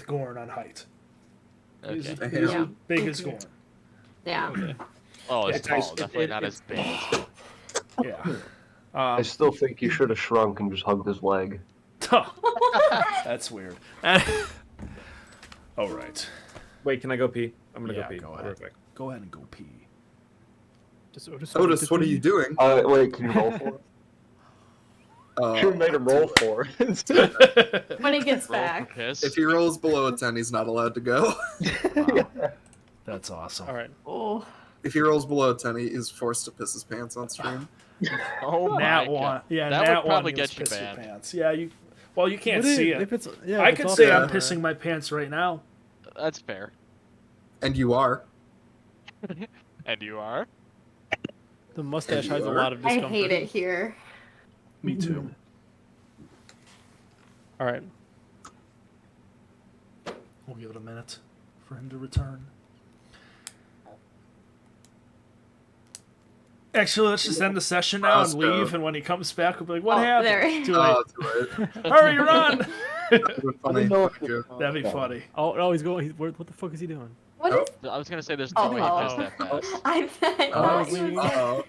Gorn on height. He's, Okay. he's Yeah. as big as Gorn. Yeah. Oh, it's It's tall. nice. Definitely not as big. Yeah. I still think you should have shrunk and just hugged his leg. That's weird. All right. Wait, can I go pee? I'm gonna Yeah, go pee. go I'll be ahead. right back. Go ahead and go pee. Does Otis, Otis, what are you doing? Wait, can you roll for it? Should have made him roll for it. When he gets Roll for back. piss. If he rolls below a 10, he's not allowed to go. Wow. That's awesome. All right. Oh. If he rolls below a 10, he is forced to piss his pants on stream. Oh my Nat God. one. Yeah, That Nat would probably one, get you piss your banned. pants. Yeah, you. Well, you can't What see if it. it's, yeah, I if could it's say all I'm camera, pissing my pants right now. That's fair. And you are. And you are? The mustache hides a Sure. lot of I discomfort. hate it here. Me too. All right. We'll give it a minute for him to return. Actually, let's just end the session now and Roscoe. leave. And when he comes back, we'll be like, "What Oh, happened?" there. Too late. Oh, too late. Hurry, run! Funny. That'd be funny. Oh, he's going. What the fuck is he doing? What Oh. is? I was gonna say there's Oh, no way oh. he pissed that fast. I thought Oh, you were Uh-oh.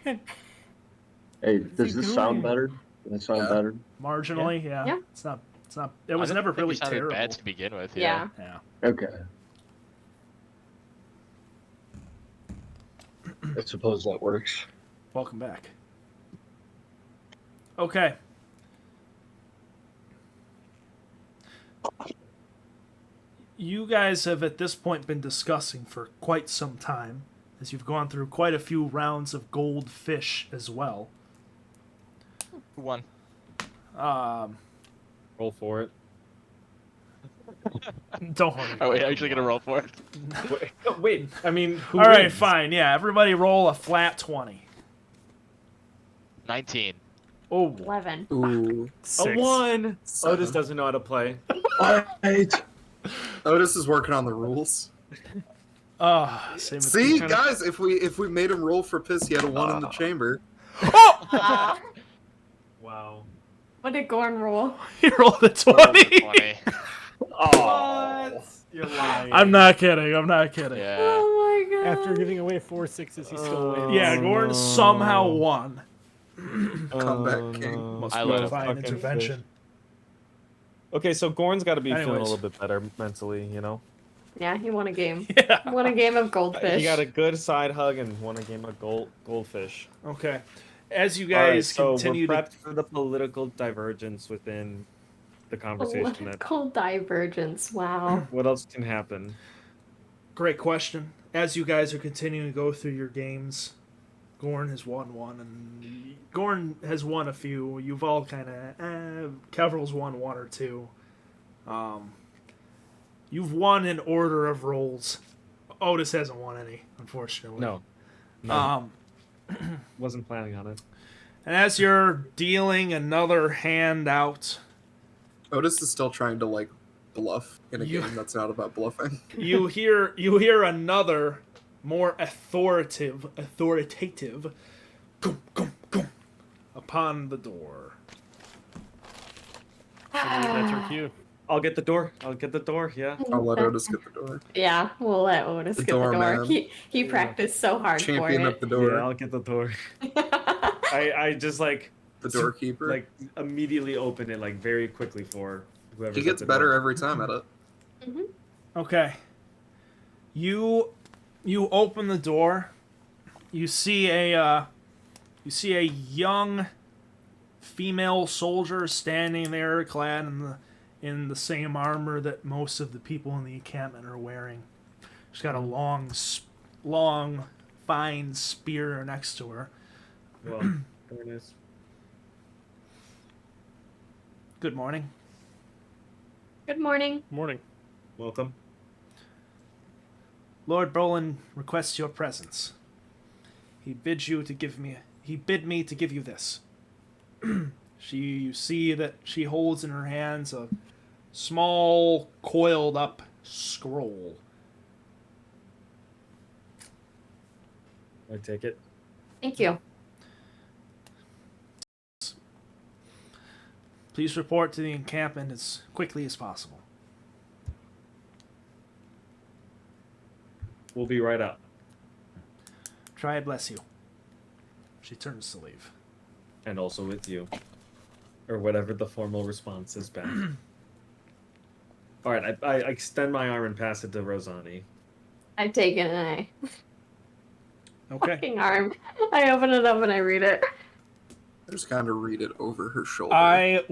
Hey, What's does he this sound doing? better? Does that sound Yeah. better? Marginally, yeah. Yeah. It's not. It's not. It was I didn't never think really you sounded terrible. bad to begin with. Yeah. Yeah. Okay. I suppose that works. Welcome back. Okay. You guys have at this point been discussing for quite some time, as you've gone through quite a few rounds of goldfish as well. Who won? Roll for it. Don't worry. Are we actually gonna roll for it? Wait, I mean, who All right, wins? fine. Yeah, everybody roll a flat 20. 19. Oh, 11. Ooh. six. A 1. Seven. Otis doesn't know how to play. Otis is working on the rules. Same with See, the- guys, if we made him roll for piss, he had a 1 in the chamber. Ah, Wow. what did Gorn roll? He rolled a 20. 20. Oh. You're lying. I'm not kidding. I'm not kidding. Yeah. Oh my god. After giving away 4 6s, he still wins. Yeah, Gordon somehow won. Comeback king. Must I be let him divine fucking intervention. fish. Okay, so Gorn's got to be feeling a Anyways. little bit better mentally, you know. Yeah, he won a game. Yeah. Won a game of goldfish. He got a good side hug and won a game of goldfish. Okay. As you All right, guys so continue we're to prepped for the political divergence within the conversation. That Political divergence. Wow. what else can happen? Great question. As you guys are continuing to go through your games, Gorn has won one, and Gorn has won a few. You've all kind of... Kevral's won one or two. You've won in order of rolls. Otis hasn't won any, unfortunately. No, wasn't planning on it. And as you're dealing another hand out, Otis is still trying to like bluff in a You- game that's not about bluffing. you hear another more authoritative gum, gum, gum, upon the door. I believe that's your cue. I'll get the door. Yeah. I'll let Otis get the door. Yeah, we'll let Otis The get the door. doorman. He practiced so hard Champion for of the it. door. Yeah, I'll get the door. I just like The doorkeeper. like immediately open it like very quickly for whoever. He gets better every time at it. Okay. You open the door. You see a young female soldier standing there, clad in the same armor that most of the people in the encampment are wearing. She's got a long, fine spear next to her. Well, there it is. Good morning. Good morning. Morning. Welcome. Lord Brolin requests your presence. He bid me to give you this. You see that she holds in her hands a small, coiled up scroll. I take it. Thank you. Please report to the encampment as quickly as possible. We'll be right up. Try bless you. She turns to leave. And also with you. Or whatever the formal response is back. Alright, I extend my arm and pass it to Rosani. I take it and I Okay. fucking arm. I open it up and I read it. I just kind of read it over her shoulder. I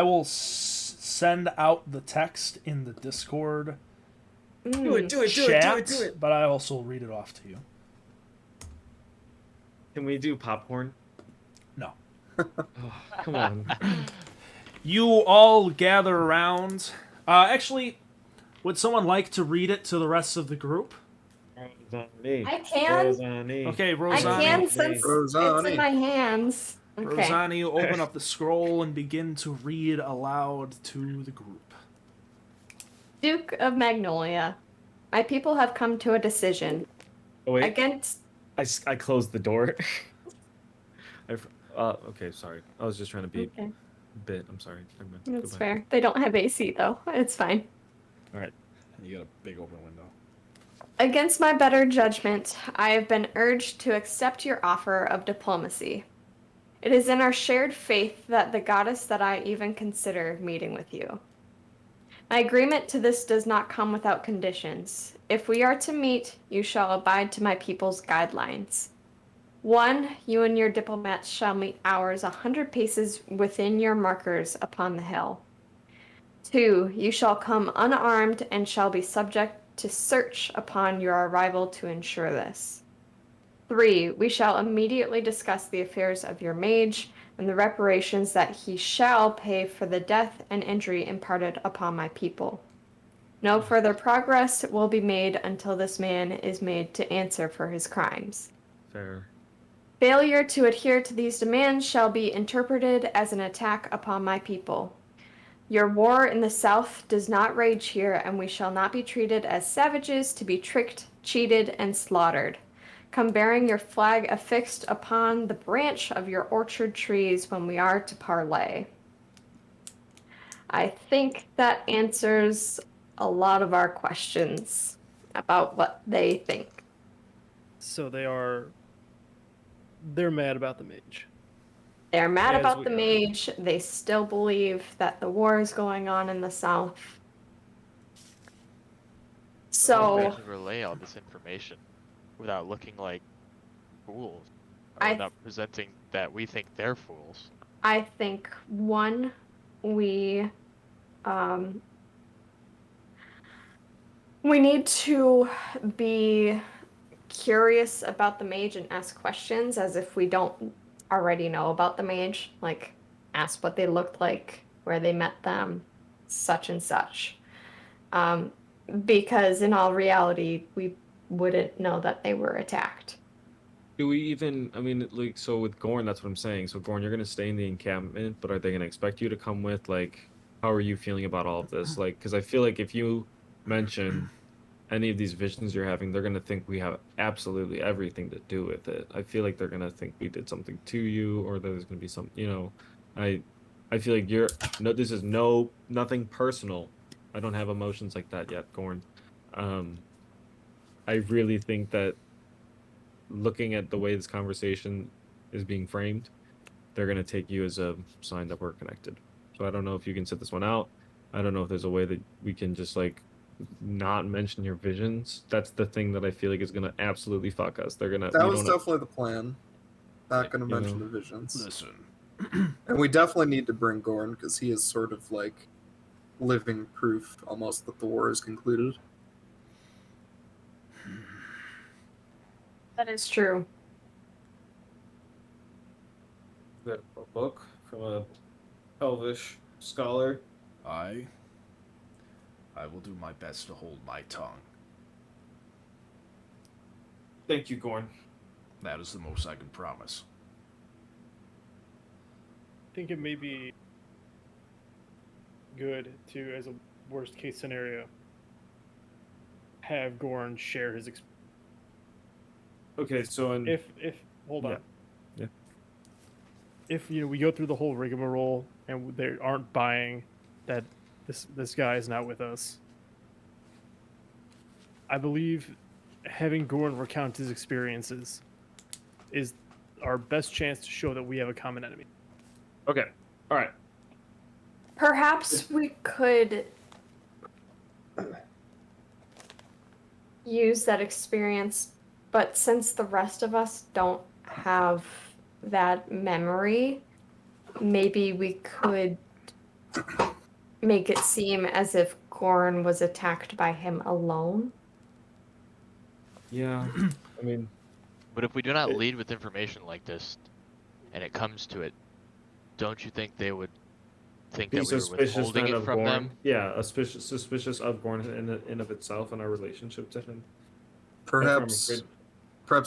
will send out the text in the Discord Do it, chat, but I also read it off to you. Can we do popcorn? No. Oh, come on. You all gather around. Actually, would someone like to read it to the rest of the group? Rosani. I can. Rosani. Okay, I Rosani. can since it's Rosani. in my hands. Okay. Rosani, you open up the scroll and begin to read aloud to the group. Duke of Magnolia, my people have come to a decision. Oh, wait. Against. I closed the door. Okay, sorry. I was just trying to be Okay. a bit. I'm sorry. Never mind. That's Goodbye. fair. They don't have AC though. It's fine. All right. You got a big open window. Against my better judgment, I have been urged to accept your offer of diplomacy. It is in our shared faith that the goddess that I even consider meeting with you. My agreement to this does not come without conditions. If we are to meet, you shall abide to my people's guidelines. 1. You and your diplomats shall meet ours 100 paces within your markers upon the hill. 2. You shall come unarmed and shall be subject to search upon your arrival to ensure this. 3. We shall immediately discuss the affairs of your mage and the reparations that he shall pay for the death and injury imparted upon my people. No further progress will be made until this man is made to answer for his crimes. Fair. Failure to adhere to these demands shall be interpreted as an attack upon my people. Your war in the south does not rage here, and we shall not be treated as savages to be tricked, cheated, and slaughtered. Come bearing your flag affixed upon the branch of your orchard trees when we are to parley. I think that answers a lot of our questions about what they think. So they're mad about the mage. They're mad As about we the are. mage. They still believe that the war is going on in the south. How are we So to relay all this information without looking like fools, or I- without presenting that we think they're fools. I think, 1, we need to be curious about the mage and ask questions as if we don't already know about the mage. Like, ask what they looked like, where they met them, such and such. Because in all reality, we wouldn't know that they were attacked. Do we even, I mean, like, so with Gorn, that's what I'm saying. So, Gorn, you're going to stay in the encampment, but are they going to expect you to come with? Like, how are you feeling about all of this? Like, because I feel like if you mention any of these visions you're having, they're going to think we have absolutely everything to do with it. I feel like they're going to think we did something to you, or there's going to be some, you know, I feel like this is nothing personal. I don't have emotions like that yet, Gorn. I really think that looking at the way this conversation is being framed, they're going to take you as a sign that we're connected. So I don't know if you can sit this one out. I don't know if there's a way that we can just, like, not mention your visions. That's the thing that I feel like is going to absolutely fuck us. They're going to... That was definitely the plan. Not going to mention the visions. Listen. And we definitely need to bring Gorn, because he is sort of like living proof almost that the war is concluded. That is true. That a book from a Elvish scholar. I will do my best to hold my tongue. Thank you, Gorn. That is the most I can promise. I think it may be good to, as a worst case scenario, have Gorn share his experience. Okay, so if hold on. Yeah. If we go through the whole rigmarole and they aren't buying that this guy is not with us, I believe having Gorn recount his experiences is our best chance to show that we have a common enemy. Okay. All right. Perhaps we could use that experience, but since the rest of us don't have that memory, maybe we could make it seem as if Gorn was attacked by him alone. Yeah. I mean, But if we do not lead with information like this, and it comes to it, don't you think they would think be that we were suspicious withholding then it of from Gorn. them? Yeah, suspicious of Gorn in of itself and our relationship to him. Perhaps it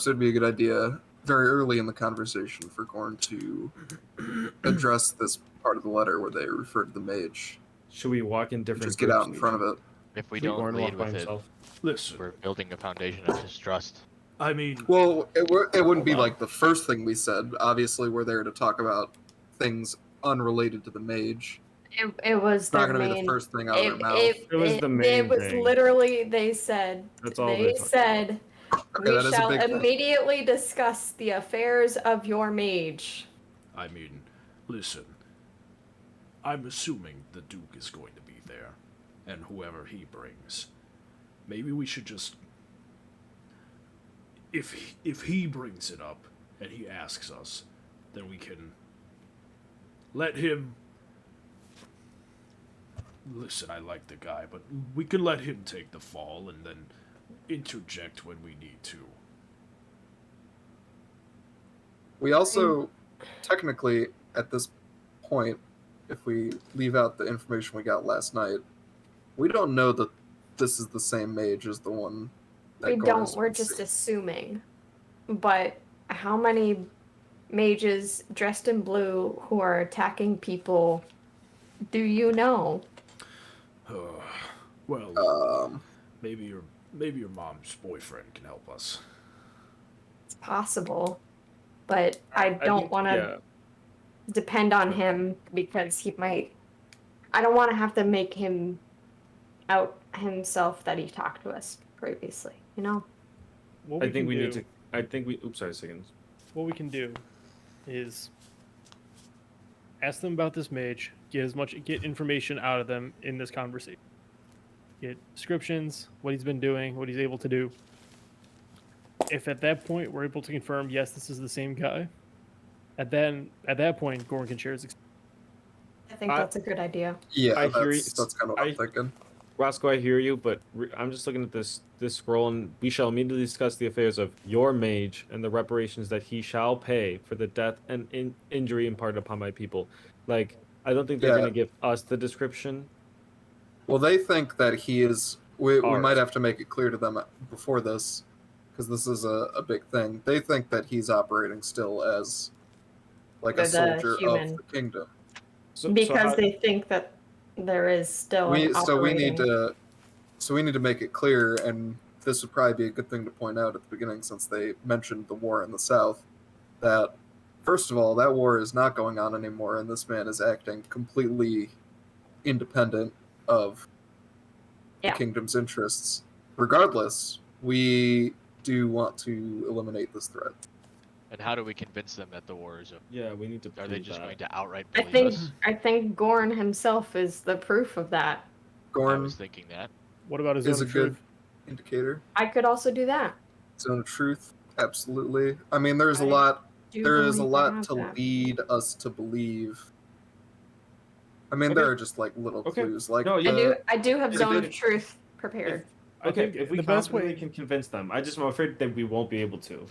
would be a good idea very early in the conversation for Gorn to address this part of the letter where they refer to the mage. Should we walk in different? Just get out in front of it. If we Should don't Gorn lead walk by with it, himself? Listen, we're building a foundation of distrust. I mean, Well, it wouldn't be like the first thing we said. Obviously, we're there to talk about things unrelated to the mage. It was It's not their going to be main. the first thing out of their mouth. It was the main It was thing. literally they said. That's all They they talked said. Okay, We that is a shall big thing. immediately discuss the affairs of your mage. I mean, listen. I'm assuming the Duke is going to be there, and whoever he brings. Maybe we should just. If he brings it up and he asks us, then we can let him. Listen, I like the guy, but we can let him take the fall and then interject when we need to. We also, technically, at this point, if we leave out the information we got last night, we don't know that this is the same mage as the one that We Gorn don't. has We're been just seeing. assuming. But how many mages dressed in blue who are attacking people do you know? Well, maybe your mom's boyfriend can help us. It's possible, but I don't think- want to yeah. depend on him because he might. I don't want to have to make him out himself that he talked to us previously. You know. What I we think can we do, need to. I think we. Oops, sorry, seconds. What we can do is ask them about this mage, get information out of them in this conversation. Get descriptions, what he's been doing, what he's able to do. If at that point we're able to confirm, yes, this is the same guy, at that point, Gorn can share his experience. I think that's a good idea. Yeah, I hear you. that's kind of what I'm thinking. Roscoe, I hear you, but I'm just looking at this scroll, and we shall immediately discuss the affairs of your mage and the reparations that he shall pay for the death and injury imparted upon my people. Like, I don't think they're Yeah. going to give us the description. Well, they think that he is. We Ours. might have to make it clear to them before this, because this is a big thing. They think that he's operating still as like a They're the soldier human. of the kingdom. Because they think that there is still an We need operating- to we need to make it clear, and this would probably be a good thing to point out at the beginning, since they mentioned the war in the south, that first of all, that war is not going on anymore, and this man is acting completely independent of Yeah. the kingdom's interests. Regardless, we do want to eliminate this threat. And how do we convince them that the war is over? Yeah, we need to. Are they prove just that. going to outright I believe think us? I think Gorn himself is the proof of that. I Gorn was thinking that. What about his is own a good truth? indicator. I could also do that. Zone of truth, absolutely. I mean, there's a I lot. Do There is a believe I lot have to that. lead us to believe. I mean, Okay. there are just like little Okay. clues, like No, yeah. I do have If zone they- of truth prepared. I Okay, think if we the best confidently way. can convince them, I'm afraid that we won't be able to.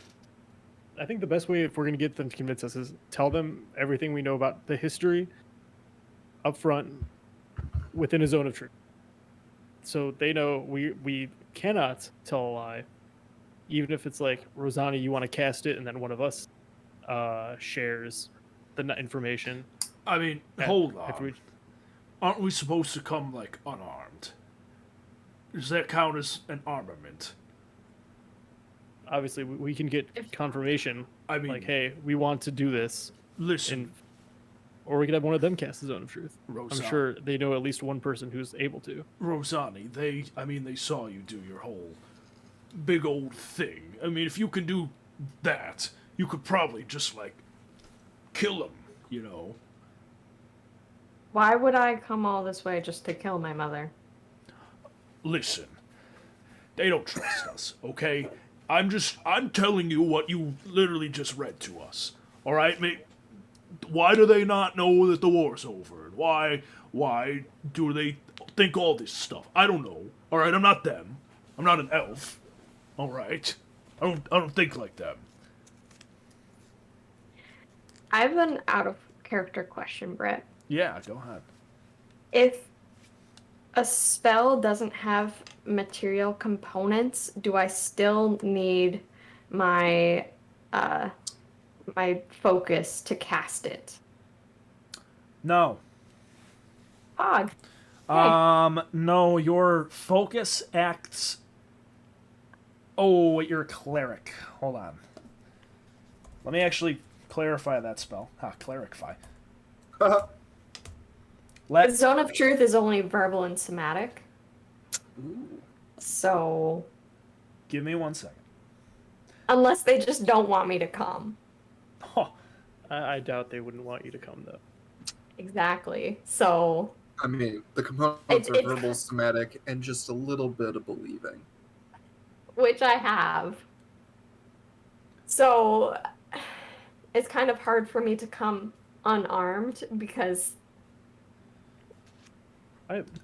I think the best way, if we're going to get them to convince us, is tell them everything we know about the history up front within a zone of truth. So they know we cannot tell a lie, even if it's like, Rosani, you want to cast it, and then one of us shares the information. I mean, At- hold after on. we- Aren't we supposed to come, like, unarmed? Does that count as an armament? obviously we can get confirmation. I mean, Like, hey, we want to do this, listen, or we could have one of them cast the Zone of Truth. I'm Rosani, sure they know at least one person who's able to. Rosani, they saw you do your whole big old thing. I mean, if you can do that, you could probably just, like, kill him, you know? Why would I come all this way just to kill my mother? Listen, they don't trust us, okay? I'm telling you what you literally just read to us, all right? Why do they not know that the war's over? And why do they think all this stuff? I don't know, all right? I'm not them. I'm not an elf, all right? I don't think like them. I have an out of character question, Britt. Yeah, go ahead. If a spell doesn't have material components, do I still need my my focus to cast it? No. Fog. No, your focus acts. Oh, you're a cleric. Hold on. Let me actually clarify that spell. Clerify. The Zone of Truth is only verbal and somatic. So, Give me 1 second. unless they just don't want me to come. Huh. I doubt they wouldn't want you to come though. Exactly. So, I mean, the components are It's- verbal, somatic, and just a little bit of believing. which I have. So, it's kind of hard for me to come unarmed because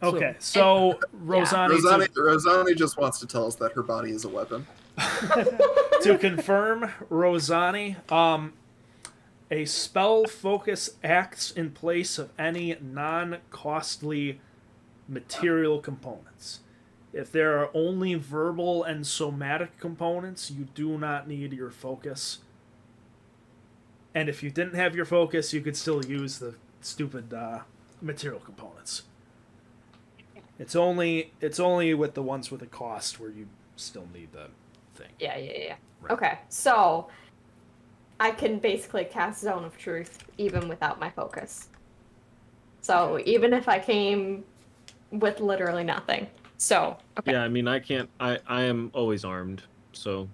Okay, so Rosani, Rosani just wants to tell us that her body is a weapon. to confirm, Rosani, a spell focus acts in place of any non-costly material components. If there are only verbal and somatic components, you do not need your focus. And if you didn't have your focus, you could still use the stupid material components. It's only with the ones with a cost where you still need the thing. yeah. Right. Okay, so I can basically cast Zone of Truth even without my focus. So even if I came with literally nothing. So, okay, Yeah, I mean, I can't. I am always armed, so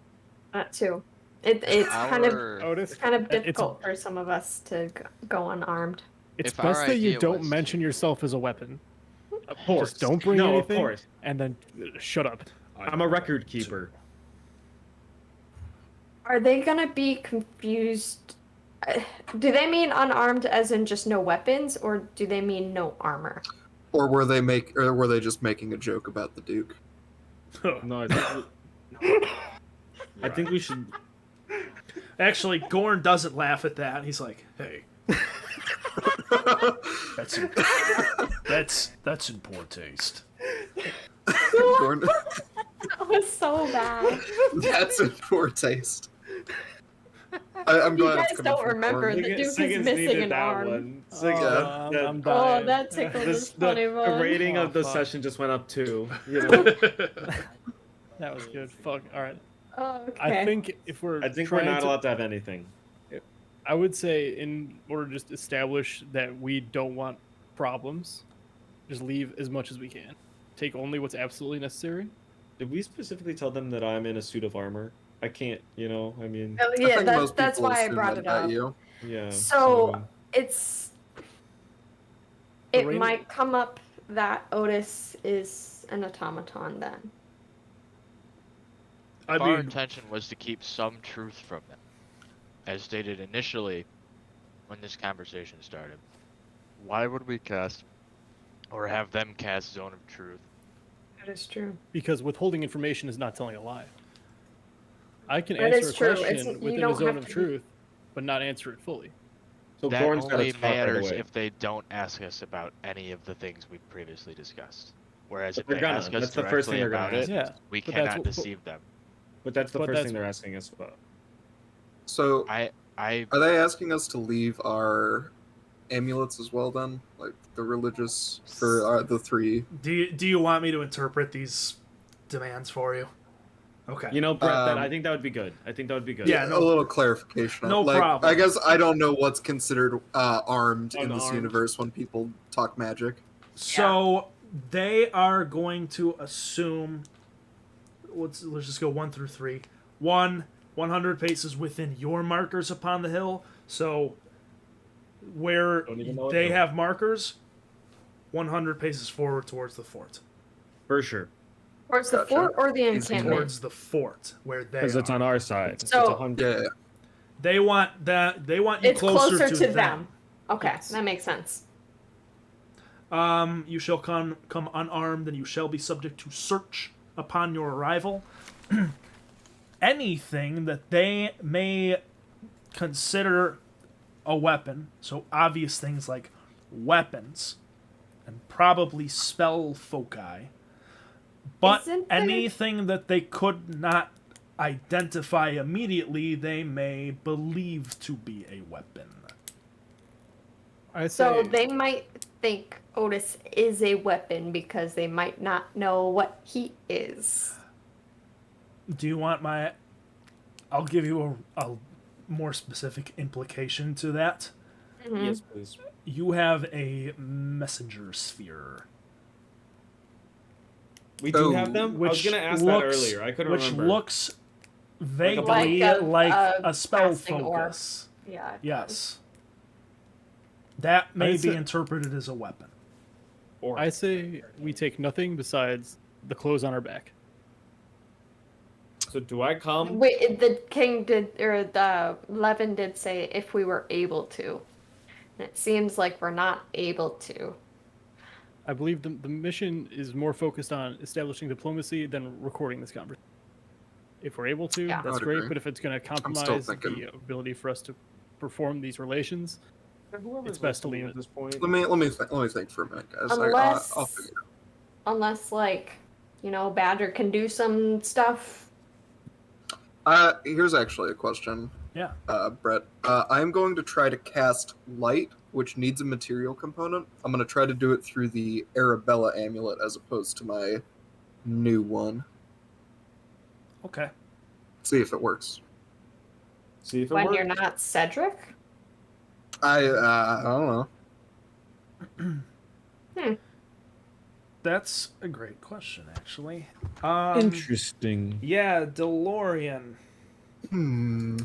that too. It's kind of Otis, difficult for some of us to go unarmed. it's If our best that you idea don't was mention yourself as a weapon. of course, Just don't bring no, anything, of course. and then shut up. I'm a record keeper. Are they gonna be confused? Do they mean unarmed as in just no weapons, or do they mean no armor? Or were they just making a joke about the Duke? No, I think we should. Actually, Gorn doesn't laugh at that. He's like, "Hey, that's in poor taste." Gordon, That was so bad. that's in poor taste. I'm You glad guys it's coming don't from remember Gordon. the Duke is Siggins missing needed an that arm. one. Yeah. I'm Oh, dying. that tickled his funny The bone. rating of the fuck. session just went up too. You know? That was good. Fuck. All right. Oh, okay. I think if we're I think we're trying not to- allowed to have anything. I would say in order to just establish that we don't want problems, just leave as much as we can. Take only what's absolutely necessary. Did we specifically tell them that I'm in a suit of armor? I can't, you know. I mean, Oh, I yeah, think most that's people why I assume brought that it about up. you. yeah. So it's it Rain- might come up that Otis is an automaton then. I Our mean, intention was to keep some truth from them, as stated initially when this conversation started. Why would we cast or have them cast Zone of Truth? That is true. Because withholding information is not telling a lie. I can That answer is a true. question You within a don't zone have of to be- truth, but not answer it fully. so That Gorn's got only to talk right matters away. if they don't ask us about any of the things we previously discussed. Whereas But if they're they gonna. ask us That's the first thing directly they're gonna about ask. it, Yeah, we but that's cannot what- deceive them. But that's the But first that's- thing they're asking us about. So, I are they asking us to leave our amulets as well? Then, like the religious for the three. do you want me to interpret these demands for you? Okay. You know, Brett, I Um, think that would be good. I think that would be good. Yeah, a little clarification. no like, problem. I guess I don't know what's considered armed in this Unarmed. universe when people talk magic. So they are going to assume. Let's just go 1 through 3. 100 paces within your markers upon the hill. So where Don't even know what they hill. have markers, 100 paces forward towards the fort. For sure. Towards the Gotcha. fort or the Easy. encampment? Towards the fort where they Because it's are. on our side. So- it's 100. Yeah. They want that. They want you It's closer to to them. Okay, Yes. that makes sense. You shall come unarmed, and you shall be subject to search upon your arrival. Anything that they may consider a weapon, so obvious things like weapons, and probably spell foci, but Isn't there- anything that they could not identify immediately, they may believe to be a weapon. I So say they might think Otis is a weapon because they might not know what he is. Do you want my... I'll give you a more specific implication to that. Mhm. Yes, please. You have a messenger sphere. We do Oh. have them? I was Which going to ask looks, that earlier. I couldn't which remember. looks vaguely Like like a a spell casting orb. focus. Yeah. it Yes. That may I'd be say- interpreted as a weapon. Or I say we take nothing besides the clothes on our back. So do I come? does. Wait, the king did, or the Levin did say if we were able to. And it seems like we're not able to. I believe the mission is more focused on establishing diplomacy than recording this conversation. If we're able to, Yeah. I that's would great. agree. But if it's going to still compromise thinking- the ability for us to perform these relations, Whoever's it's best to listening leave at it. this point. Let me think for a minute, guys. Unless, I'll figure it unless like, Badger can do some stuff. out. Here's actually a question. Yeah. Brett. I'm going to try to cast light, which needs a material component. I'm going to try to do it through the Arabella amulet as opposed to my new one. Okay. See if it works. See if it When works. you're not Cedric? I don't know. That's a great question, actually. Interesting. Yeah, DeLorean. Hmm.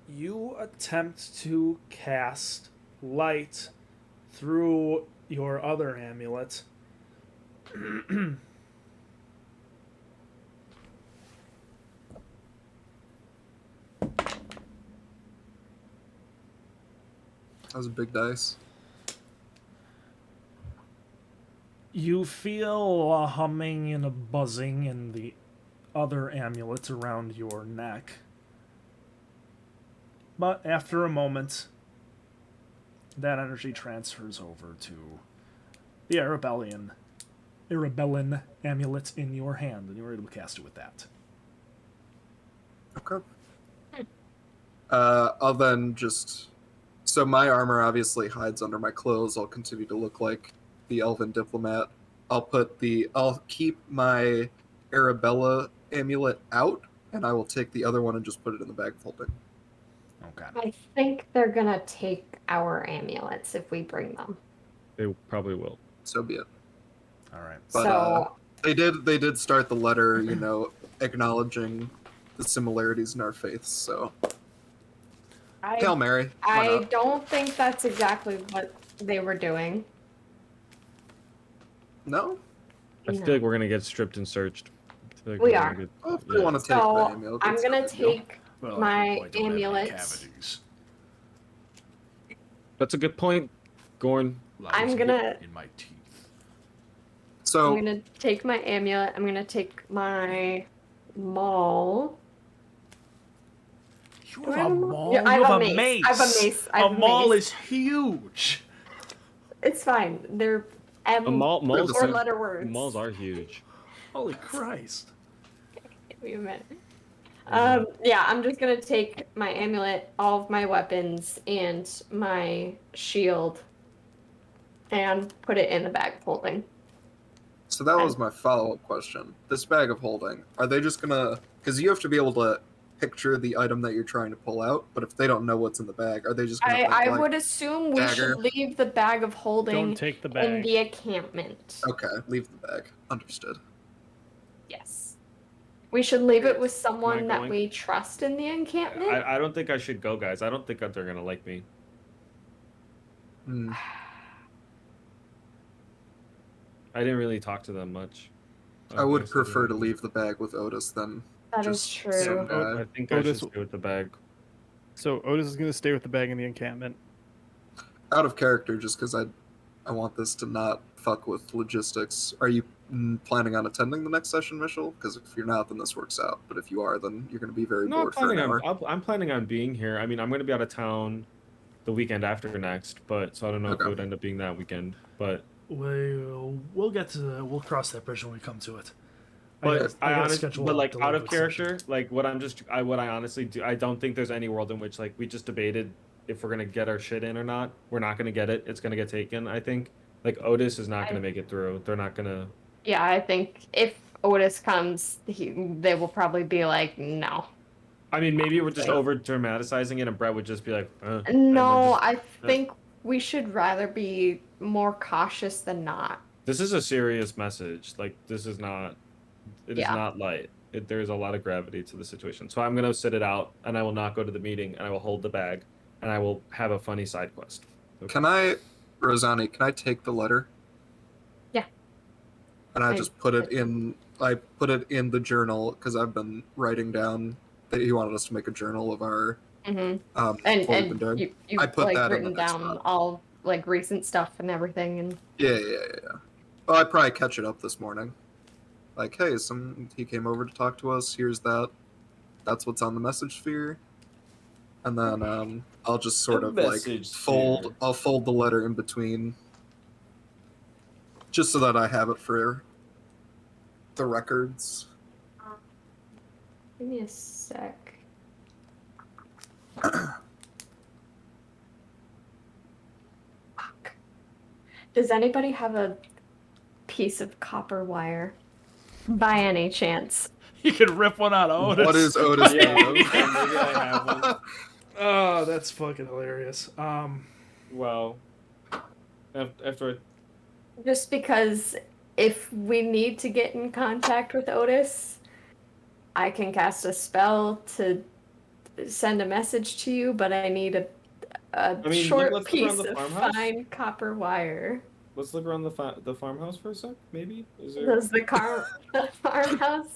You attempt to cast light through your other amulet. That was a big dice. You feel a humming and a buzzing in the other amulet around your neck. But after a moment, that energy transfers over to the Arabellan amulet in your hand, and you're able to cast it with that. Okay. I'll then just... So my armor obviously hides under my clothes. I'll continue to look like the elven diplomat. I'll keep my Arabella amulet out, and I will take the other one and just put it in the bag folding. Okay. I think they're gonna take our amulets if we bring them. They probably will. So be it. All right. But, so They did start the letter, acknowledging the similarities in our faiths. So Hail I Mary. Why I not? don't think that's exactly what they were doing. No. I feel like we're gonna get stripped and searched. I feel like We we're gonna are. get- Well, if you yeah. want to take the So amulet, I'm that's gonna no big deal. take my amulets. That's a good point, Gorn. I'm gonna in my teeth. So I'm gonna take my amulet. I'm gonna take my maul. You Do I have a have a- maul. Yeah, I You have have a a mace. mace. I have a mace. I A have a maul mace. is huge. It's fine. They're M Malls, or letter words. malls are huge. Holy Christ. Give me a minute. Yeah, I'm just gonna take my amulet, all of my weapons, and my shield, and put it in the bag folding. So that was my follow-up question. This bag of holding, are they just gonna? Because you have to be able to picture the item that you're trying to pull out. But if they don't know what's in the bag, are they just gonna? I would assume we dagger? should leave the bag of holding Don't take the in bag. the encampment. Okay, leave the bag. Understood. Yes. We should leave it with someone that going? we trust in the encampment. I don't think I should go, guys. I don't think that they're gonna like me. Hmm. I didn't really talk to them much. I would guess prefer to didn't. leave the bag with Otis than That is just true. some Oh, guy. I think I should Otis- stay with the bag. So Otis is going to stay with the bag in the encampment. Out of character, just because I want this to not fuck with logistics. Are you planning on attending the next session, Mitchell? Because if you're not, then this works out. But if you are, then you're going to be very No, I'm bored for an planning hour. on. I'm planning on being here. I mean, I'm going to be out of town the weekend after next, but so I don't know if Okay. it would end up being that weekend. But We'll get to we'll cross that bridge when we come to it. But I gotta honestly, schedule but a like out of deliberate character, session. like what I honestly do, I don't think there's any world in which like we just debated if we're gonna get our shit in or not. We're not gonna get it. It's gonna get taken. I think like Otis is not gonna make it through. They're not gonna. Yeah, I think if Otis comes, they will probably be like, no. I mean, maybe we're just over dramatizing it, and Brett would just be like, and then No, just- I think we should rather be more cautious than not. This is a serious message. Like this is not. It is Yeah. not light. There's a lot of gravity to the situation. So I'm gonna sit it out, and I will not go to the meeting, and I will hold the bag, and I will have a funny side quest. Can I, Rosani? Can I take the letter? Yeah. And I I- just put it in. I put it in the journal because I've been writing down that he wanted us to make a journal of our Hmm and And what we've been doing. you've I put like that in written the next down one. all like recent stuff and everything, and Yeah. Well, I probably catch it up this morning. Like, hey, he came over to talk to us. Here's that. That's what's on the message sphere. And then I'll just sort The of like message fold. sphere. I'll fold the letter in between, just so that I have it for the records. give me a sec. Fuck. Does anybody have a piece of copper wire by any chance? You can rip one out of Otis. What is Otis Yeah, made of? maybe I have one. Oh, that's fucking hilarious. Well, after Just because if we need to get in contact with Otis, I can cast a spell to send a message to you, but I need a mean, short let's look around piece the of farmhouse. fine copper wire. let's look around the farmhouse for a sec. Maybe is there? Does the farmhouse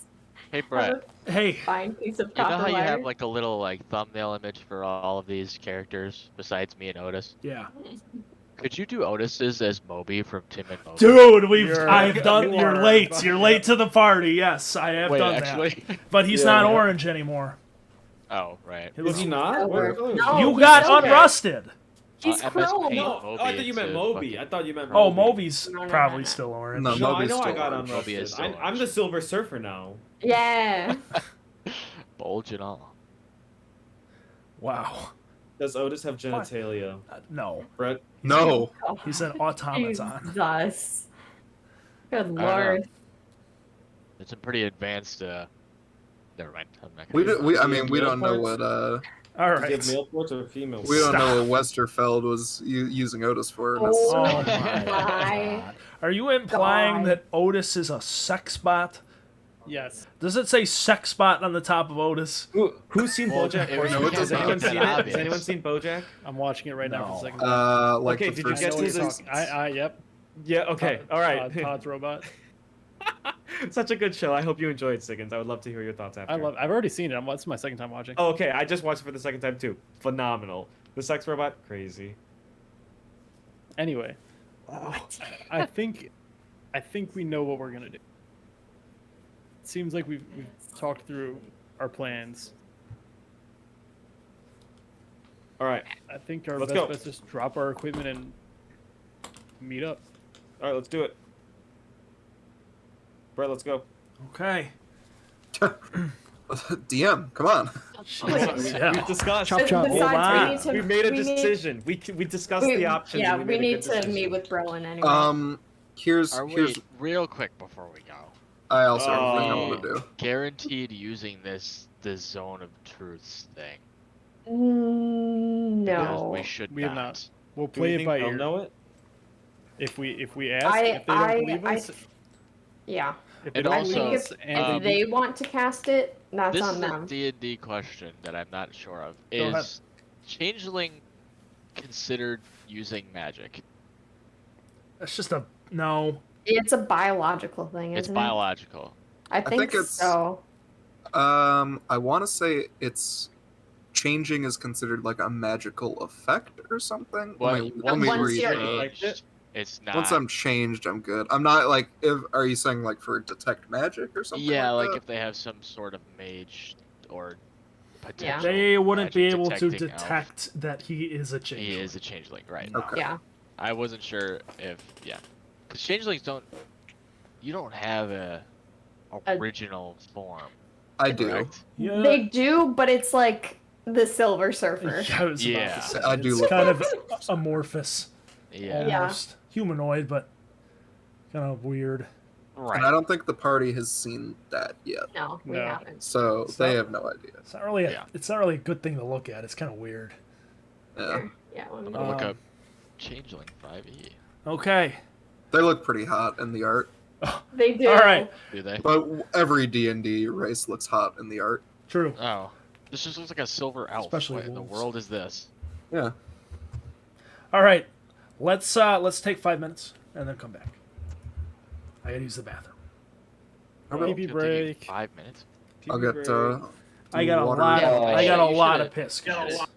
Hey have Brett, a Hey, fine piece of you know copper how you wire? have like a little like thumbnail image for all of these characters besides me and Otis? yeah, Could you do Otis's as Moby from Tim and Moby? dude, You're- I've done. you You're are late. fucking- You're late to the party. Yes, I have Wait, done actually? that. But he's Yeah, not yeah. orange anymore. Oh, right. He Is looks- he not? What Silver. color is No. he? you he's got silver. unrusted. He's MS chrome. Paint No, Moby I thought you meant into Moby. fucking- I thought you meant Oh, Moby. Moby's No, no, probably no, no. still orange. No, No, I Moby's know I still got orange. Moby is unrusted. still I'm the orange. Silver Surfer now. Yeah. Bulge and all. Wow. Does Otis have genitalia? No, Brett? No. he's an automaton. Jesus. Good know. lord. It's a pretty advanced. Never mind. I'm not We gonna. do, we I Do you mean have we male don't know parts? what All Does he right. have male parts or female we don't parts? know what Westerfeld was using Otis for. Oh, necessarily. Oh my my god. Are you implying God. that Otis is a sex bot? Yes. Does it say sex bot on the top of Otis? Who's seen Well, BoJack it Horseman? was Has just anyone fucking seen it? Has obvious. anyone seen BoJack? I'm watching it right now for No. the second time. Like Okay, the did you first get I know to what you're this- talking. Yep. Yeah. Okay. All right. Todd's robot. Such a good show. I hope you enjoyed, Siggins. I would love to hear your thoughts after. I've already seen it. This is my second time watching. Oh, okay. I just watched it for the second time too. Phenomenal. The sex robot, crazy. Anyway, I think we know what we're gonna do. It seems like we've talked through our plans. All right. I think our Let's best go. bet is just drop our equipment and meet up. All right. Let's do it. Brett, let's go. Okay. DM, come on. Yeah. We've discussed. Chop, chop. Hold on. we need to. We made a we need- decision. We discussed the options. Yeah, and we made a need good to decision. meet with Brolin anyway. Here's Are here's we real quick before we go? I also have a thing I Oh. want to do. Guaranteed using this zone of truths thing. Mm, Because no. we should We have not. not. We'll Do we play it think by they'll ear. know it? If we ask, if they don't believe us, Yeah. if they And don't I also, think believe us, if they want to cast it, that's This on is them. a D&D question that I'm not sure of. Go ahead. Is Changeling considered using magic? That's just a no. It's a biological thing, isn't It's it? biological. I think think it's- so. I want to say it's changing is considered like a magical effect or something. Well, let me once read you're- it. changed, it's not. Once I'm changed, I'm good. I'm not like. Are you saying like for detect magic or something? Yeah, like like that? if they have some sort of mage or Yeah. potential. They wouldn't be magic able to detecting elf. detect that he is a changeling. He is a changeling, right? No. Okay. Yeah. I wasn't sure if because changelings don't. You don't have a original form. I do. Correct? Yeah. They do, but it's like the Silver Surfer. Yeah, I was about Yeah. to say, I do it's look kind like of amorphous, Yeah. Yeah. almost humanoid, but kind of weird. And I Right. don't think the party has seen that yet, No, we No. haven't. so So- they have no idea. It's not really. Yeah. It's not really a good thing to look at. It's kind of weird. Yeah, Yeah, let me I'm gonna look Um, up changeling 5e. Okay. they look pretty hot in the art, They do. All right. Do they? but every D&D race looks hot in the art. True. Oh, this just looks like a silver elf. Especially What in the wolves. world is this? Yeah. All right. Let's take 5 minutes and then come back. I gotta use the bathroom. Okay. Pee-pee It'll take you break. 5 minutes. I'll get. I got a water. lot. Of, I got a You lot should've- of piss, you should've- guys.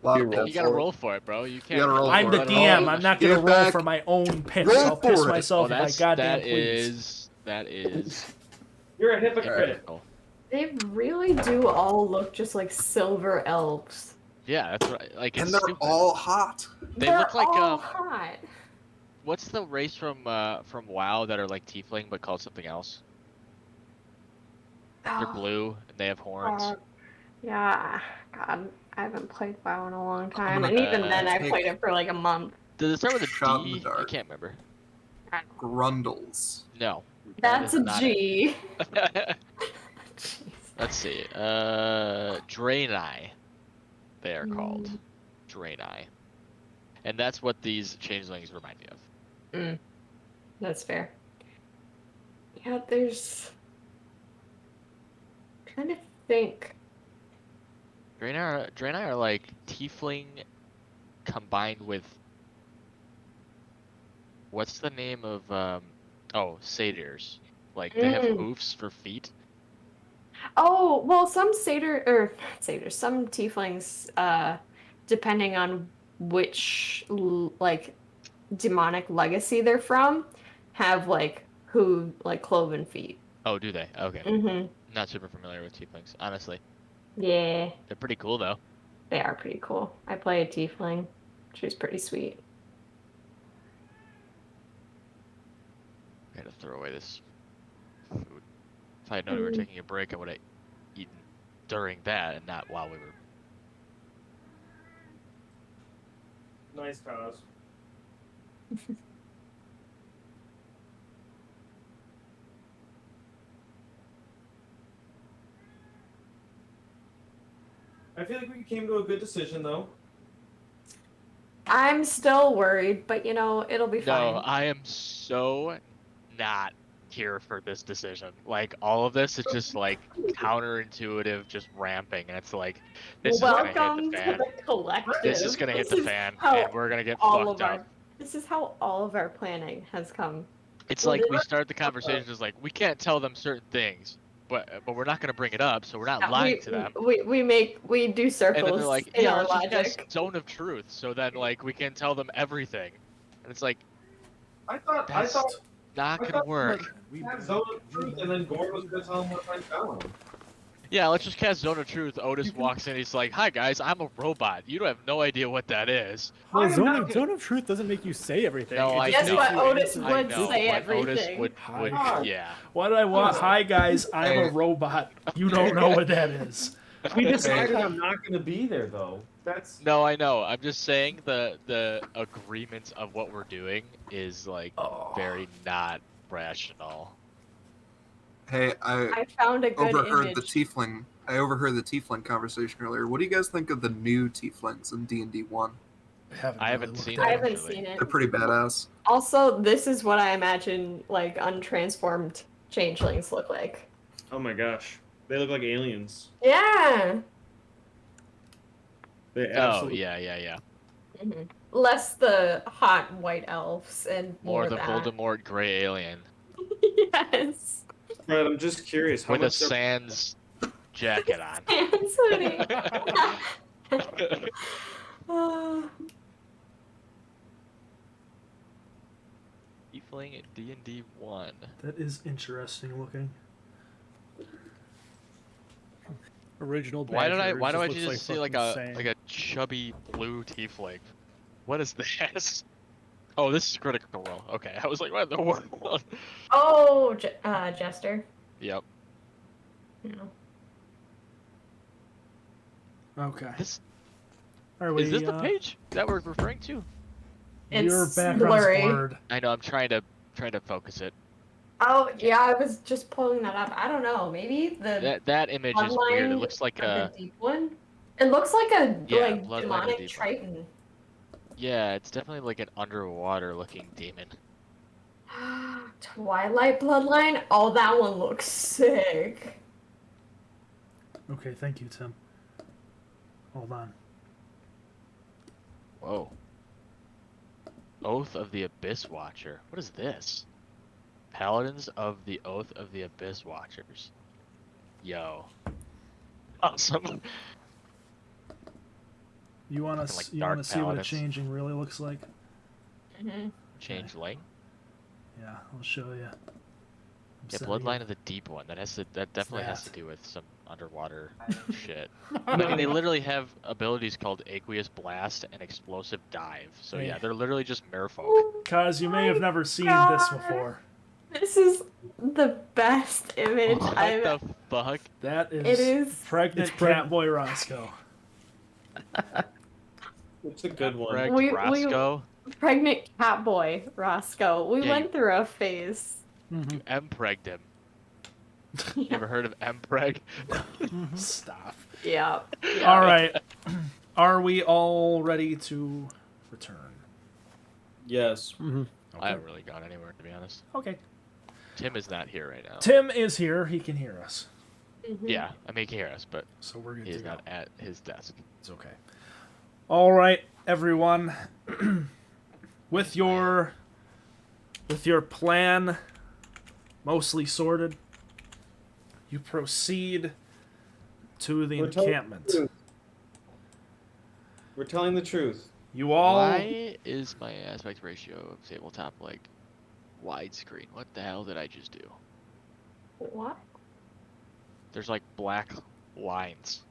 Lot You of roll You gotta for it. roll for it, bro. You can't. gotta roll I'm for the it. DM. I'm not gonna Get roll back. for my own piss. Roll I'll piss for it. myself Oh, if I goddamn that please. is You're a hypocrite. hypocritical. They really do all look just like silver elves. Yeah, that's right. Like it's And they're stupid. all hot. They They're look like all hot. what's the race from WoW that are like tiefling but called something else? They're blue and they have horns. Yeah, God, I haven't played WoW in a long time, gonna, and even then, I take- played it for like a month. Does it start with a Shot in the D? I dark. can't remember. Grundles. No. That's is a not G. it. Jeez. Let's see. Draenei. They are called Draenei, and that's what these changelings remind me of. That's fair. Yeah, there's. I'm trying to think. Draenei are like tiefling combined with what's the name of satyrs. Like they have hoofs for feet. Oh, well, some satyrs, some tieflings, depending on which like demonic legacy they're from, have like cloven feet. Oh, do they? Okay. Mm-hmm. Not super familiar with tieflings, honestly. Yeah, They're pretty cool though. they are pretty cool. I play a tiefling. She's pretty sweet. I gotta throw away this food. If I had known we were taking a break, I would have eaten during that and not while we were. Nice cause. I feel like we came to a good decision though. I'm still worried, but it'll be No, fine. I am so not here for this decision. Like all of this is just like counterintuitive, just ramping, and it's like this Welcome is gonna hit to the fan. the collective. This is gonna hit This the is fan, how and we're gonna get all fucked of up. This is how all of our planning has come. It's like we start the conversation as like we can't tell them certain things, but we're not gonna bring it up, so we're not lying to them. We do And circles then they're like, in yeah, our let's just logic. guess zone of truth, so then like we can tell them everything, and it's like I thought that's not gonna work. we had Zone of Truth and then Gordon was gonna tell him what I'm telling him. Yeah, let's just cast Zone of Truth. Otis walks in, he's like, "Hi guys, I'm a robot. You don't have no idea what that is." Well, I am Zone not of, gonna- Zone of Truth doesn't make you say everything. No, It I just Yes, know. makes but you Otis answer. I would know, say but Otis everything. would Hi. yeah. What did I want? Hi guys, I'm a robot. You don't know what that is. We decided I'm not gonna be there though. That's No, I know. I'm just saying the agreements of what we're doing is like very not rational. Hey, I found a good overheard the image. tiefling. I overheard the tiefling conversation earlier. What do you guys think of the new tieflings in D&D 1? I haven't seen I it. haven't Actually. seen it. They're pretty badass. Also, this is what I imagine like untransformed changelings look like. oh my gosh, they look like aliens. Yeah. They Oh absolutely. yeah. hmm Less the hot white elves and More more the that. Voldemort gray alien Yes. Brett, I'm just curious how with a much. Sans jacket on. Sans hoodie. Oh. Tiefling at D&D 1. That is interesting looking. Original. Why do I looks just see like a chubby blue tiefling? What is this? Oh, this is Critical Role. Okay, I was like, what in the world? Oh, Jester. Yep. Yeah. Okay. This Are is this the page that we're referring to? Your It's background's blurry. blurred. I know. I'm trying to focus it. Oh yeah, I was just pulling that up. I don't know. Maybe the That image is weird. It bloodline looks like of a the deep one. It looks like a Yeah, like bloodline of the demonic deep one. triton. yeah. It's definitely like an underwater looking demon. Twilight bloodline. Oh, that one looks sick. Okay, thank you, Tim. Hold on. Whoa. Oath of the Abyss Watcher. What is this? Paladins of the Oath of the Abyss Watchers. Yo. Awesome. You want Fucking, like, to dark see what a paladins. changing really looks like? hmm Changeling. Yeah, I'll show you. Yeah, Bloodline of the Deep one. That definitely has to that? do with some underwater shit. I mean, they literally have abilities called Aqueous Blast and Explosive Dive. So yeah, Hey. they're literally just merfolk. Cause you may have never seen this God. before. This is the best image What I've. the fuck? That is, It is- pregnant It's preg- Catboy Roscoe. It's a good one. Correct, We- Roscoe. Pregnant Catboy Roscoe. We Yeah, went through a phase. Mm-hmm. You M-pregged him. You ever heard of M-preg? Stop. Yeah. All right. Are we all ready to return? Yes. I haven't really gone anywhere, to be honest. Okay. Tim is not here right now. Tim is here. He can hear us. Yeah, I mean, he can hear us, but So we're good he's to go. not at his desk. It's okay. All right, everyone. with your plan mostly sorted, you proceed to the We're telling the encampment. truth. We're telling the truth. You all Why is my aspect ratio of tabletop like widescreen? What the hell did I just do? What? There's like black lines.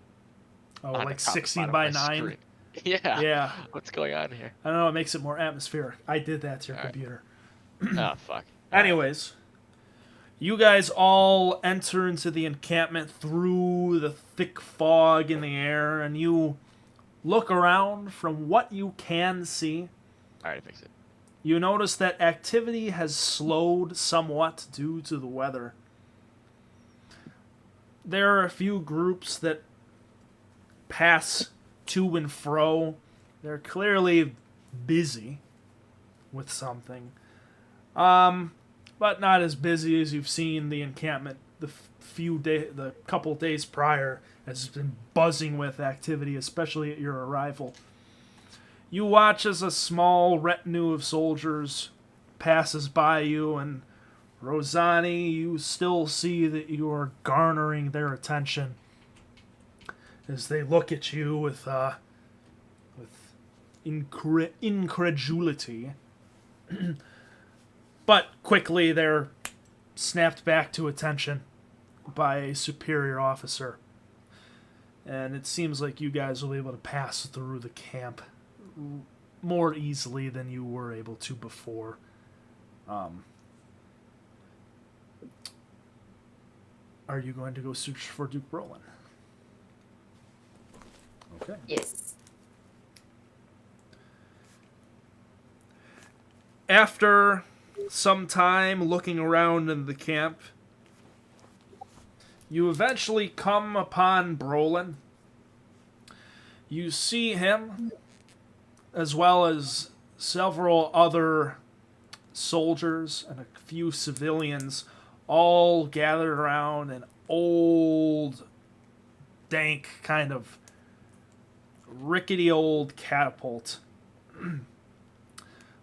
oh, on like the top and 16 bottom by of my 9. screen. Yeah. Yeah. What's going on here? I don't know, it makes it more atmospheric. I did that to your All right. computer. Oh fuck. Anyways, you guys all enter into the encampment through the thick fog in the air, and you look around. From what you can see, Alright, fix it. you notice that activity has slowed somewhat due to the weather. There are a few groups that pass to and fro. They're clearly busy with something. But not as busy as you've seen the encampment the couple days prior has been buzzing with activity, especially at your arrival. You watch as a small retinue of soldiers passes by you, and Rosani, you still see that you are garnering their attention as they look at you with incredulity. But quickly they're snapped back to attention by a superior officer. And it seems like you guys will be able to pass through the camp more easily than you were able to before. Are you going to go search for Duke Brolin? Okay. Yes. After some time looking around in the camp, you eventually come upon Brolin. You see him, as well as several other soldiers and a few civilians, all gathered around an old, dank, kind of rickety old catapult.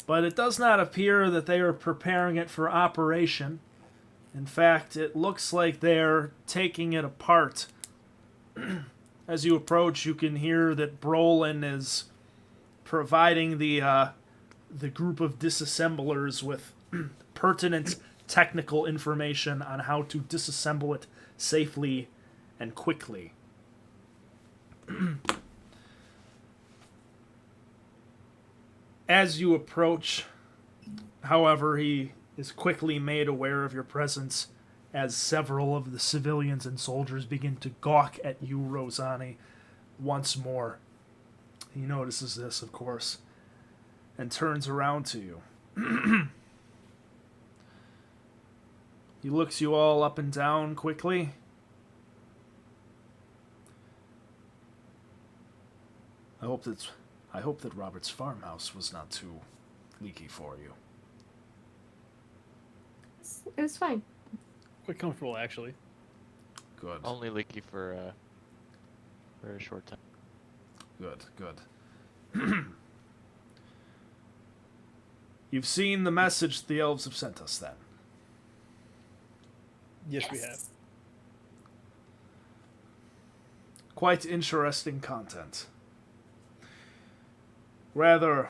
But it does not appear that they are preparing it for operation. In fact, it looks like they're taking it apart. As you approach, you can hear that Brolin is providing the group of disassemblers with pertinent technical information on how to disassemble it safely and quickly. As you approach, however, he is quickly made aware of your presence as several of the civilians and soldiers begin to gawk at you, Rosani, once more. He notices this, of course, and turns around to you. He looks you all up and down quickly. I hope that Robert's farmhouse was not too leaky for you. It was fine. Quite comfortable, actually. Good. Only leaky for a short time. Good. You've seen the message the elves have sent us, then? Yes, we have. Quite interesting content. Rather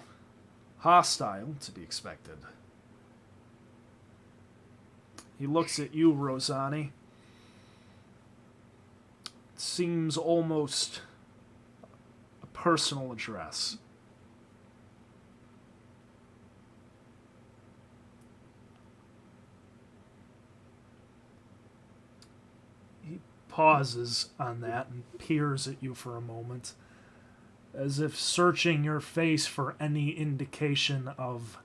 hostile, to be expected. He looks at you, Rosani. It seems almost a personal address. He pauses on that and peers at you for a moment, as if searching your face for any indication of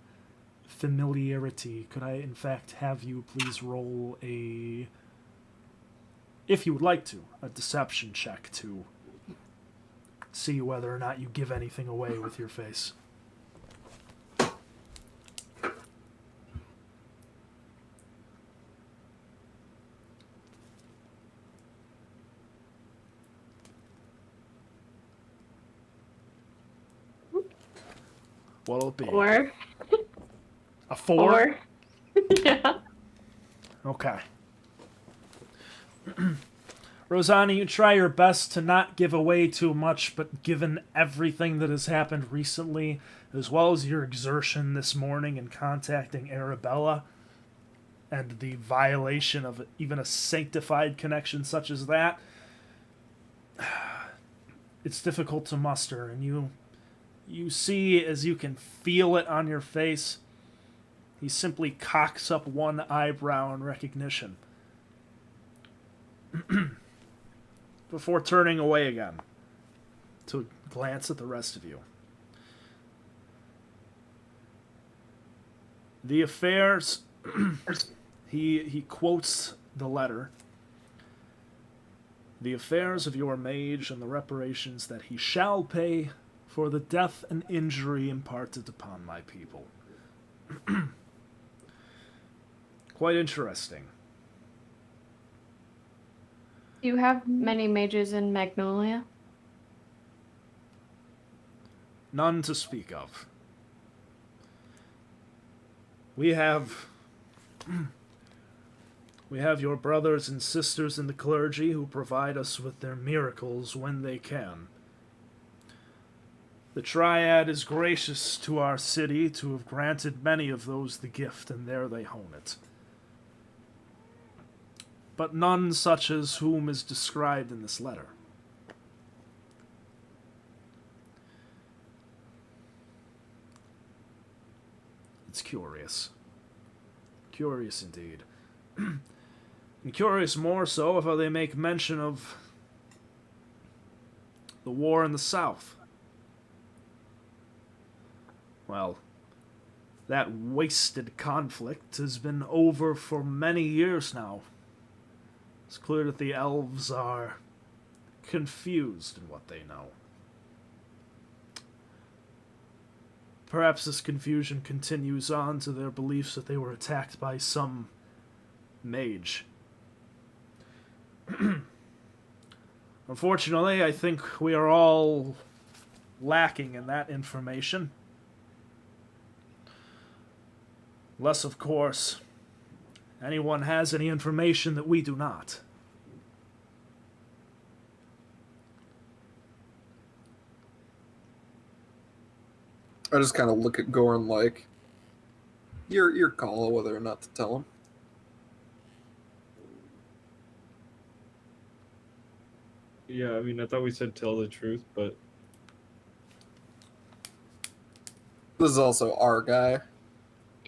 familiarity. Could I, in fact, have you please roll a, if you would like to, a deception check to see whether or not you give anything away with your face? What'll it be? Or A 4? yeah. Okay. Rosani, you try your best to not give away too much, but given everything that has happened recently, as well as your exertion this morning in contacting Arabella, and the violation of even a sanctified connection such as that, it's difficult to muster, and you see, as you can feel it on your face, he simply cocks up one eyebrow in recognition before turning away again to glance at the rest of you. The affairs, he quotes the letter. The affairs of your mage and the reparations that he shall pay for the death and injury imparted upon my people. Quite interesting. Do you have many mages in Magnolia? None to speak of. We have your brothers and sisters in the clergy who provide us with their miracles when they can. The Triad is gracious to our city to have granted many of those the gift, and there they hone it. But none such as whom is described in this letter. It's curious. Curious indeed. And curious more so of how they make mention of the war in the South. Well, That wasted conflict has been over for many years now. It's clear that the elves are confused in what they know. Perhaps this confusion continues on to their beliefs that they were attacked by some mage. Unfortunately, I think we are all lacking in that information. Unless, of course, anyone has any information that we do not. I just kind of look at Gorn like, your call whether or not to tell him. Yeah, I mean, I thought we said tell the truth, but This is also our guy.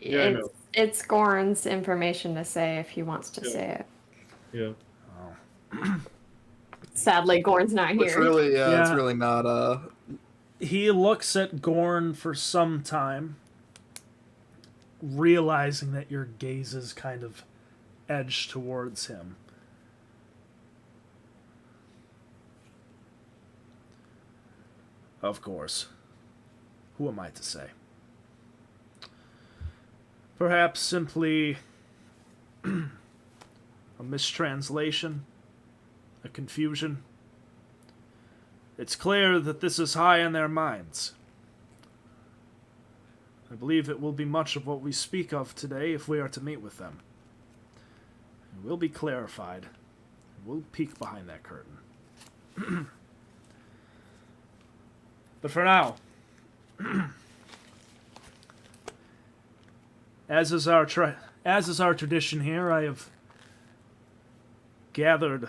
Yeah, I know. It's Gorn's information to say if he wants to Yeah. say it. yeah. Sadly, Gorn's not Which here. really, it's Yeah. really not, He looks at Gorn for some time, realizing that your gazes kind of edge towards him. Of course. Who am I to say? Perhaps simply a mistranslation, a confusion. It's clear that this is high in their minds. I believe it will be much of what we speak of today if we are to meet with them. It will be clarified. We'll peek behind that curtain. But for now, as is our tradition here, I have gathered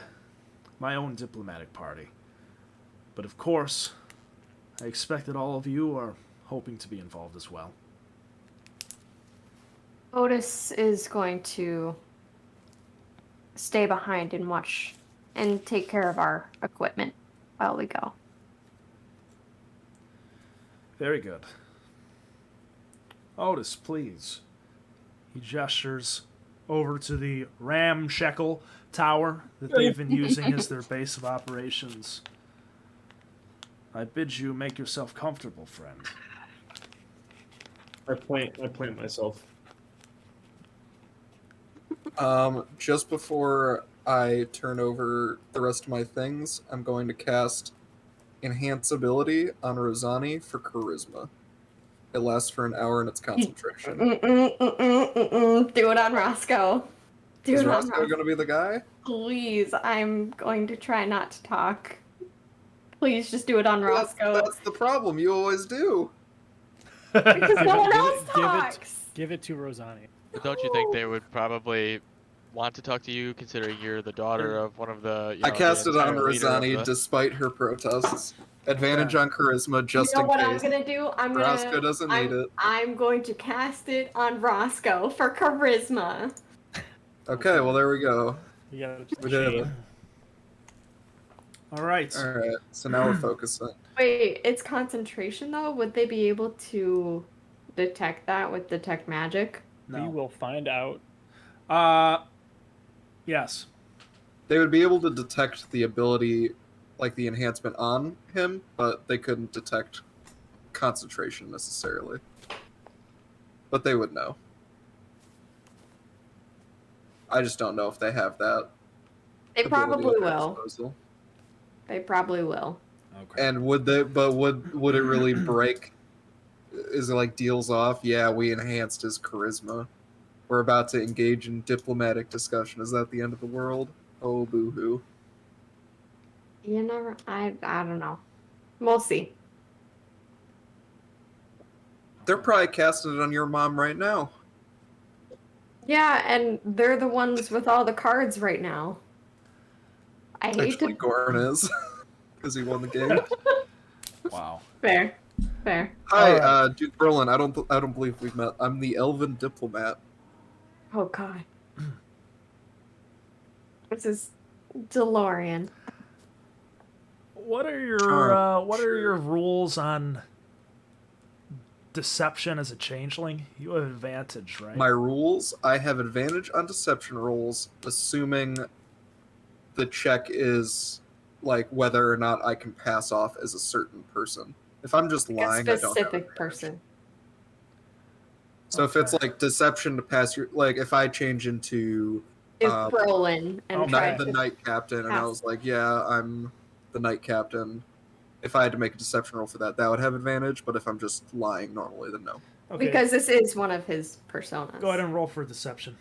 my own diplomatic party. But of course, I expect that all of you are hoping to be involved as well. Otis is going to stay behind and watch and take care of our equipment while we go. Very good. Otis, please. He gestures over to the ramshackle tower that they've been using as their base of operations. I bid you make yourself comfortable, friend. I plant myself. just before I turn over the rest of my things, I'm going to cast Enhance Ability on Rosani for Charisma. It lasts for an hour and it's concentration. Do it on Roscoe. Do Is it on Roscoe Roscoe. going to be the guy? Please, I'm going to try not to talk. Please just do it on Roscoe. That's the problem. You always do. Because no one Give it- else give it- talks. Give it to Rosani. But don't you think they would probably want to talk to you, considering you're the daughter of one of the? You know, I cast the it on entire leader of Rosani the- despite her protests. Advantage on Charisma just You know in what case. I'm gonna do? Roscoe doesn't need it. I'm going to cast it on Roscoe for charisma. Okay, well there we go. You gotta We did it. All right. All right, so now we're focusing. Wait, it's concentration though. Would they be able to detect that with detect magic? We No. will find out. Yes. They would be able to detect the ability, like the enhancement on him, but they couldn't detect concentration necessarily. But they would know. I just don't know if they have that. They ability probably at their will. disposal. They probably will. Okay. And would they? But would it really break? Is it like deals off? Yeah, we enhanced his charisma. We're about to engage in diplomatic discussion. Is that the end of the world? Oh, boo-hoo. You never. I don't know. We'll see. They're probably casting it on your mom right now. Yeah, and they're the ones with all the cards right now. I hate Actually, to. Goran is, because he won the game. Wow. Fair. Fair. Hi, Alright. Duke Berlin. I don't believe we've met. I'm the Elven diplomat. Oh God. This is DeLorean. What are your Sure. rules on deception as a changeling? You have advantage, right? My rules, I have advantage on deception rolls, assuming the check is like whether or not I can pass off as a certain person. If I'm just Like a lying, I don't have specific advantage. person. So if it's Okay. like deception to pass your, like if I change into If Uh, Brolin and Okay. tried the to knight captain, and I pass. was like, yeah, I'm the knight captain. If I had to make a deception roll for that, that would have advantage. But if I'm just lying normally, then no. Okay. because this is one of his personas. Go ahead and roll for deception.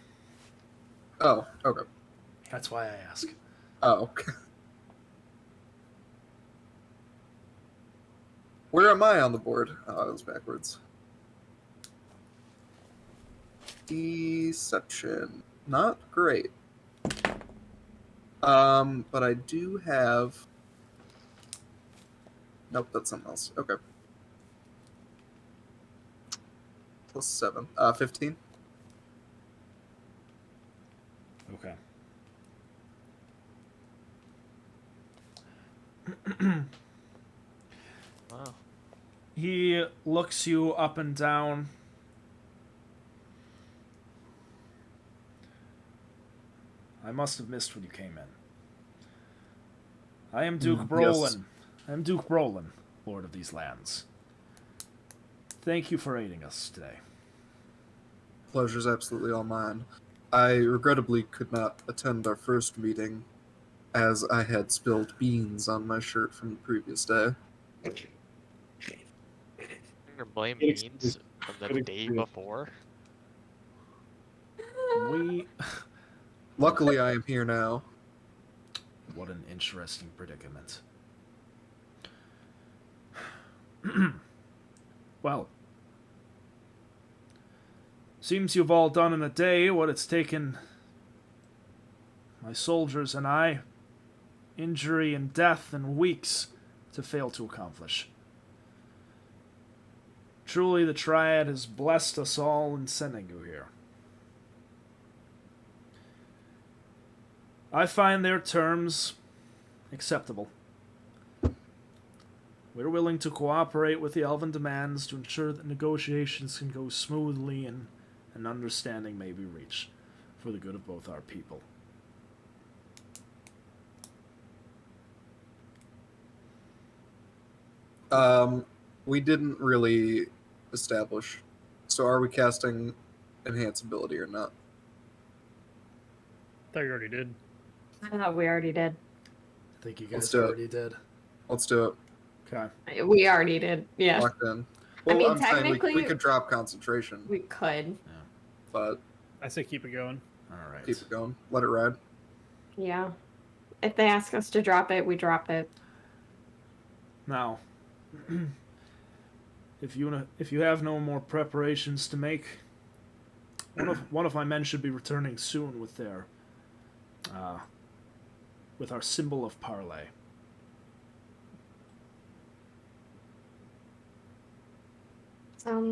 Oh, okay. That's why I ask. Oh. Where am I on the board? Oh, it was backwards. Deception. Not great. But I do have... Nope, that's something else. Okay. Plus 7. 15. Okay. Wow. He looks you up and down. I must have missed when you came in. I am Duke Brolin. yes. I am Duke Brolin, Lord of these lands. Thank you for aiding us today. Pleasure's absolutely all mine. I regrettably could not attend our first meeting, as I had spilled beans on my shirt from the previous day. You're gonna blame Good Beans excuse. from the Good day excuse. before? We... Luckily, I am here now. What an interesting predicament. Well, seems you've all done in a day what it's taken my soldiers and I, injury and death in weeks, to fail to accomplish. Truly, the Triad has blessed us all in sending you here. I find their terms acceptable. We're willing to cooperate with the Elven demands to ensure that negotiations can go smoothly and an understanding may be reached for the good of both our people. We didn't really establish. So are we casting enhance ability or not? Thought you already did. I thought we already did. I think you Let's guys do it. already did. Let's do it. Okay. We already did. Yeah, Locked in. I Well, mean, I'm saying we technically- could drop concentration, we could. but I say keep it going. All right. keep it going. Let it ride. Yeah. If they ask us to drop it, we drop it. Now, if you have no more preparations to make, one of my men should be returning soon with their with our symbol of parley.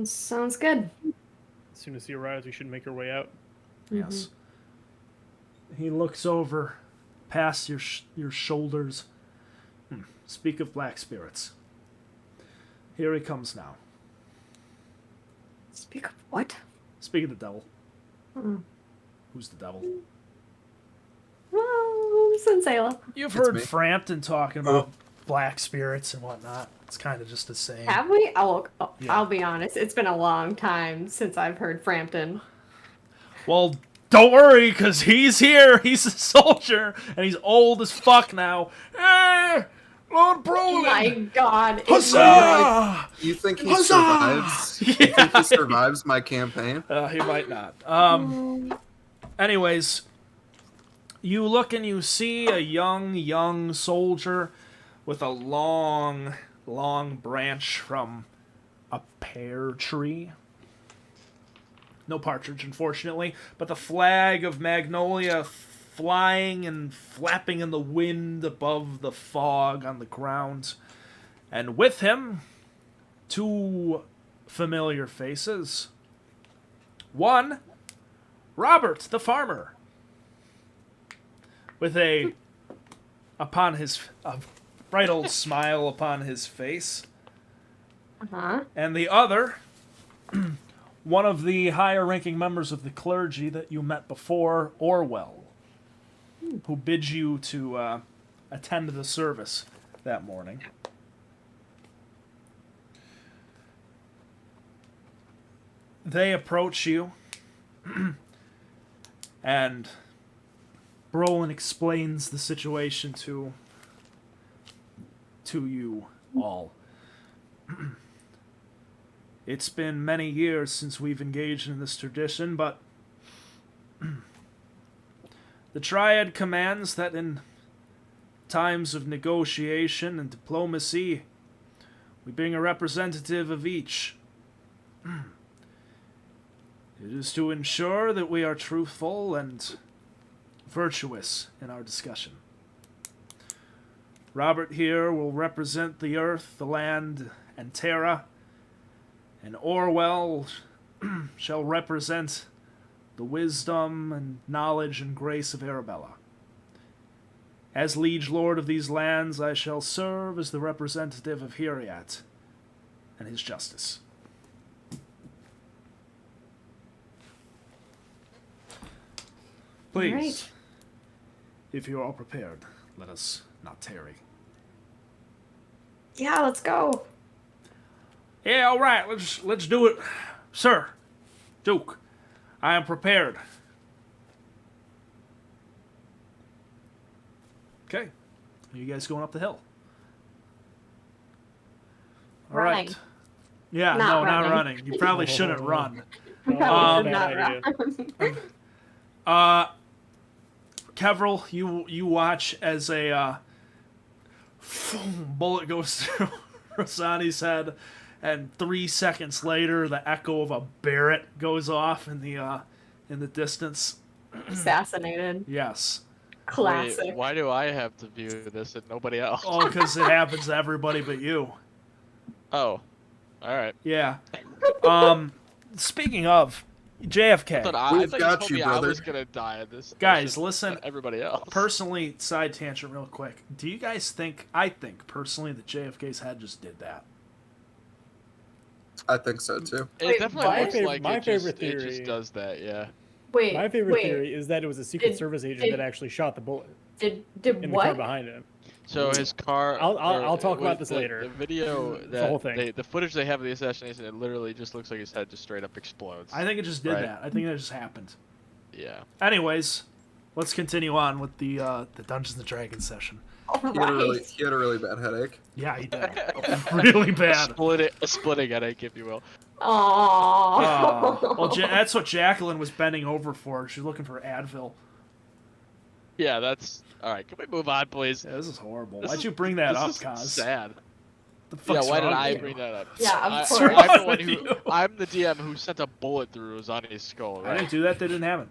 Sounds good. As soon as he arrives, we should make our way out. Yes. He looks over, past your shoulders. Speak of black spirits. Here he comes now. Speak of what? Speak of the devil. Hmm. Who's the devil? Oh, Sensela. You've It's heard me. Frampton talking about black spirits and whatnot. It's kind of just the same. Have we? Yeah. I'll be honest. It's been a long time since I've heard Frampton. Well, don't worry, because he's here. He's a soldier, and he's old as fuck now. Hey, Lord Oh Brolin! my god. it's like- Huzzah! You think he Huzzah! survives? You think Yeah. he survives my campaign? He might not. Anyways, you look and you see a young soldier with a long branch from a pear tree. No partridge, unfortunately, but the flag of Magnolia flying and flapping in the wind above the fog on the ground. And with him, two familiar faces. One, Robert the farmer, with a bright old smile upon his face, Uh-huh. and the other, one of the higher-ranking members of the clergy that you met before, Orwell, who bids you to attend the service that morning. They approach you, and Brolin explains the situation to you all. It's been many years since we've engaged in this tradition, but the Triad commands that in times of negotiation and diplomacy, we bring a representative of each. It is to ensure that we are truthful and virtuous in our discussion. Robert here will represent the earth, the land, and Terra, and Orwell shall represent the wisdom and knowledge and grace of Arabella. As liege lord of these lands, I shall serve as the representative of Hiriat and his justice. Please, Right. if you are all prepared, let us not tarry. Yeah, let's go. Yeah, all right. Let's do it, sir. Duke, I am prepared. Okay, are you guys going up the hill? All Running. right. Yeah, Not no, not running. running. You probably shouldn't run. Probably Um, should not run. Kevril, you watch as a bullet goes through Rosani's head, and 3 seconds later, the echo of a Barrett goes off in the distance. Assassinated. Yes. Classic. Wait, why do I have to view this and nobody else? Oh, because it happens to everybody but you. Oh, all right. Yeah. Speaking of JFK, I thought We've you got told you, me I brother. was gonna die in this. Guys, session, listen. not everybody else. Personally, side tangent real quick. Do you guys think? I think personally that JFK's head just did that. I think so too. It Wait, definitely what? looks like My it favorite just theory- does that. Yeah. Wait. My favorite wait. theory is that it was a Secret Did- Service agent did- that actually shot the bullet Did in the car what? behind him. So his car. I'll talk about with this later. The video The that whole thing. the footage they have of the assassination, it literally just looks like his head just straight up explodes. I think it just did Right. that. I think that just happened. Yeah. Anyways, let's continue on with the Dungeons and Dragons session. All He had a right. really bad headache. Yeah, he did. Really bad. A splitting headache, if you will. Aww. Well, that's what Jacqueline was bending over for. She's looking for Advil. Yeah, that's all right. Can we move on, please? Yeah, this is horrible. This Why'd is- you bring that this up, is Kaz? sad. The Yeah, fuck's why did wrong I with bring you? that up? Yeah, of I, course. I'm the one With who. you? I'm the DM who sent a bullet through Rosani's skull. I Right? didn't do that. They didn't have it.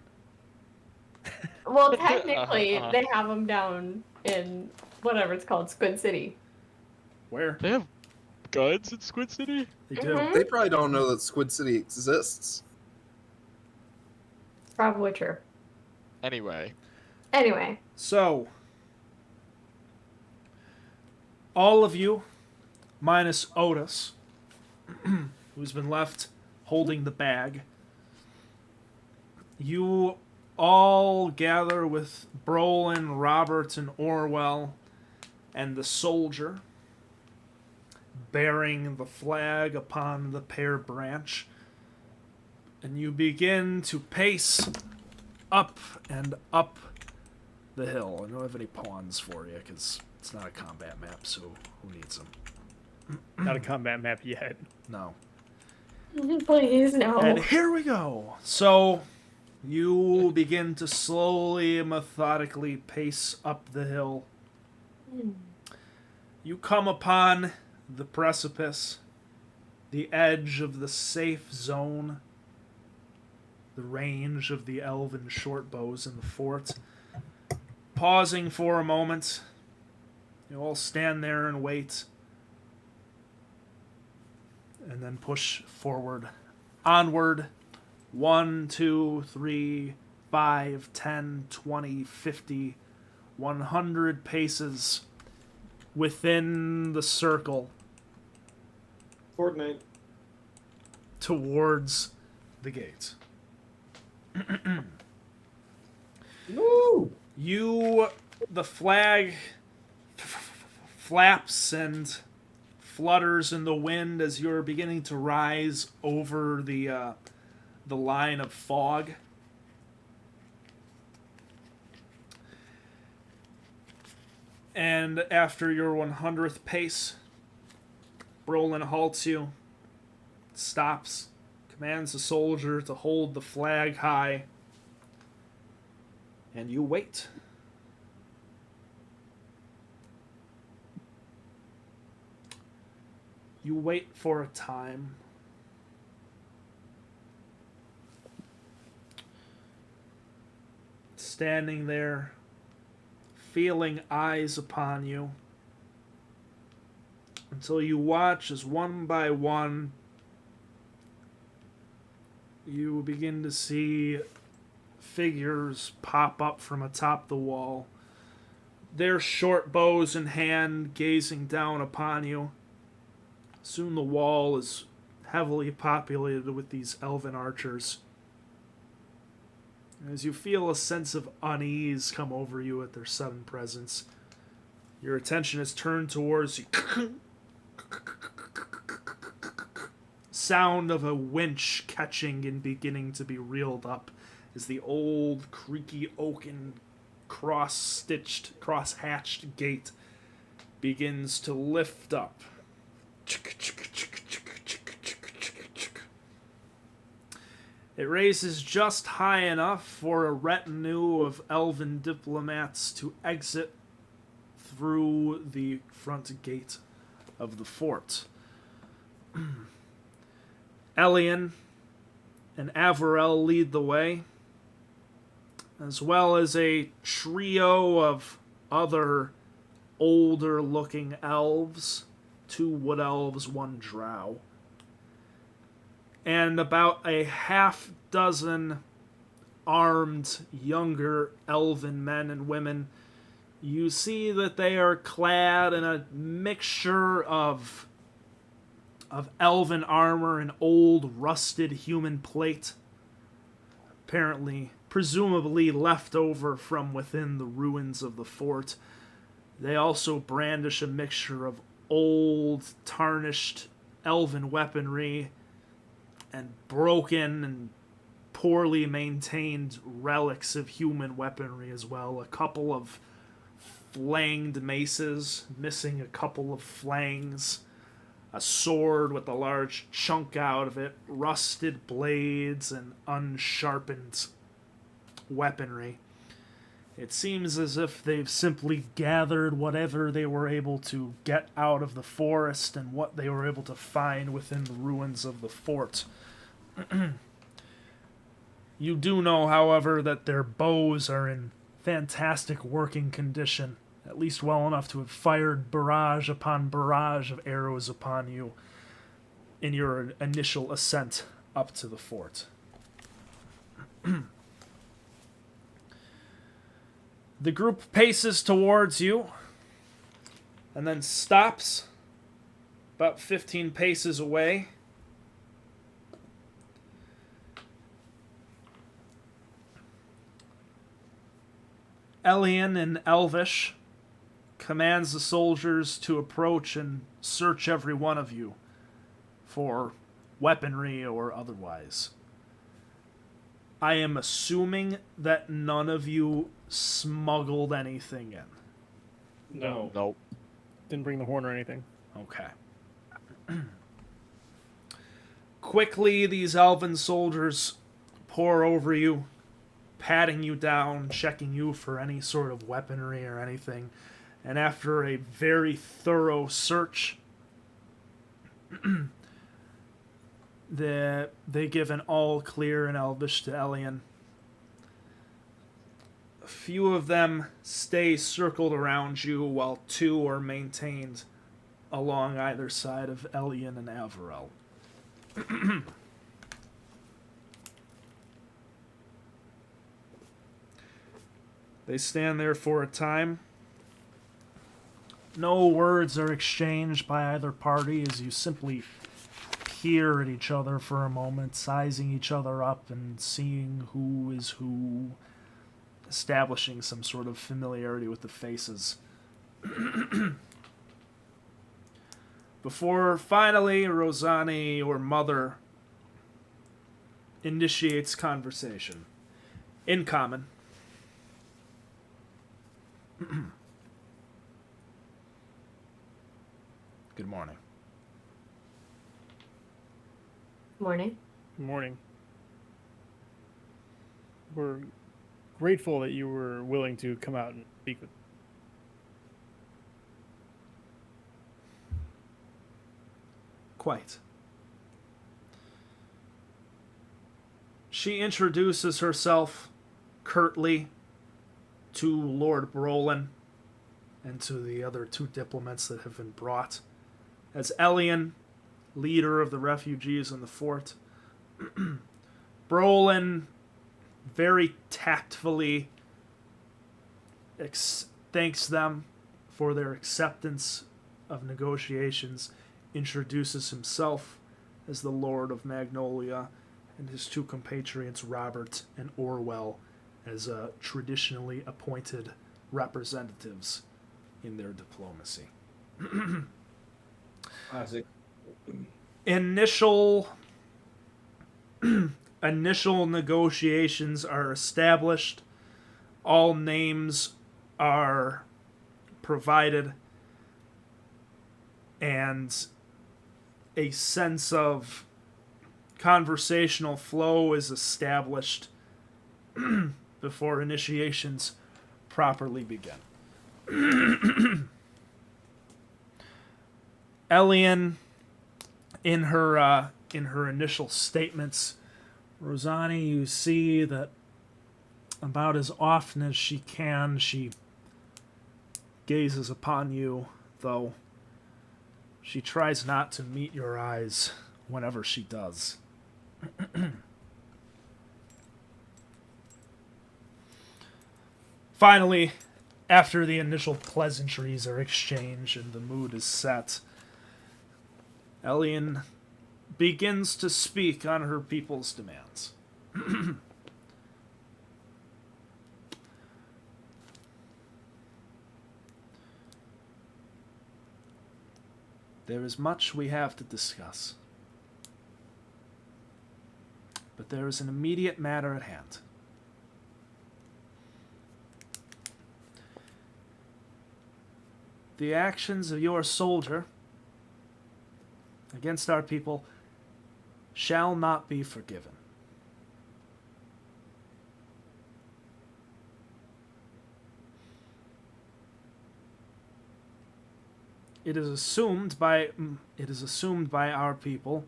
Well, technically, Uh-huh. they have them down in whatever it's called, Squid City. Where? They have guns in Squid City. They do. Mhm. They probably don't know that Squid City exists. Probably true. Anyway, Anyway, So, all of you, minus Otis, who's been left holding the bag, you all gather with Brolin, Robert, and Orwell, and the soldier, bearing the flag upon the pear branch, and you begin to pace up and up the hill. I don't have any pawns for you because it's not a combat map, so who needs them? Not a combat map yet. No. please no. And here we go. So you begin to slowly, methodically pace up the hill. You come upon the precipice, the edge of the safe zone, the range of the elven short bows in the fort. Pausing for a moment, you all stand there and wait, and then push forward, onward. 1, 2, 3, 5, 10, 20, 50, 100 paces within the circle Fortnite. towards the gate. The flag flaps and flutters in the wind as you're beginning to rise over the line of fog. And after your 100th pace, Brolin halts you, stops, commands the soldier to hold the flag high, and you wait. You wait for a time. Standing there, feeling eyes upon you, until you watch as one by one you begin to see figures pop up from atop the wall, their short bows in hand, gazing down upon you. Soon the wall is heavily populated with these elven archers. As you feel a sense of unease come over you at their sudden presence, your attention is turned towards you. Sound of a winch catching and beginning to be reeled up as the old creaky oaken cross-stitched, cross-hatched gate begins to lift up. It raises just high enough for a retinue of elven diplomats to exit through the front gate of the fort. Elian and Averell lead the way, as well as a trio of other older-looking elves, 2 wood elves, 1 drow, and about a half dozen armed younger elven men and women. You see that they are clad in a mixture of elven armor and old rusted human plate, apparently, presumably left over from within the ruins of the fort. They also brandish a mixture of old, tarnished elven weaponry and broken and poorly maintained relics of human weaponry as well. A couple of flanged maces, missing a couple of flangs, a sword with a large chunk out of it, rusted blades, and unsharpened weaponry. It seems as if they've simply gathered whatever they were able to get out of the forest and what they were able to find within the ruins of the fort. You do know, however, that their bows are in fantastic working condition, at least well enough to have fired barrage upon barrage of arrows upon you in your initial ascent up to the fort. The group paces towards you and then stops about 15 paces away. Elian in Elvish commands the soldiers to approach and search every one of you for weaponry or otherwise. I am assuming that none of you smuggled anything in. No. Nope. Didn't bring the horn or anything. Okay. Quickly, these elven soldiers pour over you, patting you down, checking you for any sort of weaponry or anything. And after a very thorough search, they give an all clear in Elvish to Elian. A few of them stay circled around you, while 2 are maintained along either side of Elian and Averell. They stand there for a time. No words are exchanged by either party as you simply peer at each other for a moment, sizing each other up and seeing who is who, establishing some sort of familiarity with the faces. Before finally Rosani, your mother, initiates conversation. In common. Good morning. Morning. Good morning. We're grateful that you were willing to come out and speak with. Quite. She introduces herself curtly to Lord Brolin and to the other two diplomats that have been brought as Elian, leader of the refugees in the fort. Brolin very tactfully thanks them for their acceptance of negotiations, introduces himself as the Lord of Magnolia, and his two compatriots, Robert and Orwell, as traditionally appointed representatives in their diplomacy. Classic. Initial negotiations are established. All names are provided, and a sense of conversational flow is established before initiations properly begin. Elian, in her initial statements, Rosani, you see that about as often as she can, she gazes upon you, though she tries not to meet your eyes whenever she does. Finally, after the initial pleasantries are exchanged and the mood is set, Elian begins to speak on her people's demands. There is much we have to discuss, but there is an immediate matter at hand. The actions of your soldier against our people shall not be forgiven. It is assumed by our people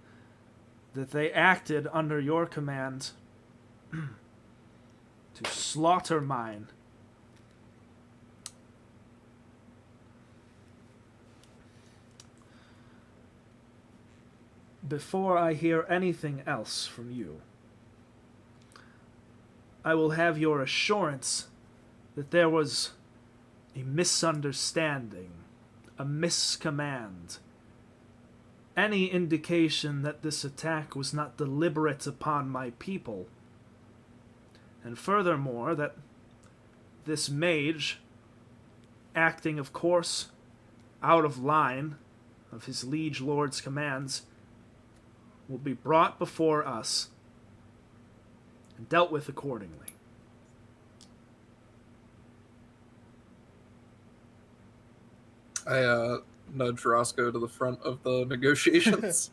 that they acted under your command to slaughter mine. Before I hear anything else from you, I will have your assurance that there was a misunderstanding, a miscommand, any indication that this attack was not deliberate upon my people, and furthermore that this mage, acting of course out of line of his liege lord's commands, will be brought before us and dealt with accordingly. I nudge Roscoe to the front of the negotiations.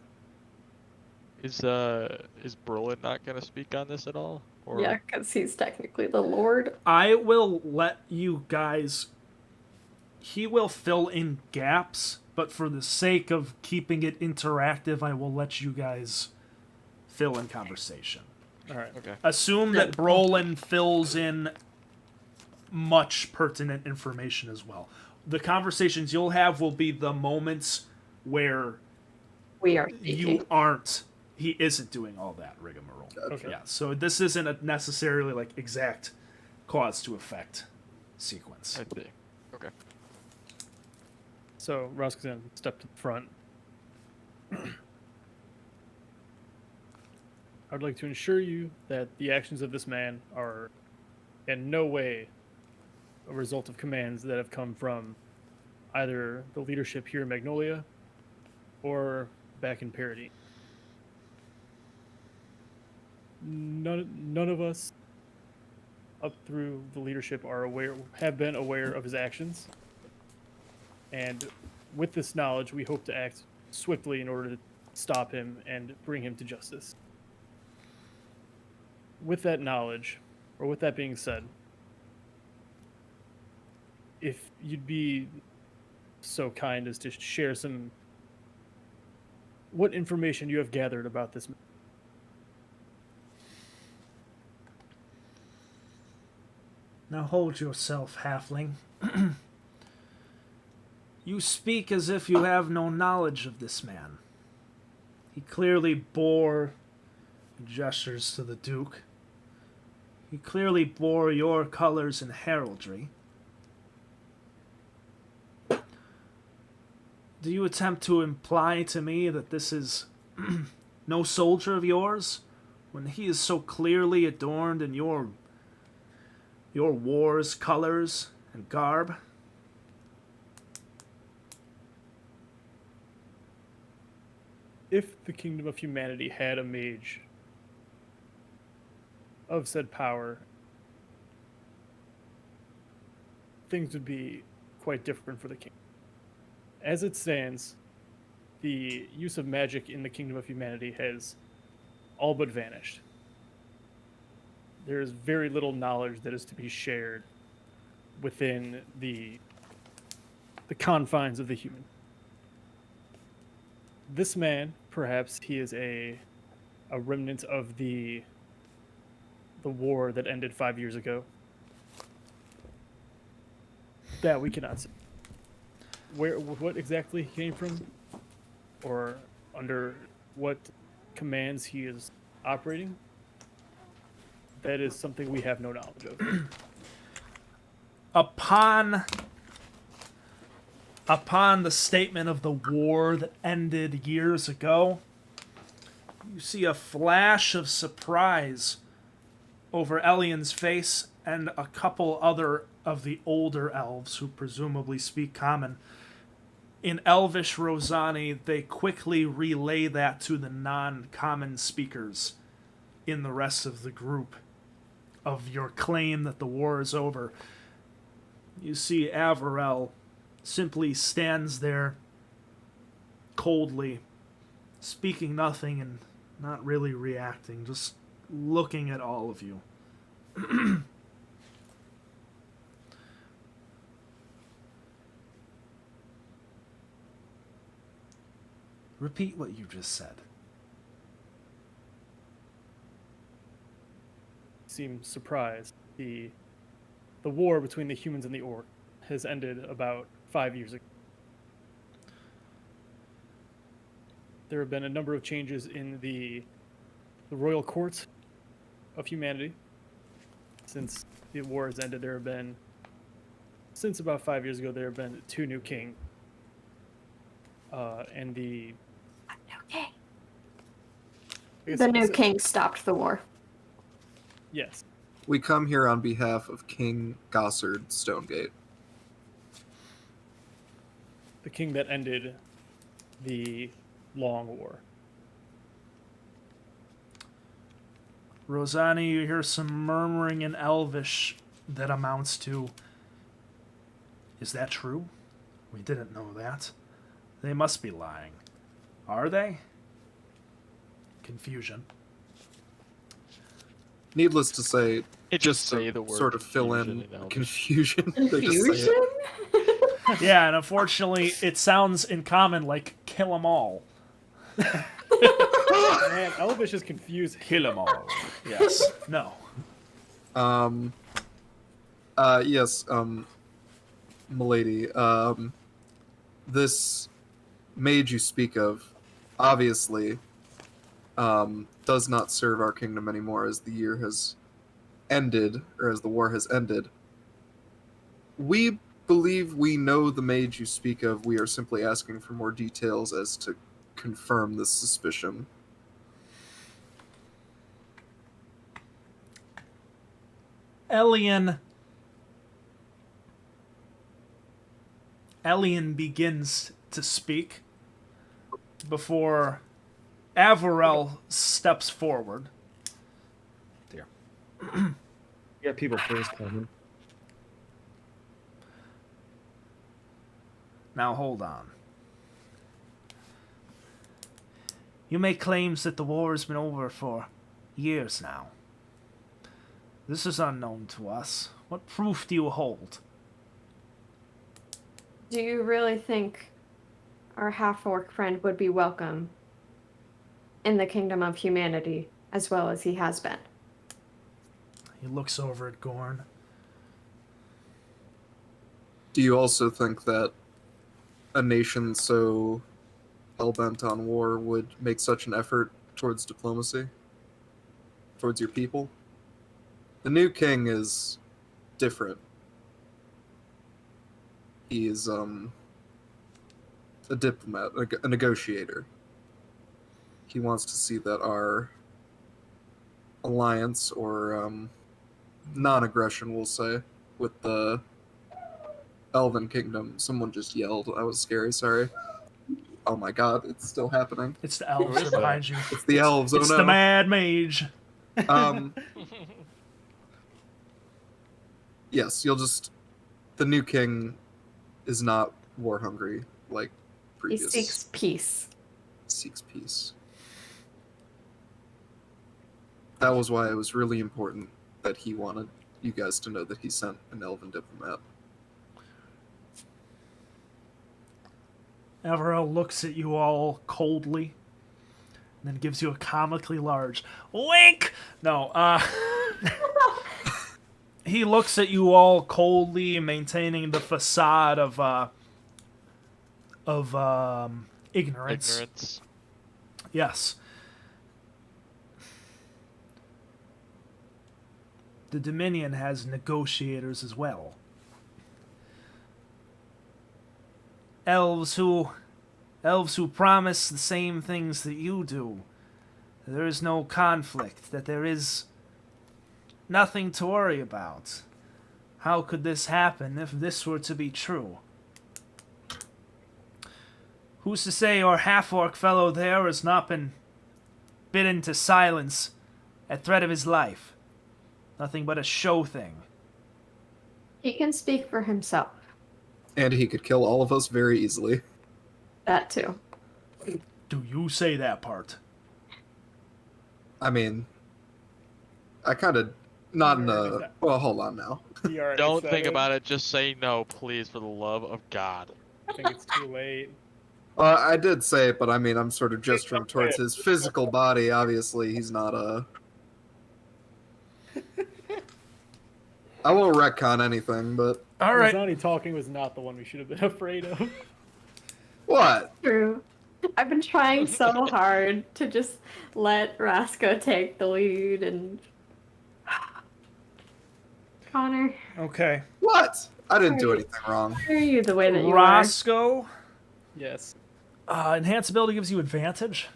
Is Brolin not gonna speak on this at all? Or Yeah, because he's technically the Lord. I will let you guys... He will fill in gaps, but for the sake of keeping it interactive, I will let you guys fill in conversation. All right. Okay. Assume that Brolin fills in much pertinent information as well. The conversations you'll have will be the moments where We are speaking. he isn't doing all that rigmarole. Gotcha. Yeah, so this isn't a necessarily like exact cause to effect sequence. I see. Okay. So Roscoe's gonna step to the front. I'd like to assure you that the actions of this man are in no way a result of commands that have come from either the leadership here in Magnolia or back in Paradis. None of us up through the leadership have been aware of his actions. And with this knowledge, we hope to act swiftly in order to stop him and bring him to justice. With that knowledge, or with that being said, if you'd be so kind as to share what information you have gathered about this man. Now hold yourself, halfling. You speak as if you have no knowledge of this man. He clearly bore, gestures to the Duke, he clearly bore your colors in heraldry. Do you attempt to imply to me that this is no soldier of yours, when he is so clearly adorned in your war's colors and garb? If the Kingdom of Humanity had a mage of said power, things would be quite different for the king. As it stands, the use of magic in the Kingdom of Humanity has all but vanished. There is very little knowledge that is to be shared within the confines of the human. This man, perhaps he is a remnant of the war that ended 5 years ago. That we cannot say. What exactly he came from, or under what commands he is operating, that is something we have no knowledge of. Upon the statement of the war that ended years ago, you see a flash of surprise over Elian's face and a couple other of the older elves who presumably speak common. In Elvish Rosani, they quickly relay that to the non-common speakers in the rest of the group of your claim that the war is over. You see Averell simply stands there coldly, speaking nothing and not really reacting, just looking at all of you. Repeat what you just said. Seem surprised. The war between the humans and the orc has ended about 5 years ago. There have been a number of changes in the royal court of humanity. Since the war has ended, since about 5 years ago, there have been 2 new kings. And the new king stopped the war. Yes. We come here on behalf of King Gossard Stonegate. The king that ended the long war. Rosani, you hear some murmuring in Elvish that amounts to, "Is that true? We didn't know that. They must be lying. Are they?" Confusion. Needless to say, It just say to the word sort of fill in Elvish. confusion. They just say it. Confusion? Yeah, and unfortunately, it sounds in common like "kill 'em all." Man, Elvish is confusing. Kill 'em all. Yes. No. Yes, milady, this mage you speak of, obviously, does not serve our kingdom anymore as the year has ended, or as the war has ended. We believe we know the mage you speak of. We are simply asking for more details as to confirm this suspicion. Elian begins to speak before Averell steps forward. Yeah, people first coming. Now hold on. You make claims that the war has been over for years now. This is unknown to us. What proof do you hold? Do you really think our half-orc friend would be welcome in the kingdom of humanity as well as he has been? He looks over at Gorn. Do you also think that a nation so hell-bent on war would make such an effort towards diplomacy? Towards your people? The new king is different. He is a diplomat, a negotiator. He wants to see that our alliance, or non-aggression, we'll say, with the Elven Kingdom. Someone just yelled. That was scary, sorry. Oh my god, it's still happening. It's the elves that are behind you. It's the elves, It's oh no. the mad mage. Yes, you'll just... The new king is not war-hungry like He previous. seeks peace. Seeks peace. That was why it was really important that he wanted you guys to know that he sent an elven diplomat. Averell looks at you all coldly, and then gives you a comically large wink. No, he looks at you all coldly, maintaining the facade of ignorance. Ignorance. Yes. The Dominion has negotiators as well. Elves who promise the same things that you do. There is no conflict, that there is nothing to worry about. How could this happen if this were to be true? Who's to say our half-orc fellow there has not been bidden to silence at threat of his life? Nothing but a show thing. He can speak for himself. And he could kill all of us very easily. That too. Do you say that part? I mean, I kind of... Not in a... Well, hold on now. He already Don't said think it. about it. Just say no, please, for the love of God. I think it's too late. I did say it, but I mean, I'm sort of gesturing towards his physical body. Obviously, he's not a... I won't retcon anything, but... All right. Rosani talking was not the one we should have been afraid of. What? True. I've been trying so hard to just let Rasko take the lead and... Connor, Okay. What? I didn't do anything wrong. are you the way that you Roscoe, Yes. enhanced ability gives you advantage.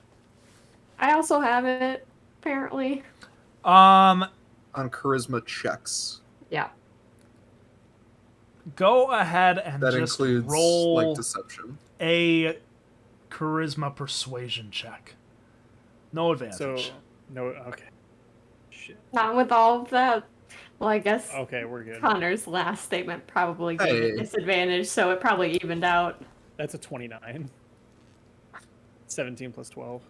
are? I also have it, apparently. On charisma checks. Yeah. Go ahead and That just includes, roll like, deception. a charisma persuasion check. No So, advantage. no, okay. Shit. Not with all of that. Well, I guess Okay, we're good. Connor's last statement probably gave Hey. it disadvantage, so it probably evened out. That's a 29. 17 plus 12.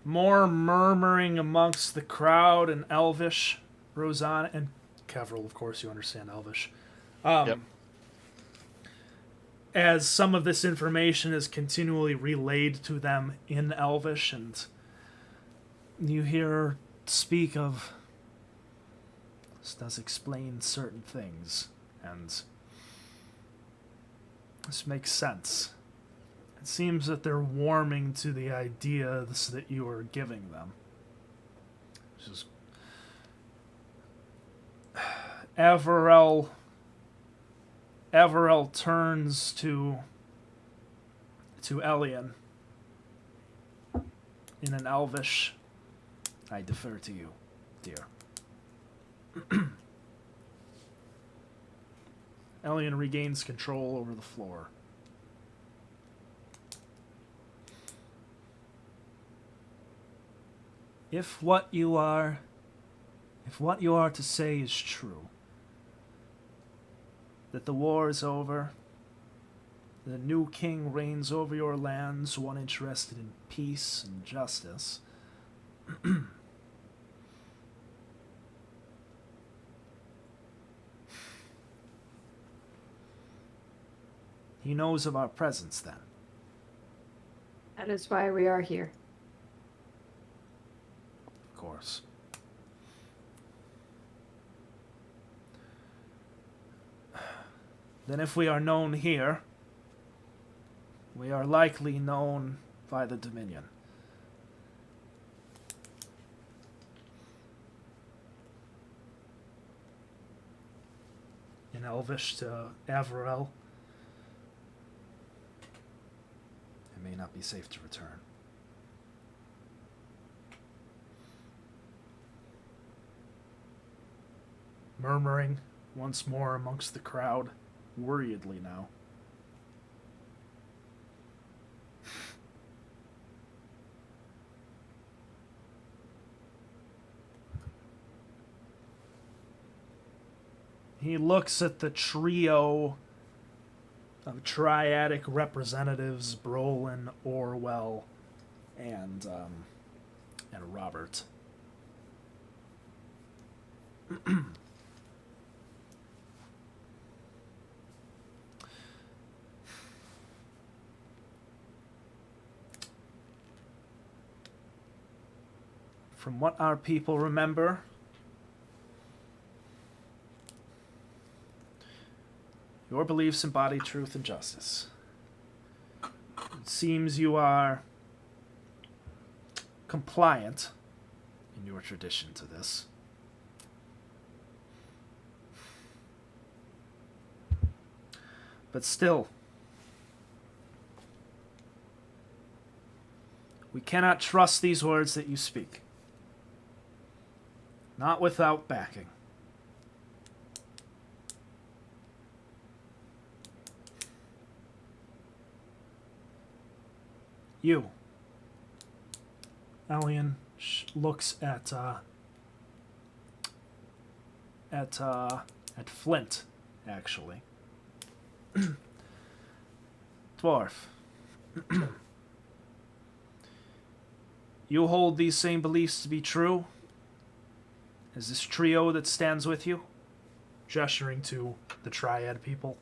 More murmuring amongst the crowd in Elvish. Rosanna and Kevril, of course, you understand Elvish. Yep. As some of this information is continually relayed to them in Elvish, and you hear her speak of this does explain certain things, and this makes sense. It seems that they're warming to the ideas that you are giving them. Just Averell turns to Elian in an Elvish. I defer to you, dear. Elian regains control over the floor. If what you are to say is true, that the war is over, the new king reigns over your lands, one interested in peace and justice, he knows of our presence then. That is why we are here. Of course. Then if we are known here, we are likely known by the Dominion. In Elvish to Averell, it may not be safe to return. Murmuring once more amongst the crowd, worriedly now. He looks at the trio of triadic representatives, Brolin, Orwell, and Robert. From what our people remember, your beliefs embody truth and justice. It seems you are compliant in your tradition to this. But still, we cannot trust these words that you speak. Not without backing. You. Elian looks at Flint, actually. Dwarf. You hold these same beliefs to be true as this trio that stands with you? Gesturing to the Triad people.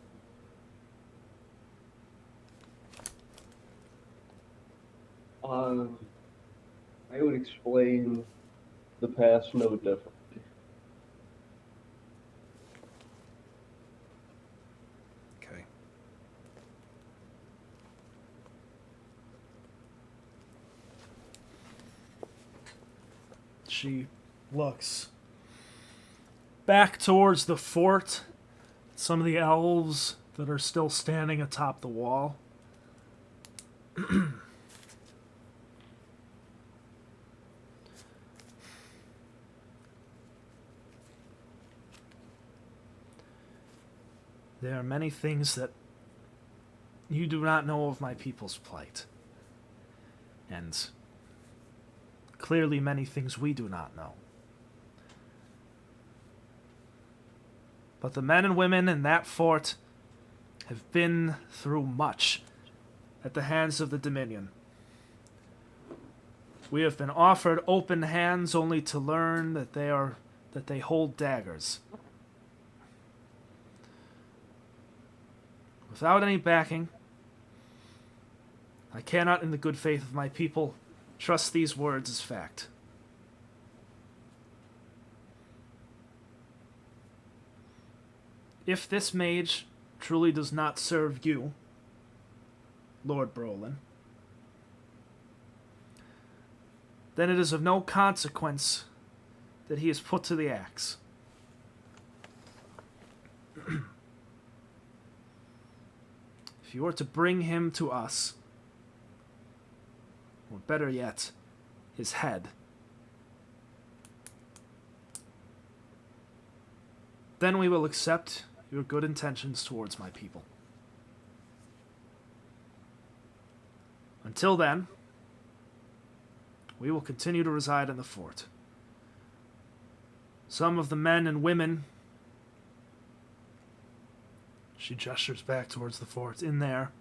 I would explain the past no differently. Okay. She looks back towards the fort. Some of the elves that are still standing atop the wall. There are many things that you do not know of my people's plight. And clearly many things we do not know. But the men and women in that fort have been through much at the hands of the Dominion. We have been offered open hands only to learn that they hold daggers. Without any backing, I cannot, in the good faith of my people, trust these words as fact. If this mage truly does not serve you, Lord Brolin, then it is of no consequence that he is put to the axe. If you were to bring him to us, or better yet, his head, Then we will accept your good intentions towards my people. Until then, we will continue to reside in the fort. Some of the men and women, she gestures back towards the fort, in there,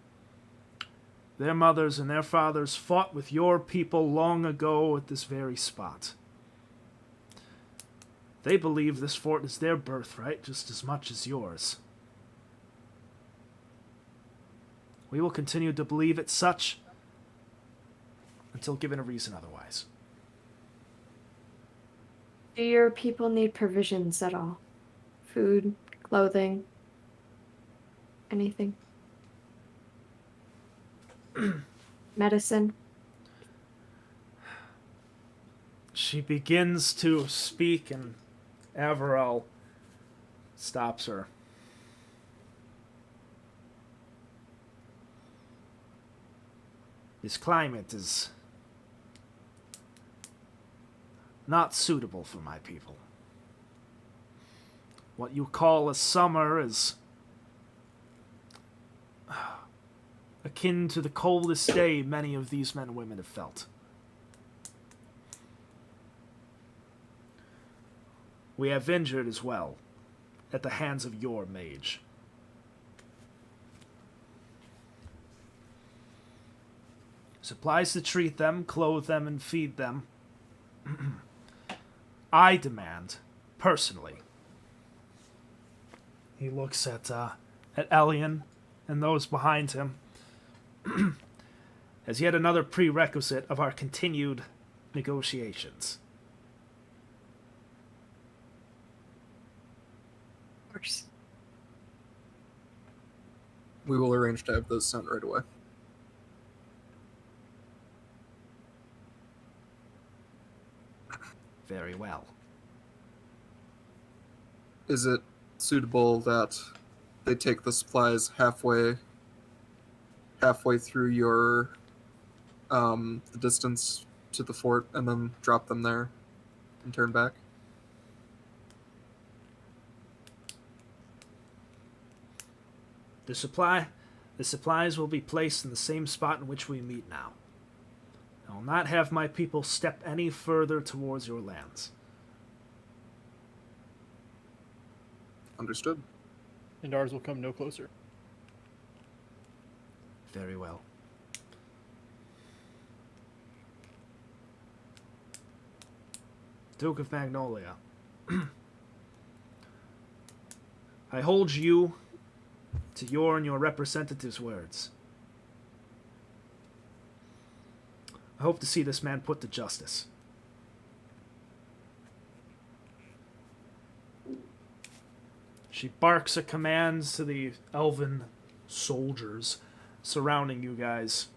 their mothers and their fathers fought with your people long ago at this very spot. They believe this fort is their birthright just as much as yours. We will continue to believe it such until given a reason otherwise. Do your people need provisions at all? Food, clothing, anything? Medicine? She begins to speak, and Averell stops her. This climate is not suitable for my people. What you call a summer is akin to the coldest day many of these men and women have felt. We have injured as well, at the hands of your mage. Supplies to treat them, clothe them, and feed them. I demand, personally. He looks at Elian and those behind him as yet another prerequisite of our continued negotiations. Of course. We will arrange to have those sent right away. Very well. Is it suitable that they take the supplies halfway through your the distance to the fort and then drop them there and turn back? The supplies will be placed in the same spot in which we meet now. I will not have my people step any further towards your lands. Understood. And ours will come no closer. Very well. Duke of Magnolia. I hold you to your and your representatives' words. I hope to see this man put to justice. She barks a command to the elven soldiers surrounding you guys.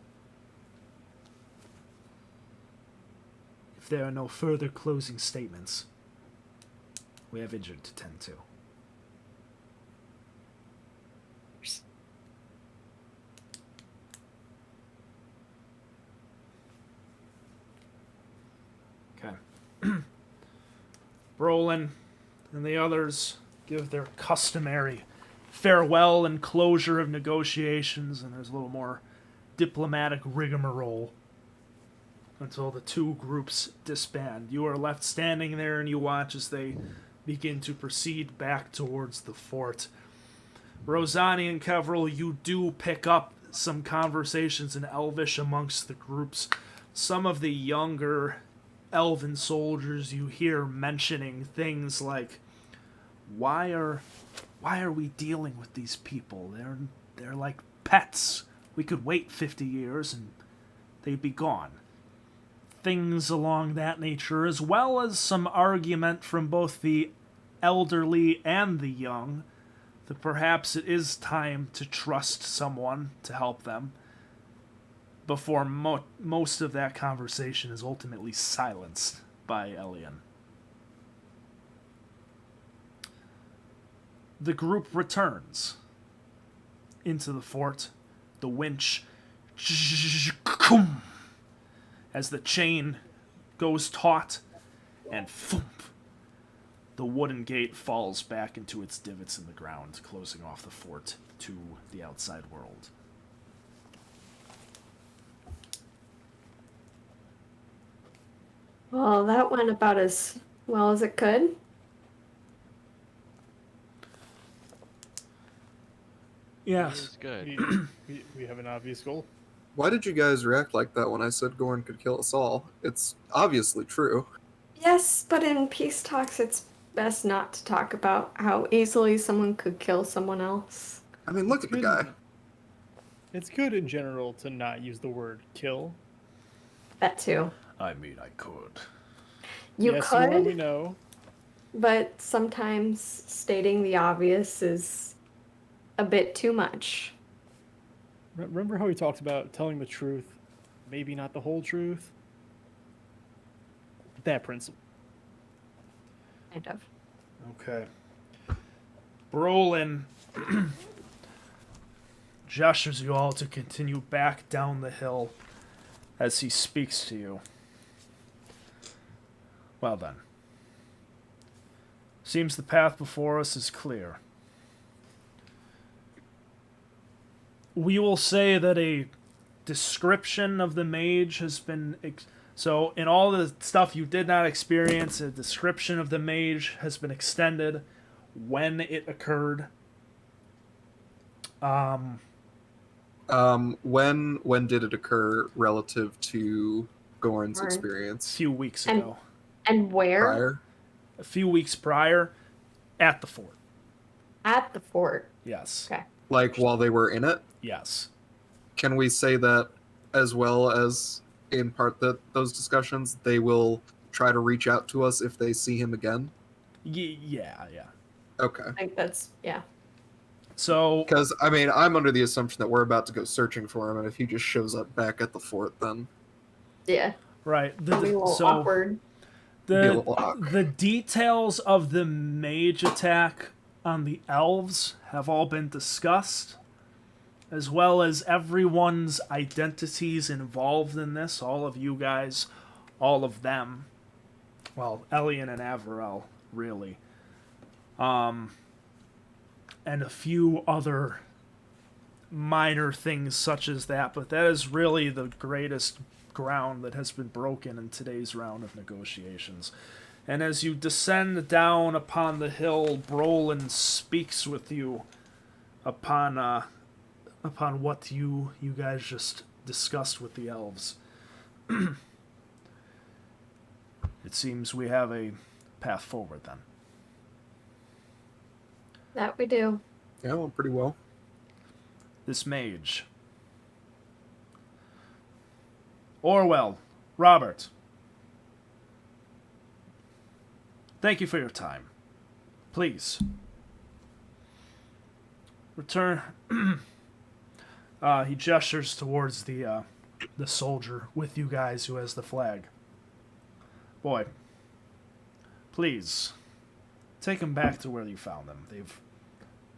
If there are no further closing statements, we have injured to tend to. Okay. Brolin and the others give their customary farewell and closure of negotiations, and there's a little more diplomatic rigmarole until the two groups disband. You are left standing there and you watch as they begin to proceed back towards the fort. Rosani and Kevril, you do pick up some conversations in Elvish amongst the groups. Some of the younger elven soldiers you hear mentioning things like, why are we dealing with these people? They're like pets. We could wait 50 years and they'd be gone. Things along that nature, as well as some argument from both the elderly and the young that perhaps it is time to trust someone to help them before most of that conversation is ultimately silenced by Elian. The group returns into the fort. The winch as the chain goes taut and thump. the wooden gate falls back into its divots in the ground, closing off the fort to the outside world. Well, that went about as well as it could. Yes. It's good. We have an obvious goal. Why did you guys react like that when I said Gorn could kill us all? It's obviously true. Yes, but in peace talks, it's best not to talk about how easily someone could kill someone else. I mean, look at the guy. It's good in general to not use the word kill. That too. I mean, I could. You Yes, you are, we could, know. but sometimes stating the obvious is a bit too much. Remember how we talked about telling the truth, maybe not the whole truth? That principle. Kind of. Okay. Brolin gestures you all to continue back down the hill as he speaks to you. Well then. Seems the path before us is clear. We will say that a description of the mage has been... So, in all the stuff you did not experience, a description of the mage has been extended when it occurred. When did it occur relative to Gorn's Gorn. A experience? few weeks And- ago. And where? Prior? A few weeks prior, at the fort. At the fort. Yes. Okay. Like while they were in it? Yes. Can we say that as well as in part that those discussions, they will try to reach out to us if they see him again? Yeah. Okay. I think that's, yeah. So, Because, I mean, I'm under the assumption that we're about to go searching for him, and if he just shows up back at the fort, then Yeah. right. It'll be a little So, awkward. be a little the awkward. details of the mage attack on the elves have all been discussed, as well as everyone's identities involved in this. All of you guys, all of them. Well, Elian and Averell, really. And a few other minor things such as that, but that is really the greatest ground that has been broken in today's round of negotiations. And as you descend down upon the hill, Brolin speaks with you upon what you guys just discussed with the elves. It seems we have a path forward then. That we do. Yeah, well, pretty well. This mage. Orwell, Robert. Thank you for your time. Please. Return. He gestures towards the soldier with you guys who has the flag. Boy, please, take him back to where you found them. They've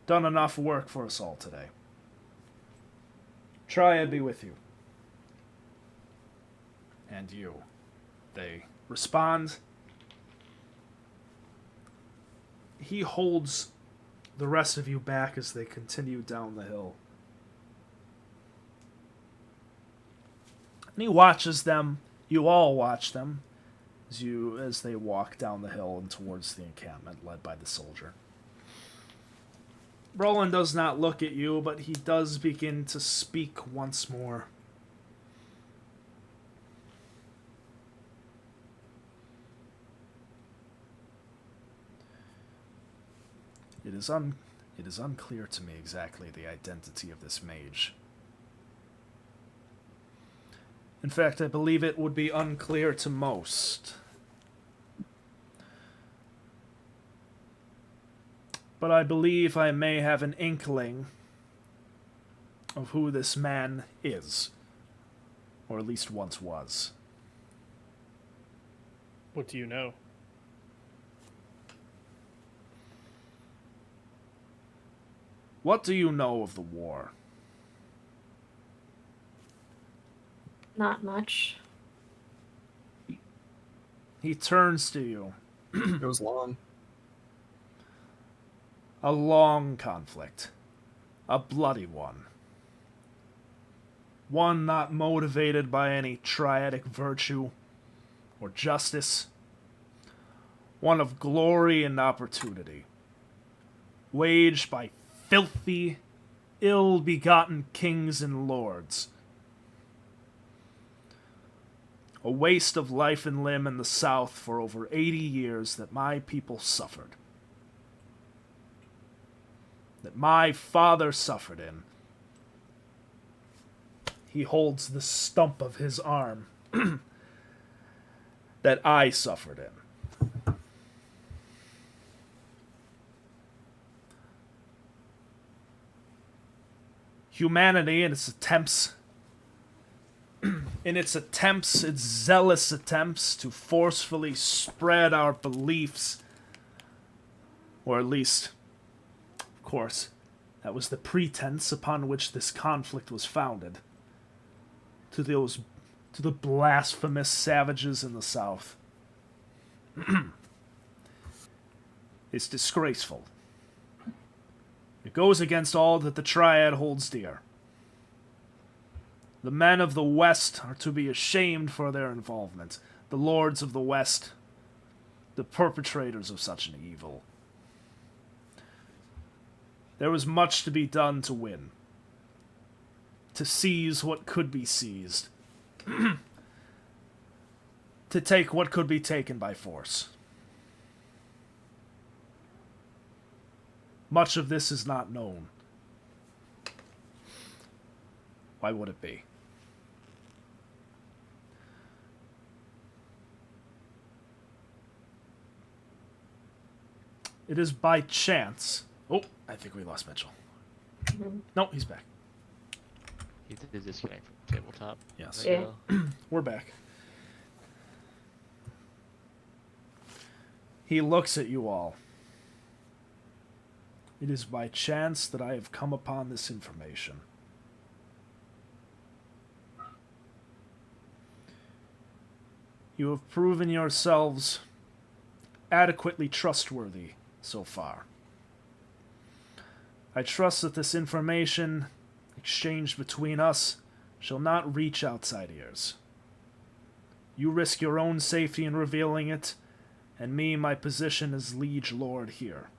done enough work for us all today. Triad be with you. And you. They respond. He holds the rest of you back as they continue down the hill. And he watches them. You all watch them as they walk down the hill and towards the encampment led by the soldier. Roland does not look at you, but he does begin to speak once more. It is unclear to me exactly the identity of this mage. In fact, I believe it would be unclear to most. But I believe I may have an inkling of who this man is. Or at least once was. What do you know? What do you know of the war? Not much. He turns to you. It was long. A long conflict. A bloody one. One not motivated by any triadic virtue or justice. One of glory and opportunity. Waged by filthy, ill-begotten kings and lords. A waste of life and limb in the South for over 80 years that my people suffered. That my father suffered in. He holds the stump of his arm that I suffered in. Humanity in its zealous attempts to forcefully spread our beliefs, or at least, of course, that was the pretense upon which this conflict was founded, to the blasphemous savages in the South. It's disgraceful. It goes against all that the Triad holds dear. The men of the West are to be ashamed for their involvement. The lords of the West, the perpetrators of such an evil. There was much to be done to win. To seize what could be seized. To take what could be taken by force. Much of this is not known. Why would it be? It is by chance. Oh, I think we lost Mitchell. No, he's back. He did disconnect from tabletop. Yes. Yeah. We're back. He looks at you all. It is by chance that I have come upon this information. You have proven yourselves adequately trustworthy so far. I trust that this information exchanged between us shall not reach outside ears. You risk your own safety in revealing it, and me my position as liege lord here.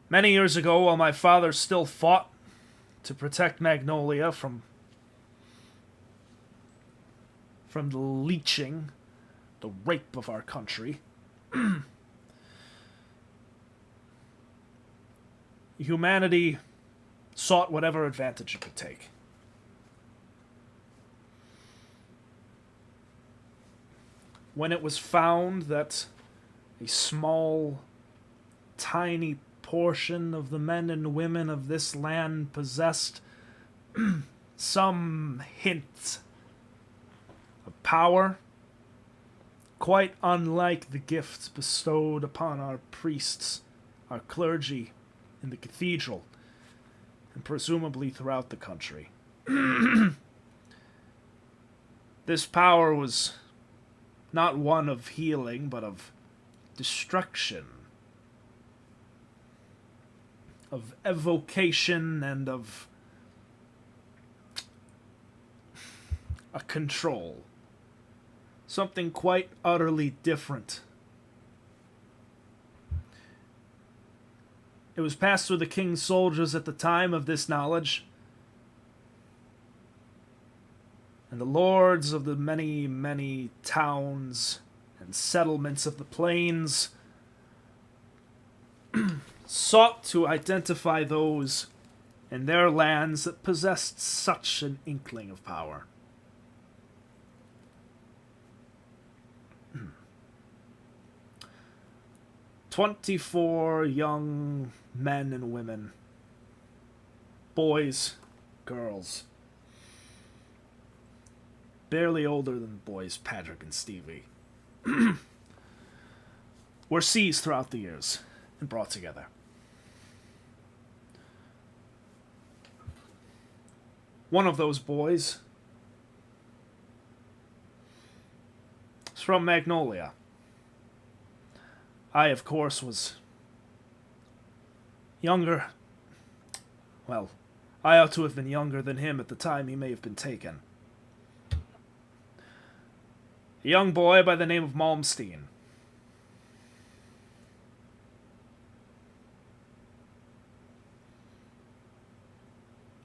Many years ago, while my father still fought to protect Magnolia from the leeching, the rape of our country, humanity sought whatever advantage it could take. When it was found that a small, tiny portion of the men and women of this land possessed some hint of power, quite unlike the gifts bestowed upon our priests, our clergy in the cathedral, and presumably throughout the country. This power was not one of healing, but of destruction, of evocation, and of a control. Something quite utterly different. It was passed through the king's soldiers at the time of this knowledge, and the lords of the many, many towns and settlements of the plains sought to identify those in their lands that possessed such an inkling of power. 24 young men and women, boys, girls, barely older than boys Patrick and Stevie, were seized throughout the years and brought together. One of those boys from Magnolia. I, of course, was younger. Well, I ought to have been younger than him at the time he may have been taken. A young boy by the name of Malmsteen.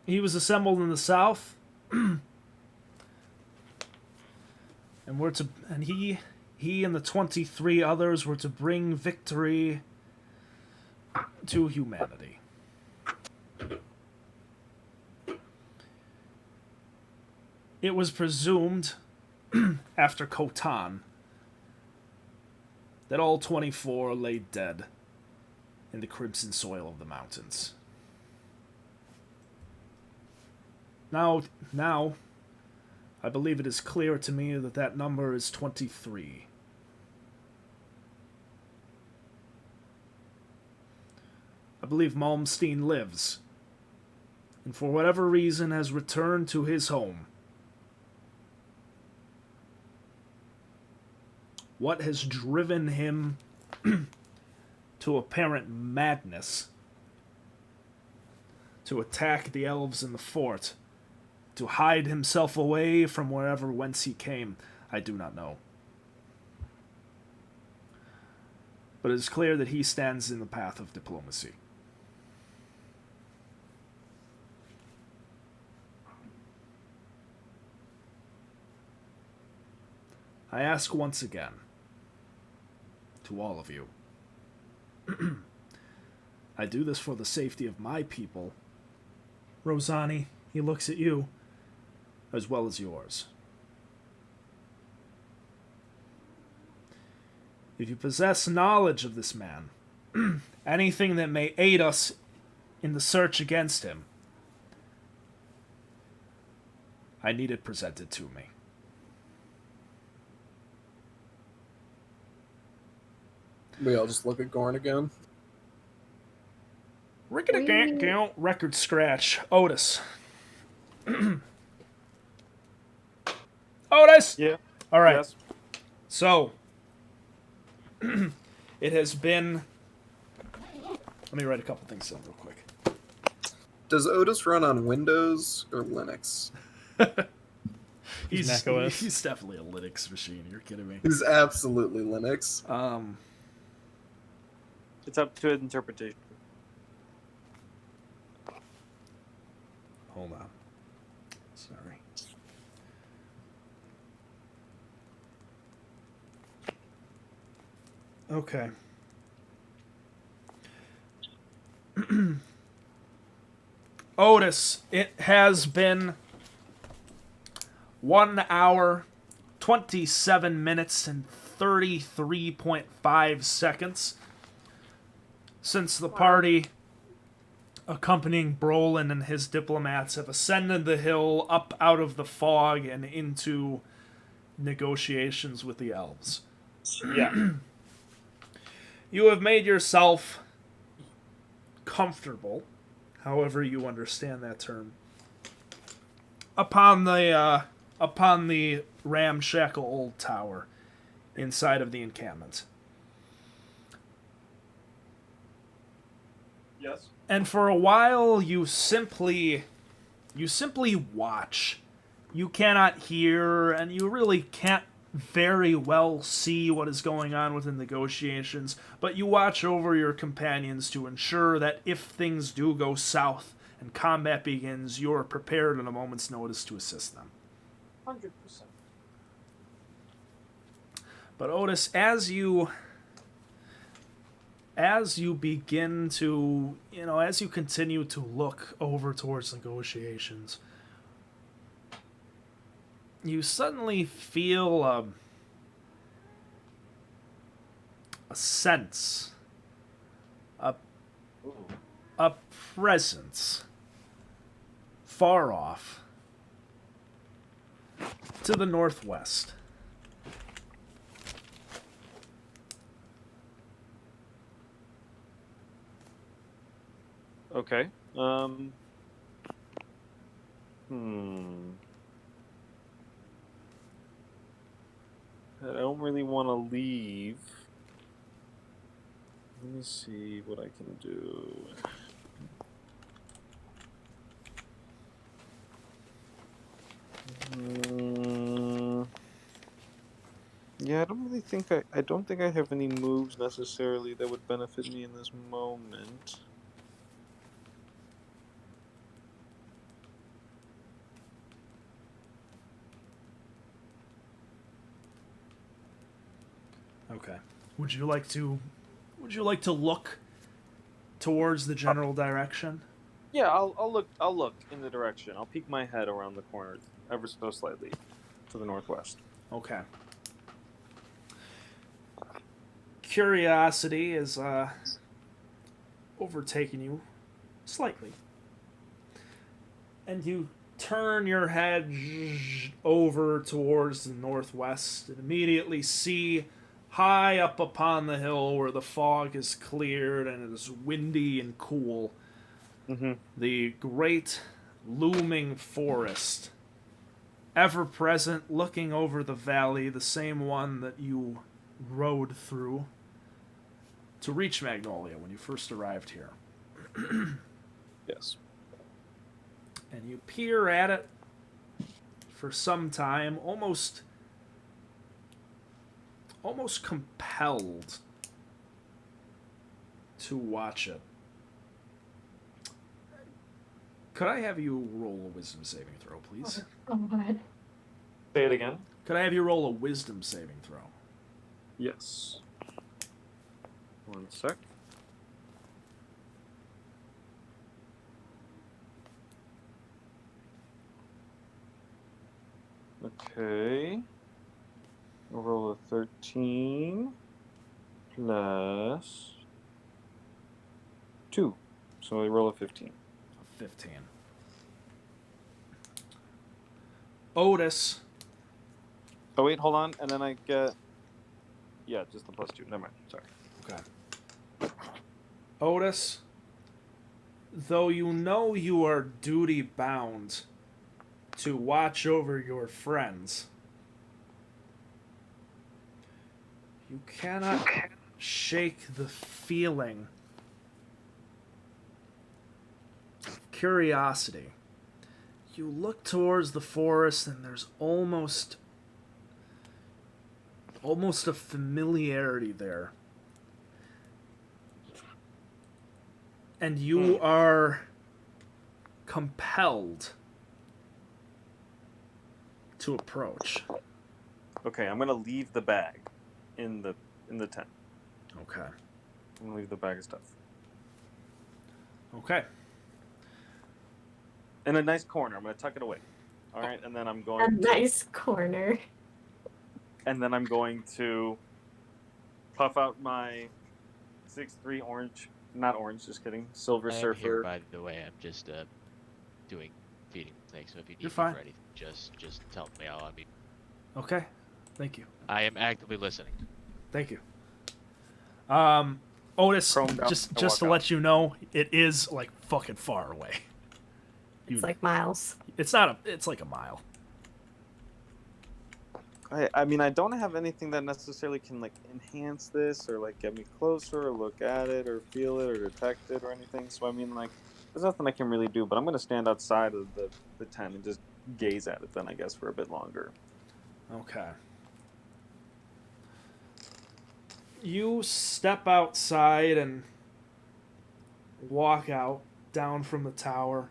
He was assembled in the south, and he and the 23 others were to bring victory to humanity. It was presumed, after Khotan, that all 24 lay dead in the crimson soil of the mountains. Now, I believe it is clear to me that that number is 23. I believe Malmsteen lives, and for whatever reason has returned to his home. What has driven him to apparent madness to attack the elves in the fort, to hide himself away from wherever whence he came, I do not know. But it is clear that he stands in the path of diplomacy. I ask once again, to all of you, I do this for the safety of my people. Rosani, he looks at you, as well as yours. If you possess knowledge of this man, anything that may aid us in the search against him, I need it presented to me. We all just look at Gorn again. Record scratch. Otis. Otis! Yeah. All right. Yes. So, it has been... Let me write a couple things down real quick. Does Otis run on Windows or Linux? He's Mac OS. He's definitely a Linux machine. You're kidding me. He's absolutely Linux. It's up to interpretation. Hold on. Sorry. Okay. Otis, it has been 1 hour, 27 minutes, and 33.5 seconds since the party accompanying Brolin and his diplomats have ascended the hill up out of the fog and into negotiations with the elves. Yeah. You have made yourself comfortable, however you understand that term, upon the ramshackle old tower inside of the encampment. Yes. And for a while, you simply watch. You cannot hear, and you really can't very well see what is going on within negotiations, but you watch over your companions to ensure that if things do go south and combat begins, you are prepared at a moment's notice to assist them. 100%. But Otis, as you begin to, as you continue to look over towards negotiations, you suddenly feel a sense, a presence far off to the northwest. Okay. I don't really want to leave. Let me see what I can do. Yeah, I don't really think I don't think I have any moves necessarily that would benefit me in this moment. Okay. Would you like to look towards the general direction? Yeah, I'll look in the direction. I'll peek my head around the corner ever so slightly to the northwest. Okay. Curiosity is overtaking you slightly. And you turn your head over towards the northwest and immediately see high up upon the hill where the fog is cleared and it is windy and cool, the great looming forest, ever present, looking over the valley, the same one that you rode through to reach Magnolia when you first arrived here. Yes. And you peer at it for some time, almost compelled to watch it. Could I have you roll a wisdom saving throw, please? Oh, God. Say it again. Could I have you roll a wisdom saving throw? Yes. One sec. Okay. I'll roll a 13 plus 2. So I roll a 15. 15. Otis. Oh, wait, hold on. And then I get. Yeah, just the plus 2. Never mind. Sorry. Okay. Otis, though you know you are duty bound to watch over your friends, you cannot shake the feeling of curiosity. You look towards the forest and there's almost a familiarity there. And you are compelled to approach. Okay, I'm gonna leave the bag in the tent. Okay. I'm gonna leave the bag of stuff Okay. in a nice corner. I'm gonna tuck it away. All right, and then I'm A going. nice corner. And then I'm going to puff out my 6'3" orange, not orange, just kidding, Silver I am Surfer. here, by the way. I'm just doing feeding things. So if you need You're me fine. for anything, just tell me. I'll be. Okay. Thank you. I am actively listening. Thank you. Otis, Chromed out, just I to walk out. let you know, it is like fucking far away. It's like miles. It's like a mile. I mean, I don't have anything that necessarily can like enhance this or like get me closer or look at it or feel it or detect it or anything. So I mean, like, there's nothing I can really do. But I'm gonna stand outside of the tent and just gaze at it then, I guess, for a bit longer. Okay. You step outside and walk out down from the tower,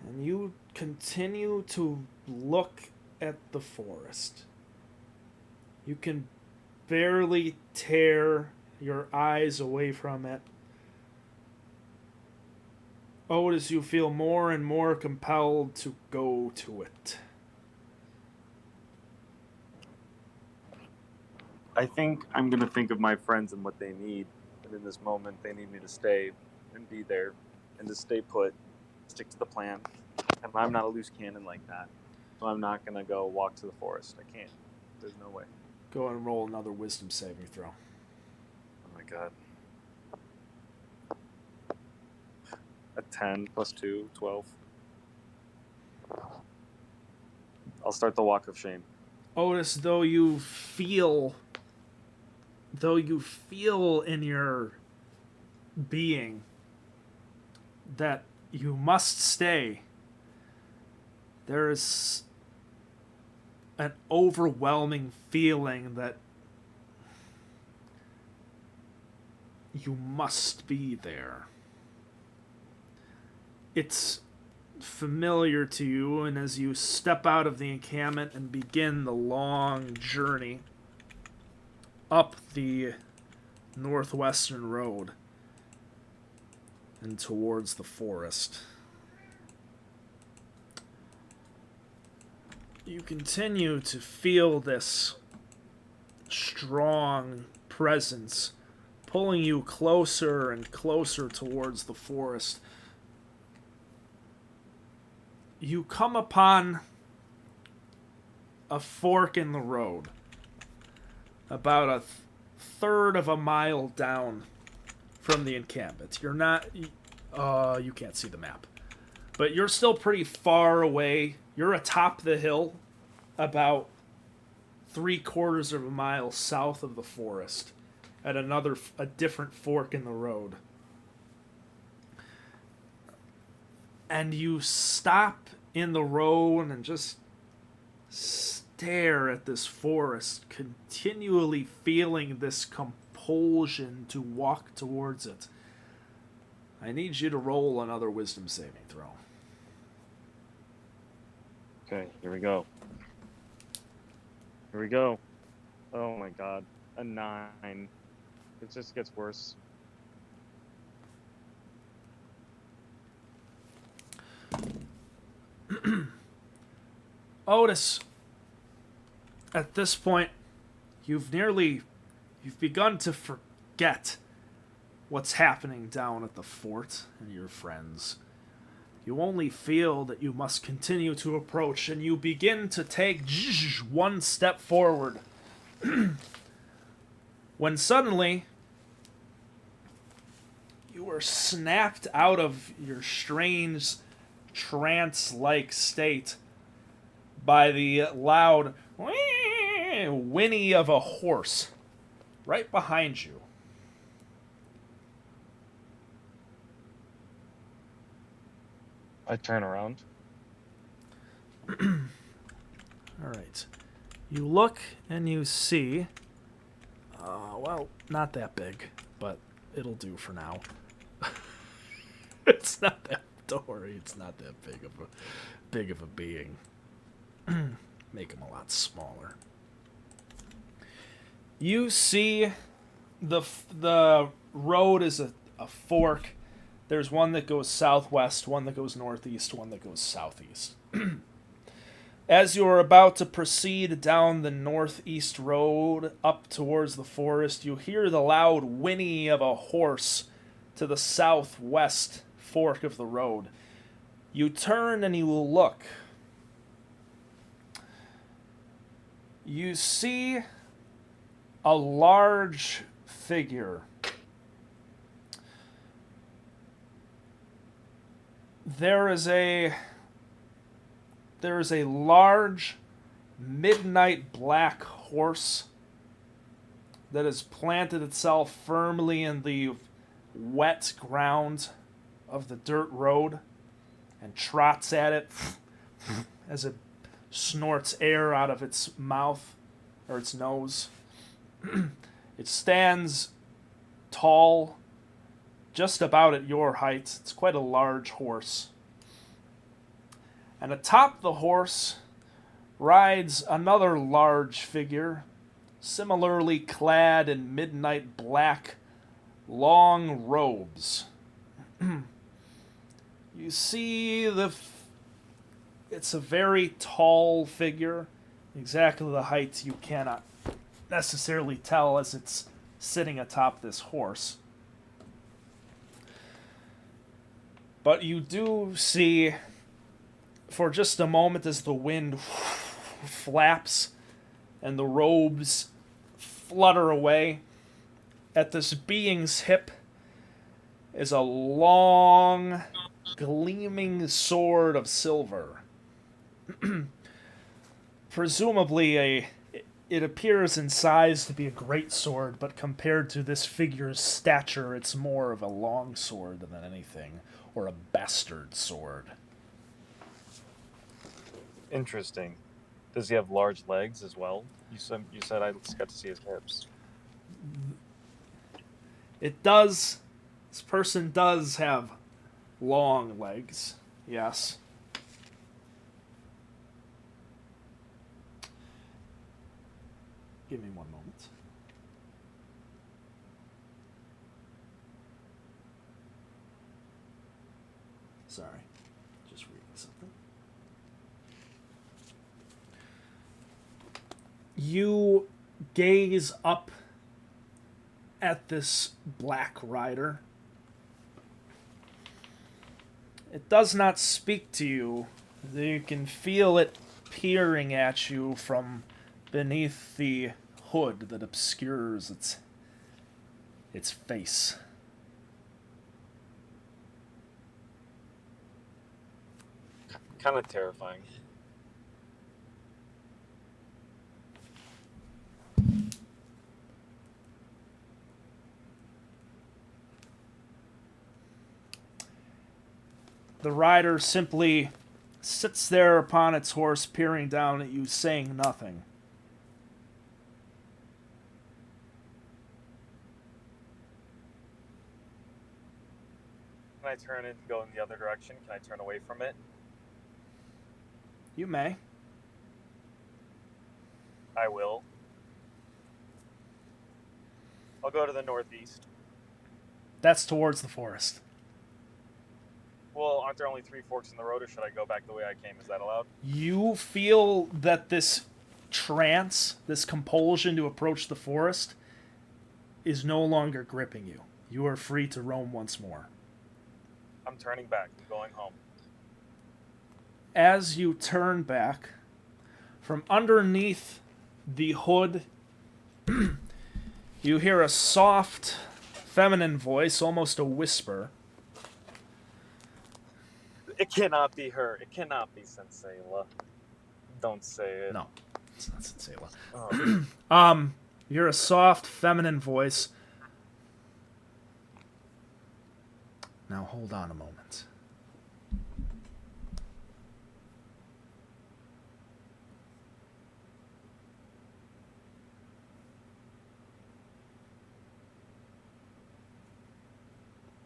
and you continue to look at the forest. You can barely tear your eyes away from it. Otis, you feel more and more compelled to go to it. I think I'm gonna think of my friends and what they need, and in this moment, they need me to stay and be there, and to stay put, stick to the plan. And I'm not a loose cannon like that, so I'm not gonna go walk to the forest. I can't. There's no way. Go and roll another wisdom saving throw. Oh my god. A 10 plus 2, 12. I'll start the walk of shame. Otis, though you feel in your being that you must stay, there is an overwhelming feeling that you must be there. It's familiar to you, and as you step out of the encampment and begin the long journey up the northwestern road and towards the forest, you continue to feel this strong presence pulling you closer and closer towards the forest. You come upon a fork in the road, about a third of a mile down from the encampment. You're not, you can't see the map, but you're still pretty far away. You're atop the hill, about 3/4 of a mile south of the forest, at a different fork in the road. And you stop in the road and just stare at this forest, continually feeling this compulsion to walk towards it. I need you to roll another wisdom saving throw. Okay, here we go. Here we go. Oh my god. A 9. It just gets worse. Otis, at this point, you've begun to forget what's happening down at the fort and your friends. You only feel that you must continue to approach, and you begin to take one step forward. When suddenly, you are snapped out of your strange, trance-like state by the loud whinny of a horse right behind you. I turn around. Alright. You look and you see... well, not that big, but it'll do for now. It's not that... Don't worry, it's not that big of a being. Make him a lot smaller. You see the road is a fork. There's one that goes southwest, one that goes northeast, one that goes southeast. As you're about to proceed down the northeast road up towards the forest, you hear the loud whinny of a horse to the southwest fork of the road. You turn and you look. You see a large figure. There is a large midnight black horse that has planted itself firmly in the wet ground of the dirt road and trots at it as it snorts air out of its mouth or its nose. It stands tall, just about at your height. It's quite a large horse. And atop the horse rides another large figure, similarly clad in midnight black, long robes. You see it's a very tall figure, exactly the height you cannot necessarily tell as it's sitting atop this horse. But you do see, for just a moment as the wind flaps and the robes flutter away, at this being's hip is a long, gleaming sword of silver. presumably it appears in size to be a great sword, but compared to this figure's stature, it's more of a long sword than anything, or a bastard sword. Interesting. Does he have large legs as well? You said I got to see his hips. It does. This person does have long legs. Yes. Give me one moment. Sorry. Just reading something. You gaze up at this black rider. It does not speak to you. You can feel it peering at you from beneath the hood that obscures its face. Kind of terrifying. The rider simply sits there upon its horse, peering down at you, saying nothing. Can I turn it and go in the other direction? Can I turn away from it? You may. I will. I'll go to the northeast. That's towards the forest. Well, aren't there only 3 forks in the road, or should I go back the way I came? Is that allowed? You feel that this trance, this compulsion to approach the forest, is no longer gripping you. You are free to roam once more. I'm turning back. I'm going home. As you turn back, from underneath the hood, you hear a soft, feminine voice, almost a whisper. It cannot be her. It cannot be Sensei'la. Don't say it. No, it's not Sensei'la. Oh. You hear a soft, feminine voice. Now hold on a moment.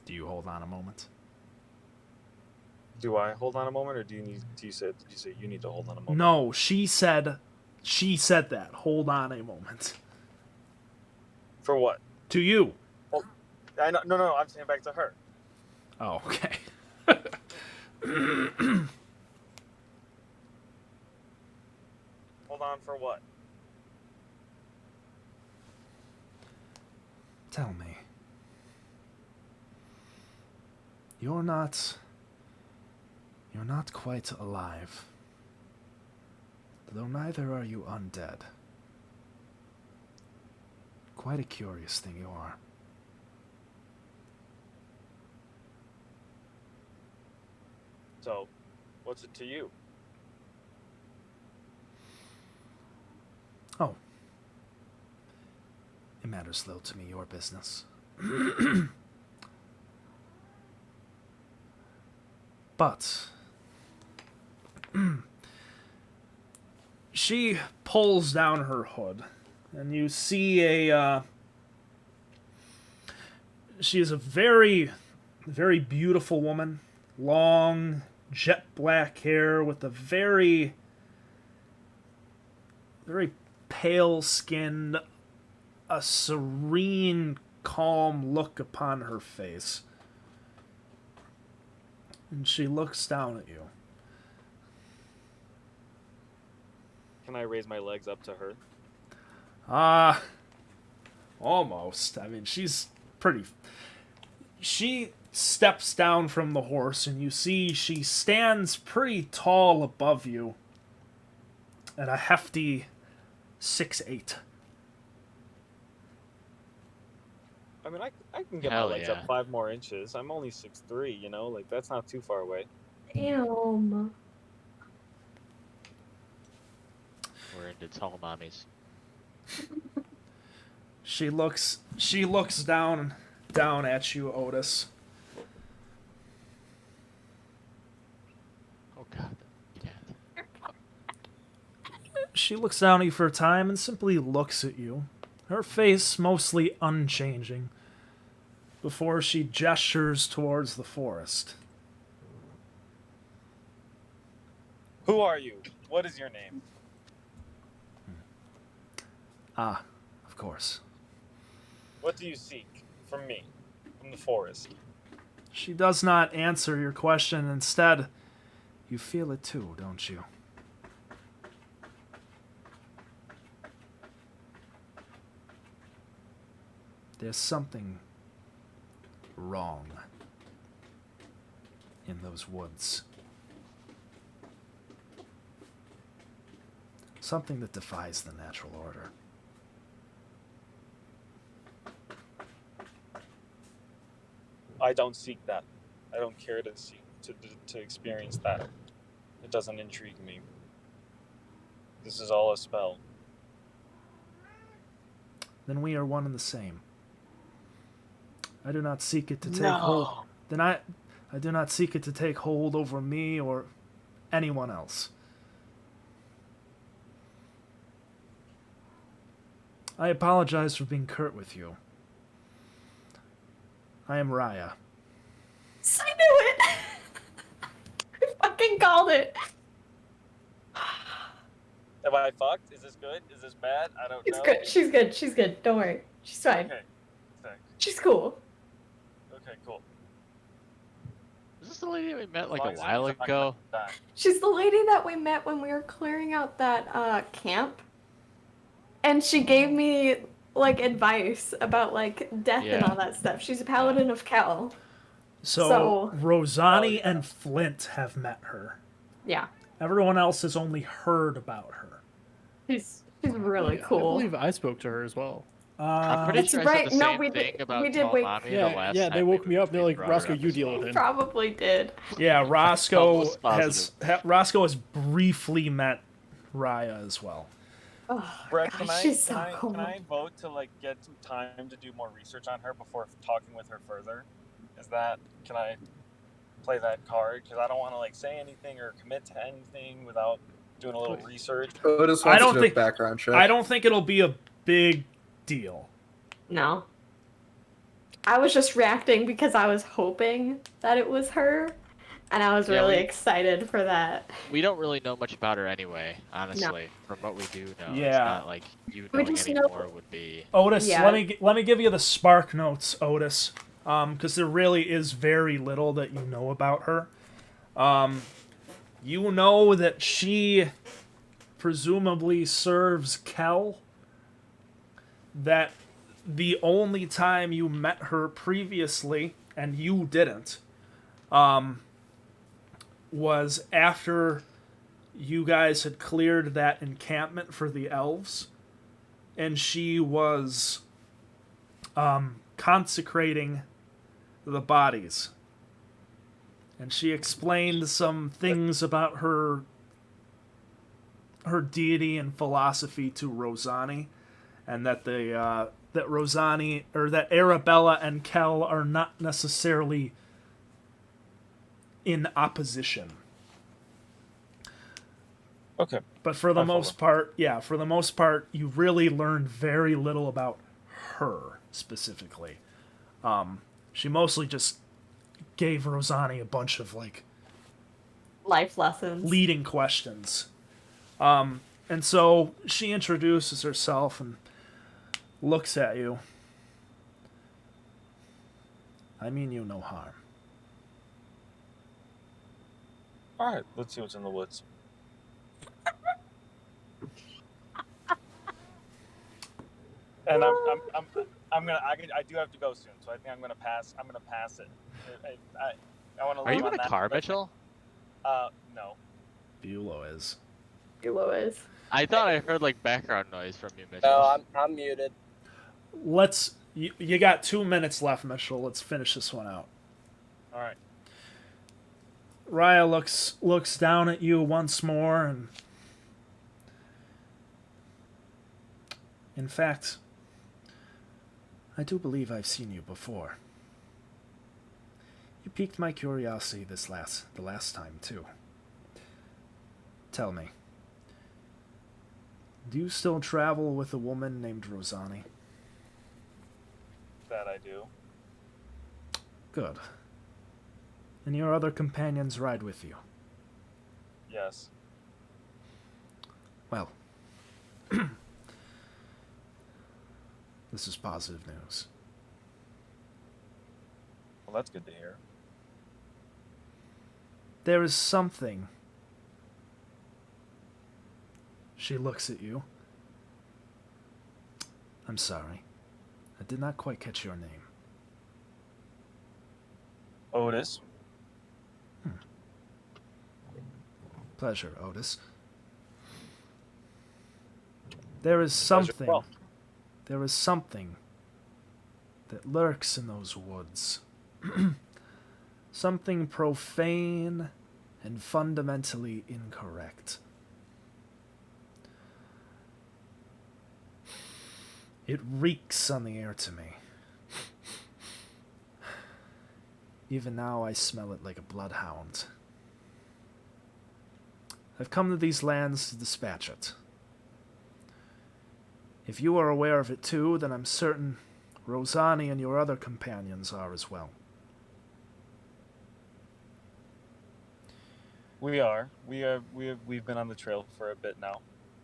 Do you hold on a moment? Do I hold on a moment, or did you say you need to hold on a moment? No, she said that. Hold on a moment. For what? To you. Well, I know, no, I'm saying back to her. Oh, okay. Hold on for what? Tell me. You're not quite alive. Though neither are you undead. Quite a curious thing you are. So, what's it to you? Oh. It matters little to me, your business. But she pulls down her hood, and you see she is a very, very beautiful woman. Long, jet black hair with a very, very pale skin, a serene, calm look upon her face. And she looks down at you. Can I raise my legs up to her? Almost. I mean, she's pretty... She steps down from the horse, and you see she stands pretty tall above you at a hefty 6'8". I mean, I can get Hell my legs yeah. up 5 more inches. I'm only 6'3", you know? Like, that's not too far away. Damn. We're into tall mommies. She looks down at you, Otis. Oh God. Yeah. She looks down at you for a time and simply looks at you, her face mostly unchanging, before she gestures towards the forest. Who are you? What is your name? Ah, of course. What do you seek from me, from the forest? She does not answer your question. Instead, you feel it too, don't you? There's something wrong in those woods. Something that defies the natural order. I don't seek that. I don't care to seek to experience that. It doesn't intrigue me. This is all a spell. Then we are one and the same. I do not seek it to take hold. Then I do not seek it to take hold over me or anyone else. I apologize for being curt with you. I am Raya. I knew it! I fucking called it. Am I fucked? Is this good? Is this bad? I don't She's know. good. She's good. She's good. Don't worry. She's fine. Okay. Sick. She's cool. Okay, cool. Is this the lady that we met like As a long as while it's not ago? that. She's the lady that we met when we were clearing out that camp. And she gave me like advice about like death and Yeah. all that stuff. She's a paladin of Kel. So, Rosani Oh, yeah. and Flint have met her. Yeah. Everyone else has only heard about her. She's really I cool. believe I spoke to her as well. I'm pretty That's sure I right. said the No, same we thing did- about we did tall wake- mommy the Yeah, last yeah. time They we woke me up. They're we like, brought her Roscoe, up you as deal well. with him. Probably did. Yeah, Roscoe Almost Roscoe has briefly met Raya as well. Oh, Brett, gosh, she's so cool. can I vote to like get some time to do more research on her before talking with her further? Can I play that card? Because I don't want to like say anything or commit to anything without doing a little research. Otis I wants don't to do think- a background check. I don't think it'll be a big deal. No. I was just reacting because I was hoping that it was her. And I was Yeah, really we- excited for that. We don't really know much about her anyway, honestly. From what we do know, Yeah. it's not like you We knowing just any know- more would be. Otis, Yeah. let me give you the spark notes, Otis, because there really is very little that you know about her. You know that she presumably serves Kel. That the only time you met her previously, and you didn't, was after you guys had cleared that encampment for the elves, and she was consecrating the bodies. And she explained some things about her deity and philosophy to Rosani, and that that Rosani or that Arabella and Kel are not necessarily in opposition. Okay. But for the I follow. most part, you really learned very little about her specifically. She mostly just gave Rosani a bunch of like Life lessons. leading questions. And so she introduces herself and looks at you. I mean you no harm. All right. Let's see what's in the woods. And I do have to go soon, so I think I'm gonna pass. I'm gonna pass it. I want to. Are you in a car, Mitchell? No. Bulow is. Bulow is. I thought I heard like background noise from you, Mitchell. No, I'm muted. You got 2 minutes left, Mitchell. Let's finish this one out. All right. Raya looks down at you once more and In fact, I do believe I've seen you before. You piqued my curiosity the last time, too. Tell me, do you still travel with a woman named Rosani? That I do. Good. And your other companions ride with you? Yes. Well, this is positive news. Well, that's good to hear. There is something. She looks at you. I'm sorry. I did not quite catch your name. Otis. Pleasure, Otis. There is Pleasure, something. well. There is something that lurks in those woods. Something profane and fundamentally incorrect. It reeks on the air to me. Even now I smell it like a bloodhound. I've come to these lands to dispatch it. If you are aware of it too, then I'm certain Rosani and your other companions are as well. We are. We've been on the trail for a bit now.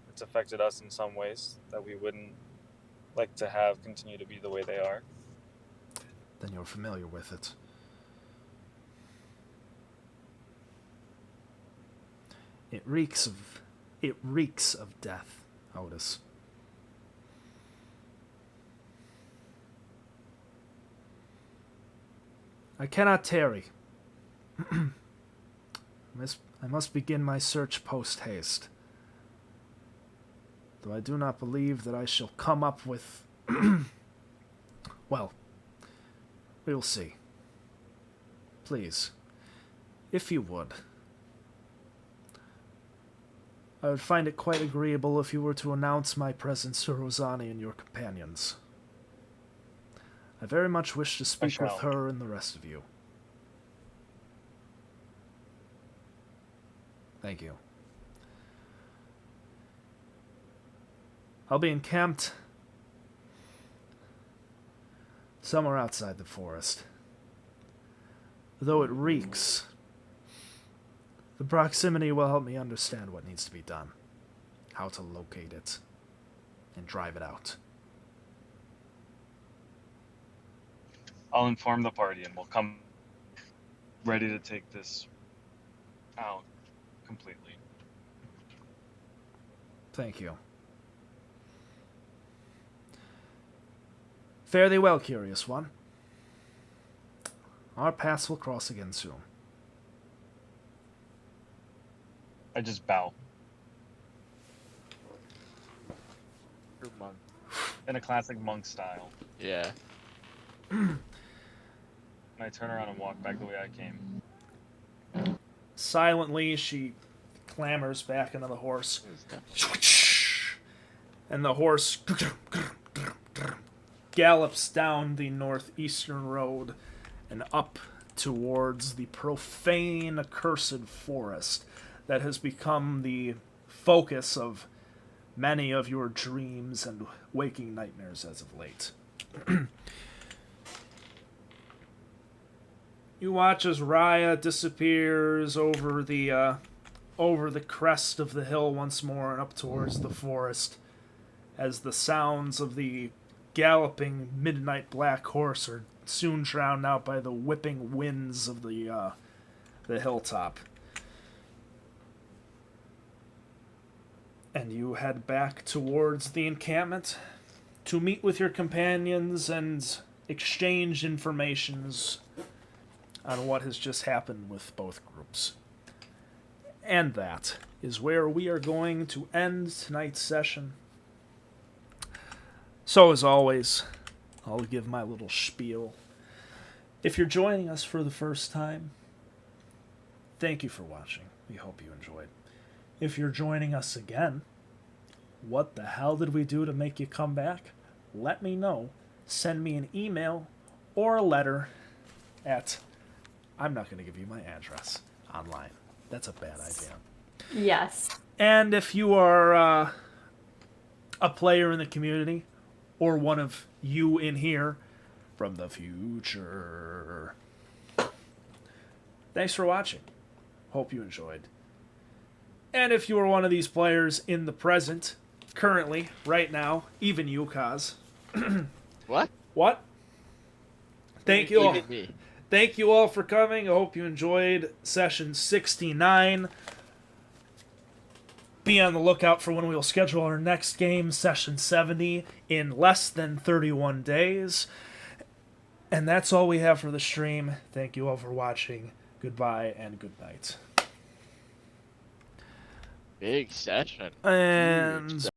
It's affected us in some ways that we wouldn't like to have continue to be the way they are. Then you're familiar with it. It reeks of death, Otis. I cannot tarry. I must begin my search post-haste. Though I do not believe that I shall come up with... Well, we will see. Please, if you would. I would find it quite agreeable if you were to announce my presence to Rosani and your companions. I very much wish to speak with her and the rest of you. Thank you. I'll be encamped somewhere outside the forest. Though it reeks, the proximity will help me understand what needs to be done, how to locate it, and drive it out. I'll inform the party and we'll come ready to take this out completely. Thank you. Fare thee well, curious one. Our paths will cross again soon. I just bow. True monk. In a classic monk style. Yeah. And I turn around and walk back the way I came. Silently, she clambers back into the horse. And the horse gallops down the northeastern road and up towards the profane, accursed forest that has become the focus of many of your dreams and waking nightmares as of late. You watch as Raya disappears over the crest of the hill once more and up towards the forest, as the sounds of the galloping midnight black horse are soon drowned out by the whipping winds of the hilltop. And you head back towards the encampment to meet with your companions and exchange informations on what has just happened with both groups. And that is where we are going to end tonight's session. So, as always, I'll give my little spiel. If you're joining us for the first time, thank you for watching. We hope you enjoyed. If you're joining us again, what the hell did we do to make you come back? Let me know. Send me an email or a letter at... I'm not going to give you my address online. That's a bad idea. Yes. And if you are a player in the community, or one of you in here from the future, thanks for watching. Hope you enjoyed. And if you are one of these players in the present, currently, right now, even you, Kaz. What? What? Thank you all. Even me. Thank you all for coming. I hope you enjoyed session 69. Be on the lookout for when we will schedule our next game, session 70, in less than 31 days. And that's all we have for the stream. Thank you all for watching. Goodbye and good night. Big session. And Huge